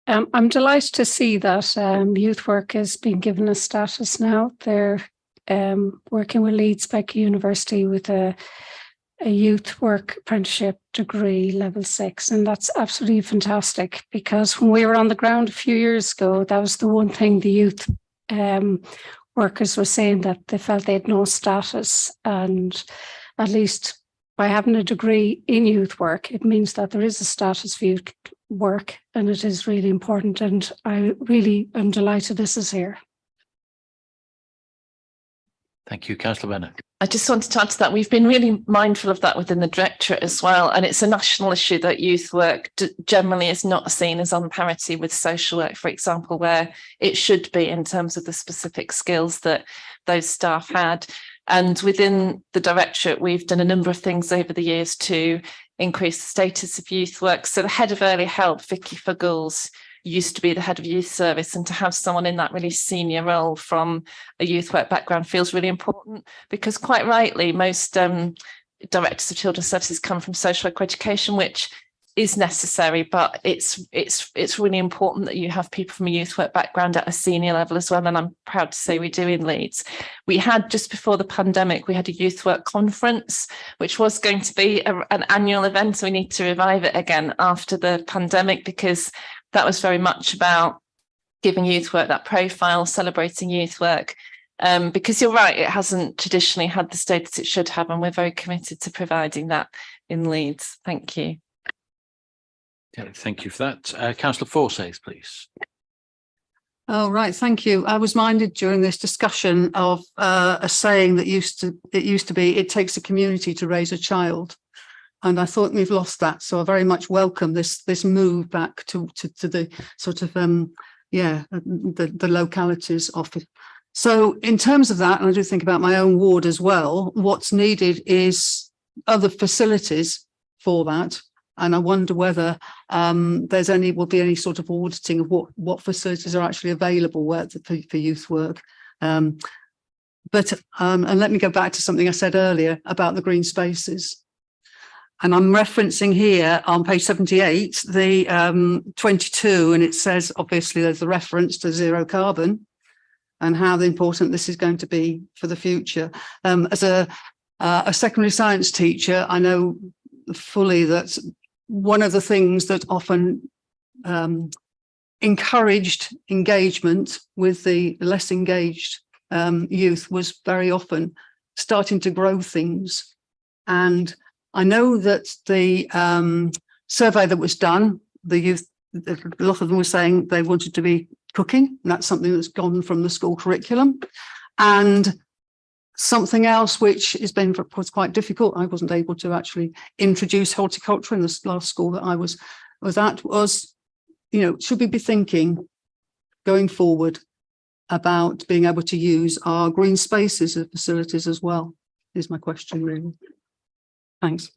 I'm delighted to see that youth work has been given a status now. They're working with Leeds University with a youth work apprenticeship degree, level 6, and that's absolutely fantastic, because when we were on the ground a few years ago, that was the one thing the youth workers were saying, that they felt they had no status. And at least by having a degree in youth work, it means that there is a status for youth work, and it is really important. And I really am delighted this is here. Thank you, Councillor Bennett. I just wanted to add to that, we've been really mindful of that within the Directorate as well. And it's a national issue that youth work generally is not seen as on parity with social work, for example, where it should be in terms of the specific skills that those staff had. And within the directorate, we've done a number of things over the years to increase the status of youth work. So the head of early help, Vicky Fuggles, used to be the head of youth service, and to have someone in that really senior role from a youth work background feels really important, because quite rightly, most directors of children's services come from social work education, which is necessary, but it's really important that you have people from a youth work background at a senior level as well, and I'm proud to say we do in Leeds. We had, just before the pandemic, we had a youth work conference, which was going to be an annual event. We need to revive it again after the pandemic, because that was very much about giving youth work that profile, celebrating youth work, because you're right, it hasn't traditionally had the status it should have, and we're very committed to providing that in Leeds. Thank you. Okay, thank you for that. Councillor Forsyth, please. Oh, right. Thank you. I was minded during this discussion of a saying that used to be, it takes a community to raise a child. And I thought we've lost that. So I very much welcome this move back to the sort of, the localities of it. So in terms of that, and I do think about my own ward as well, what's needed is other facilities for that. And I wonder whether will be any sort of auditing of what facilities are actually available for youth work. And let me go back to something I said earlier about the green spaces. And I'm referencing here on page 78, the 22, and it says, obviously, there's the reference to zero carbon and how important this is going to be for the future. As a secondary science teacher, I know fully that one of the things that often encouraged engagement with the less engaged youth was very often starting to grow things. And I know that the survey that was done, the youth, a lot of them were saying they wanted to be cooking, and that's something that's gone from the school curriculum. And something else which was quite difficult, I wasn't able to actually introduce horticulture in the last school that I was at, was, should we be thinking going forward about being able to use our green spaces as facilities as well, is my question really. Thanks.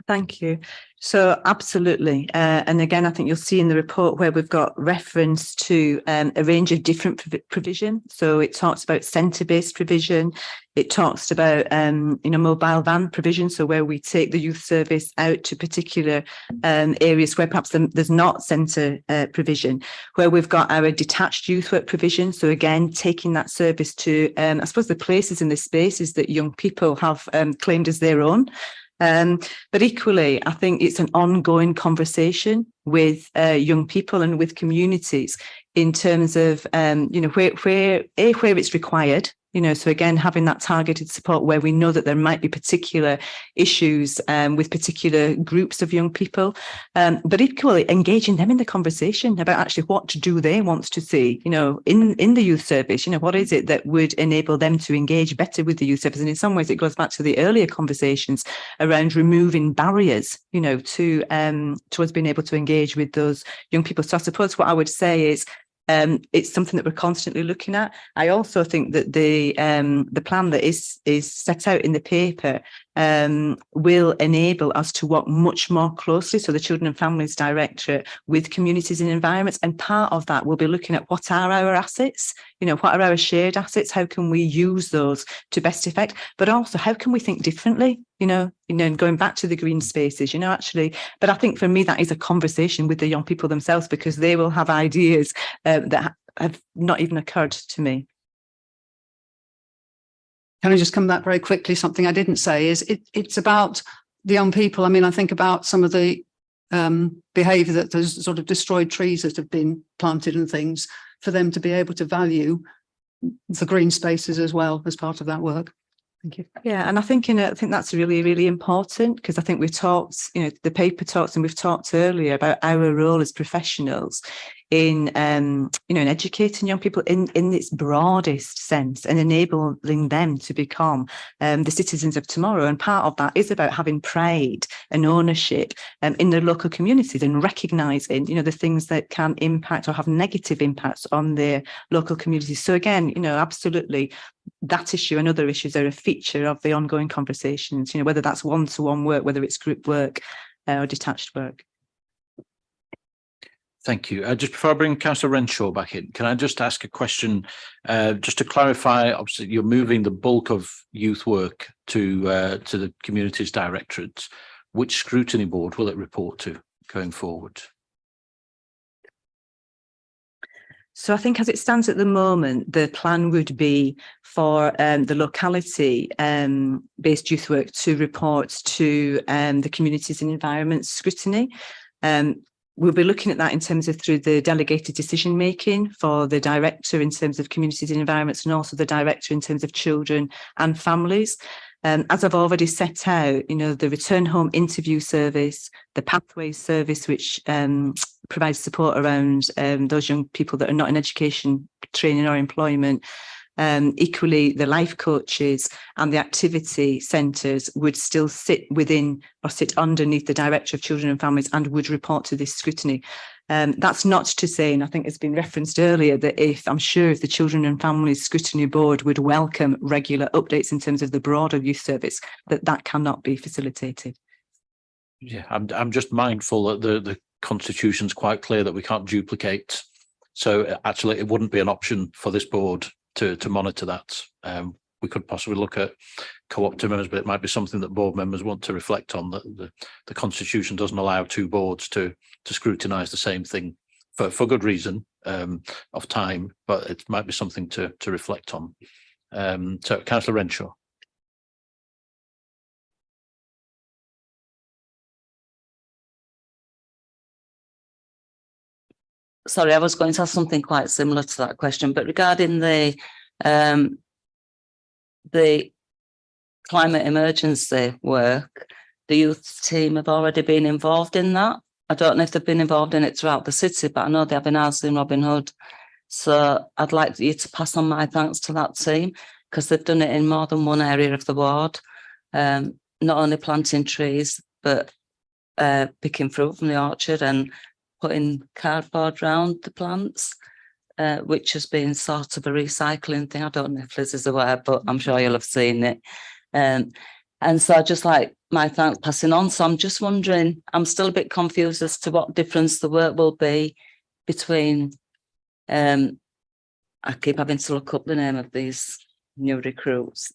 Thank you. So absolutely. And again, I think you'll see in the report where we've got reference to a range of different provision. So it talks about centre-based provision. It talks about, mobile van provision. So where we take the youth service out to particular areas where perhaps there's not centre provision, where we've got our detached youth work provision. So again, taking that service to, I suppose, the places and the spaces that young people have claimed as their own. But equally, I think it's an ongoing conversation with young people and with communities in terms of, where it's required. So again, having that targeted support where we know that there might be particular issues with particular groups of young people, but equally engaging them in the conversation about actually what do they want to see, in the youth service, what is it that would enable them to engage better with the youth service? And in some ways, it goes back to the earlier conversations around removing barriers, to towards being able to engage with those young people. So I suppose what I would say is, it's something that we're constantly looking at. I also think that the plan that is set out in the paper will enable us to work much more closely, so the Children and Families Directorate, with communities and environments. And part of that will be looking at what are our assets, what are our shared assets, how can we use those to best effect, but also how can we think differently, going back to the green spaces, actually. But I think for me, that is a conversation with the young people themselves, because they will have ideas that have not even occurred to me. Can I just come back very quickly? Something I didn't say is it's about the young people. I mean, I think about some of the behaviour that there's sort of destroyed trees that have been planted and things, for them to be able to value the green spaces as well as part of that work. Thank you. Yeah, and I think that's really, really important, because I think we've talked, the paper talks, and we've talked earlier about our role as professionals in in educating young people in its broadest sense and enabling them to become the citizens of tomorrow. And part of that is about having pride and ownership in their local communities and recognising, the things that can impact or have negative impacts on their local communities. So again, absolutely, that issue and other issues are a feature of the ongoing conversations, whether that's one-to-one work, whether it's group work or detached work. Thank you. Just before I bring Councillor Renshaw back in, can I just ask a question, just to clarify? Obviously, you're moving the bulk of youth work to the Communities Directorate. Which scrutiny board will it report to going forward? So I think as it stands at the moment, the plan would be for the locality based youth work to report to the Communities and Environment Scrutiny. We'll be looking at that in terms of through the delegated decision making for the director in terms of communities and environments, and also the director in terms of children and families. As I've already set out, the return home interview service, the pathways service, which provides support around those young people that are not in education, training or employment. Equally, the life coaches and the activity centres would still sit within or sit underneath the Director of Children and Families and would report to this scrutiny. That's not to say, and I think it's been referenced earlier, that if the Children and Families Scrutiny Board would welcome regular updates in terms of the broader youth service, that cannot be facilitated. Yeah, I'm just mindful that the Constitution's quite clear that we can't duplicate. So actually, it wouldn't be an option for this board to monitor that. We could possibly look at co-opted members, but it might be something that board members want to reflect on. That the Constitution doesn't allow two boards to scrutinise the same thing for good reason of time, but it might be something to reflect on. So, Councillor Renshaw. Sorry, I was going to ask something quite similar to that question, but regarding the climate emergency work, the youth team have already been involved in that. I don't know if they've been involved in it throughout the city, but I know they have in Arsley and Robin Hood. So I'd like you to pass on my thanks to that team, because they've done it in more than one area of the ward, not only planting trees, but picking fruit from the orchard and putting cardboard around the plants, which has been sort of a recycling thing. I don't know if Liz is aware, but I'm sure you'll have seen it. And so I just like my thanks passing on. So I'm just wondering, I'm still a bit confused as to what difference the work will be between, I keep having to look up the name of these new recruits,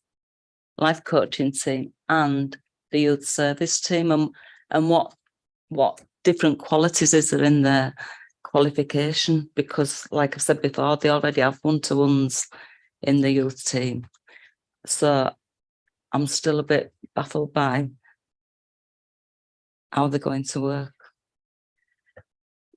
life coaching team and the youth service team, and what different qualities is there in their qualification? Because like I've said before, they already have one-to-ones in the youth team. So I'm still a bit baffled by how they're going to work.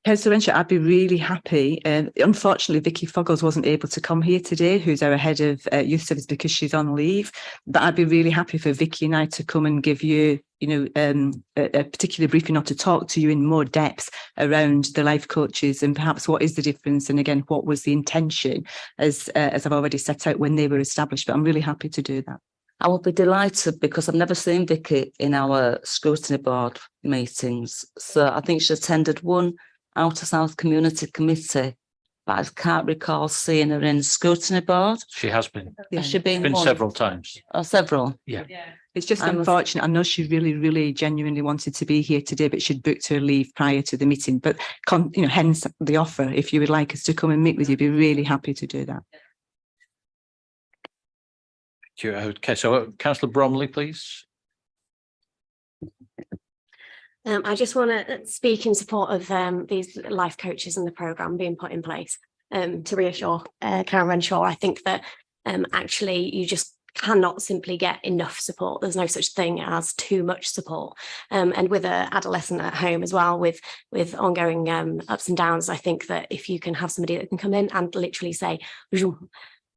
Councillor Renshaw, I'd be really happy. Unfortunately, Vicky Foggles wasn't able to come here today, who's our head of youth service, because she's on leave. But I'd be really happy for Vicky and I to come and give you, a particular briefing, or to talk to you in more depth around the life coaches and perhaps what is the difference, and again, what was the intention, as I've already set out, when they were established. But I'm really happy to do that. I will be delighted, because I've never seen Vicky in our scrutiny board meetings. So I think she attended one Outer South Community Committee, but I can't recall seeing her in scrutiny board. She has been. Yeah. Has she been Been once? several times. Oh, several. Yeah. It's just unfortunate. I know she really, really genuinely wanted to be here today, but she'd booked her leave prior to the meeting. But hence the offer. If you would like us to come and meet with you, be really happy to do that. Thank you. Okay, so Councillor Bromley, please. I just want to speak in support of these life coaches and the programme being put in place to reassure Karen Renshaw. I think that actually you just cannot simply get enough support. There's no such thing as too much support. And with an adolescent at home as well, with ongoing ups and downs, I think that if you can have somebody that can come in and literally say,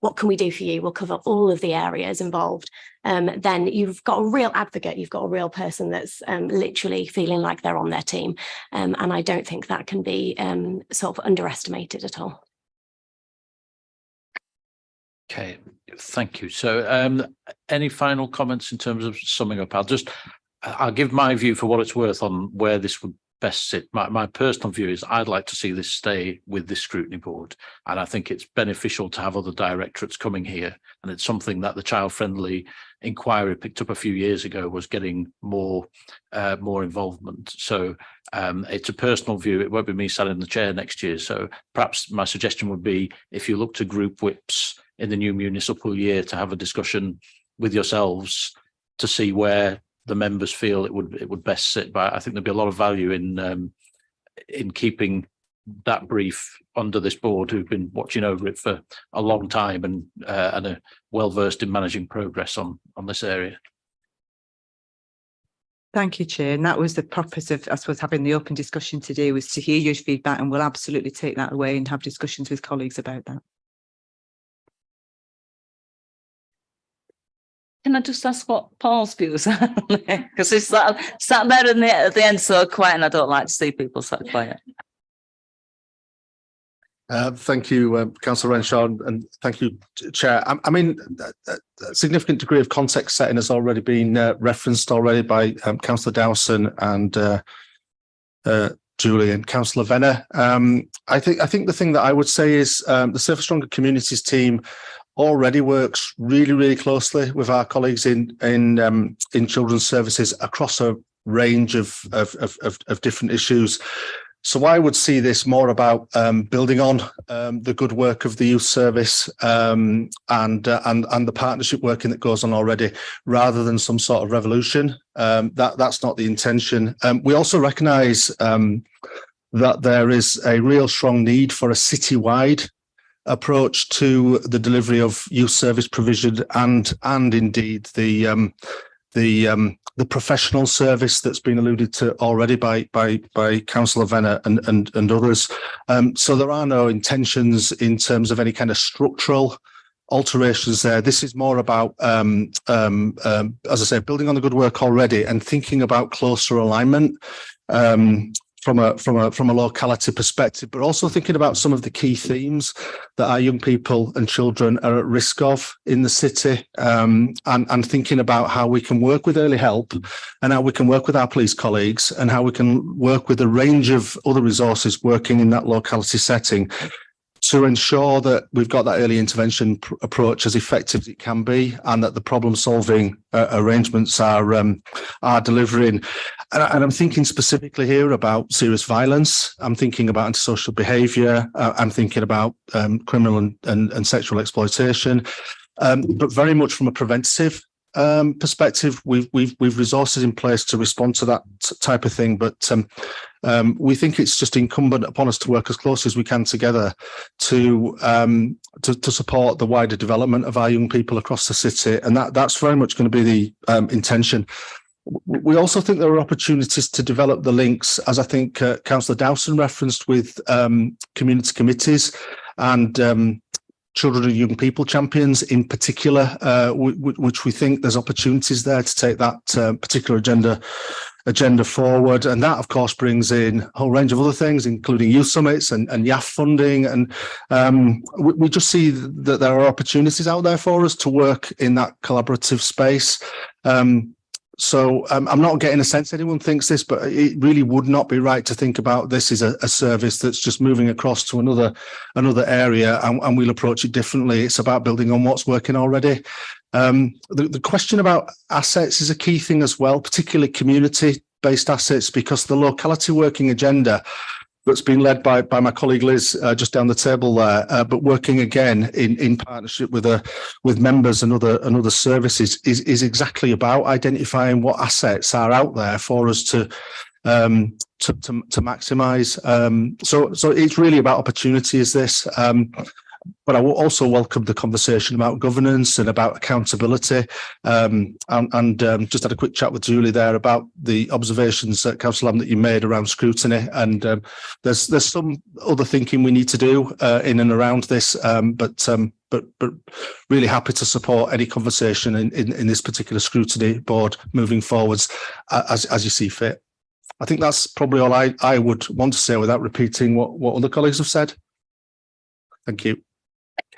what can we do for you? We'll cover all of the areas involved. Then you've got a real advocate, you've got a real person that's literally feeling like they're on their team. And I don't think that can be sort of underestimated at all. Okay, thank you. So any final comments in terms of summing up? I'll give my view for what it's worth on where this would best sit. My personal view is I'd like to see this stay with this scrutiny board, and I think it's beneficial to have other directorates coming here, and it's something that the child friendly inquiry picked up a few years ago, was getting more involvement. So it's a personal view. It won't be me sat in the chair next year, so perhaps my suggestion would be, if you look to group whips in the new municipal year, to have a discussion with yourselves to see where the members feel it would best sit. But I think there'd be a lot of value in keeping that brief under this board, who've been watching over it for a long time and are well versed in managing progress on this area. Thank you, Chair. And that was the purpose of, I suppose, having the open discussion today, was to hear your feedback, and we'll absolutely take that away and have discussions with colleagues about that. Can I just ask what Paul's views are? Because he's sat there at the end so quiet, and I don't like to see people sat quiet. Thank you, Councillor Renshaw, and thank you, Chair. I mean, a significant degree of context setting has already been referenced already by Councillor Dowson and Julie and Councillor Venner. I think the thing that I would say is the Safer Stronger Communities team already works really closely with our colleagues in children's services across a range of different issues. So I would see this more about building on the good work of the youth service and the partnership working that goes on already, rather than some sort of revolution. That's not the intention. We also recognise that there is a real strong need for a citywide approach to the delivery of youth service provision and indeed the professional service that's been alluded to already by Councillor Venner and others. So there are no intentions in terms of any kind of structural alterations there. This is more about, as I say, building on the good work already and thinking about closer alignment from a locality perspective, but also thinking about some of the key themes that our young people and children are at risk of in the city, and thinking about how we can work with early help, and how we can work with our police colleagues, and how we can work with a range of other resources working in that locality setting, to ensure that we've got that early intervention approach as effective as it can be, and that the problem-solving arrangements are delivering. And I'm thinking specifically here about serious violence. I'm thinking about antisocial behaviour. I'm thinking about criminal and sexual exploitation, but very much from a preventative perspective. We've resources in place to respond to that type of thing, but we think it's just incumbent upon us to work as close as we can together to support the wider development of our young people across the city, and that's very much going to be the intention. We also think there are opportunities to develop the links, as I think Councillor Dowson referenced, with community committees and children and young people champions in particular, which we think there's opportunities there to take that particular agenda forward. And that, of course, brings in a whole range of other things, including youth summits and YAF funding. And we just see that there are opportunities out there for us to work in that collaborative space. So I'm not getting a sense anyone thinks this, but it really would not be right to think about this as a service that's just moving across to another area, and we'll approach it differently. It's about building on what's working already. The question about assets is a key thing as well, particularly community-based assets, because the locality working agenda that's been led by my colleague Liz just down the table there, but working again in partnership with members and other services is exactly about identifying what assets are out there for us to maximise. So it's really about opportunity. Is this? but I will also welcome the conversation about governance and about accountability. Just had a quick chat with Julie there about the observations, Councillor Lamb, that you made around scrutiny. And there's some other thinking we need to do in and around this, but really happy to support any conversation in this particular scrutiny board moving forwards as you see fit. I think that's probably all I would want to say without repeating what other colleagues have said. Thank you.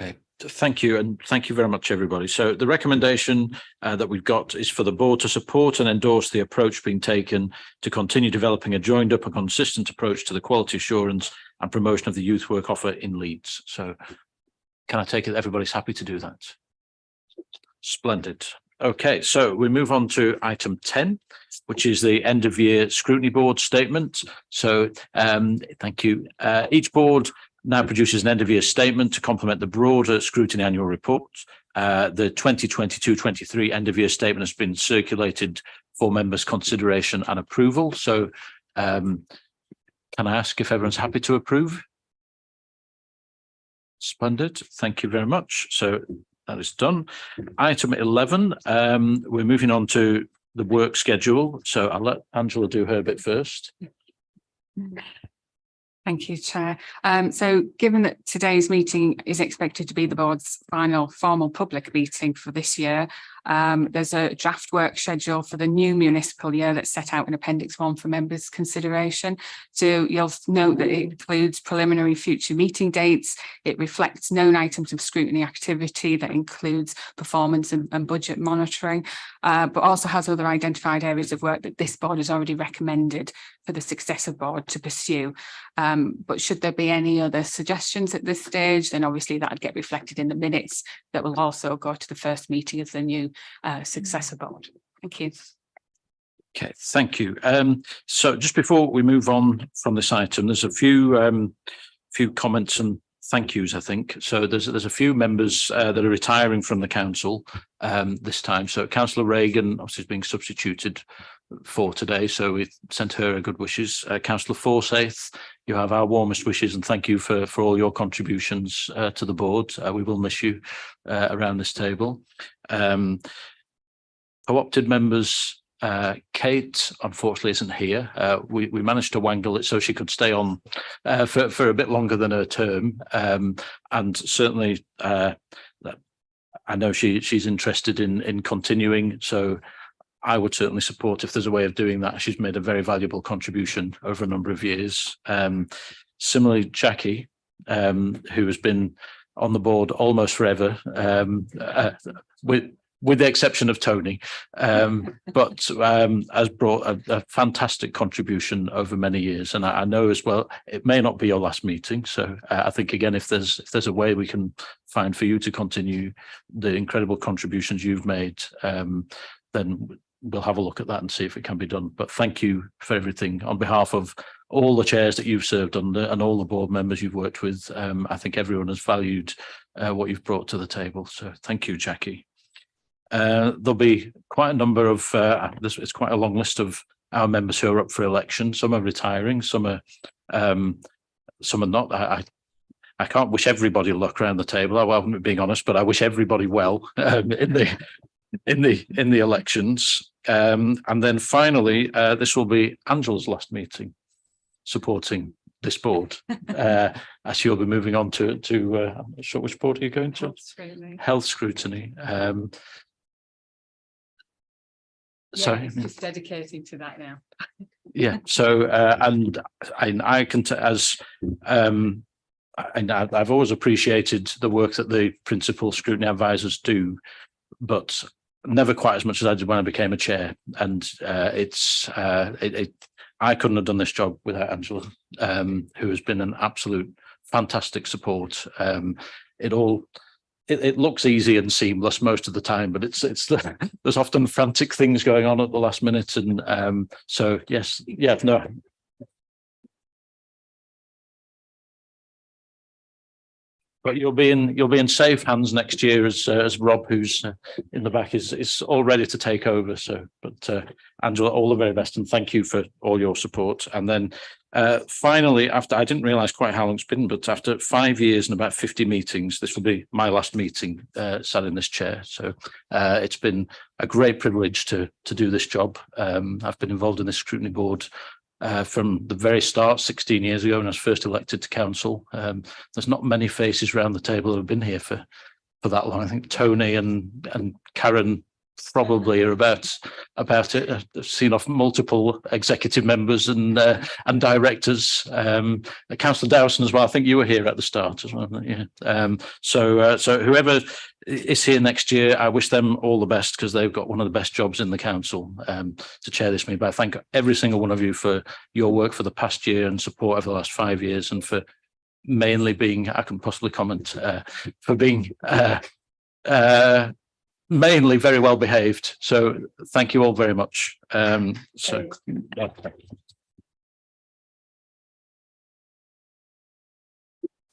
Okay, thank you. And thank you very much, everybody. So the recommendation that we've got is for the board to support and endorse the approach being taken to continue developing a joined up and consistent approach to the quality assurance and promotion of the youth work offer in Leeds. So can I take it everybody's happy to do that? Splendid. Okay, so we move on to item 10, which is the end of year scrutiny board statement. So thank you. Each board now produces an end of year statement to complement the broader scrutiny annual report. The 2022-23 end of year statement has been circulated for members' consideration and approval. So can I ask if everyone's happy to approve? Splendid. Thank you very much. So that is done. Item 11, we're moving on to the work schedule. So I'll let Angela do her bit first. Thank you, Chair. So given that today's meeting is expected to be the board's final formal public meeting for this year, there's a draft work schedule for the new municipal year that's set out in Appendix 1 for members' consideration. So you'll note that it includes preliminary future meeting dates. It reflects known items of scrutiny activity that includes performance and budget monitoring, but also has other identified areas of work that this board has already recommended for the successor board to pursue. But should there be any other suggestions at this stage, then obviously that would get reflected in the minutes that will also go to the first meeting of the new successor board. Thank you. Okay, thank you. So just before we move on from this item, there's a few comments and thank yous, I think. So there's a few members that are retiring from the council this time. So Councillor Reagan obviously is being substituted for today, so we sent her good wishes. Councillor Forsyth, you have our warmest wishes and thank you for all your contributions to the board. We will miss you around this table. Co-opted members, Kate unfortunately isn't here. We managed to wangle it so she could stay on for a bit longer than her term, and certainly I know she's interested in continuing, so I would certainly support if there's a way of doing that. She's made a very valuable contribution over a number of years. Similarly, Jackie, who has been on the board almost forever, with the exception of Tony, but has brought a fantastic contribution over many years. And I know as well, it may not be your last meeting. So I think, again, if there's a way we can find for you to continue the incredible contributions you've made, then we'll have a look at that and see if it can be done. But thank you for everything on behalf of all the chairs that you've served under and all the board members you've worked with. I think everyone has valued what you've brought to the table. So thank you, Jackie. There'll be quite a number of, it's quite a long list of our members who are up for election. Some are retiring, some are not. I can't wish everybody luck around the table. I wasn't being honest, but I wish everybody well in the elections. And then finally, this will be Angela's last meeting supporting this board, as she'll be moving on to I'm not sure which board are you going to? Health Scrutiny. Sorry, just dedicating to that now. Yeah. So and I can and I've always appreciated the work that the principal scrutiny advisors do, but never quite as much as I did when I became a chair. And I couldn't have done this job without Angela, who has been an absolute fantastic support. It looks easy and seamless most of the time, but there's often frantic things going on at the last minute. And so, yes, yeah, no. But you'll be in safe hands next year, as Rob, who's in the back, is all ready to take over. So, but Angela, all the very best, and thank you for all your support. And then finally, after, I didn't realise quite how long it's been, but after 5 years and about 50 meetings, this will be my last meeting sat in this chair. So it's been a great privilege to do this job. I've been involved in this scrutiny board from the very start, 16 years ago, when I was first elected to council. There's not many faces around the table that have been here for that long. I think Tony and Karen probably are about it. I've seen off multiple executive members and directors. Councillor Dowson as well. I think you were here at the start as well. Yeah. So whoever is here next year, I wish them all the best, because they've got one of the best jobs in the council to chair this meeting. But I thank every single one of you for your work for the past year and support over the last 5 years, and for mainly being, I can possibly comment, for being mainly very well behaved. So thank you all very much.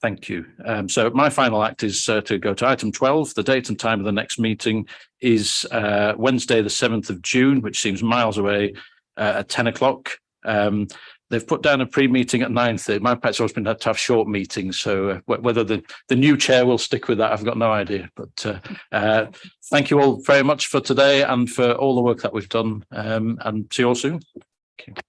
Thank you. So my final act is to go to item 12. The date and time of the next meeting is Wednesday, the 7th of June, which seems miles away, at 10 o'clock. They've put down a pre-meeting at 9:30. My practice has been to have short meetings, so whether the new chair will stick with that, I've got no idea. But thank you all very much for today and for all the work that we've done, and see you all soon. Thank you.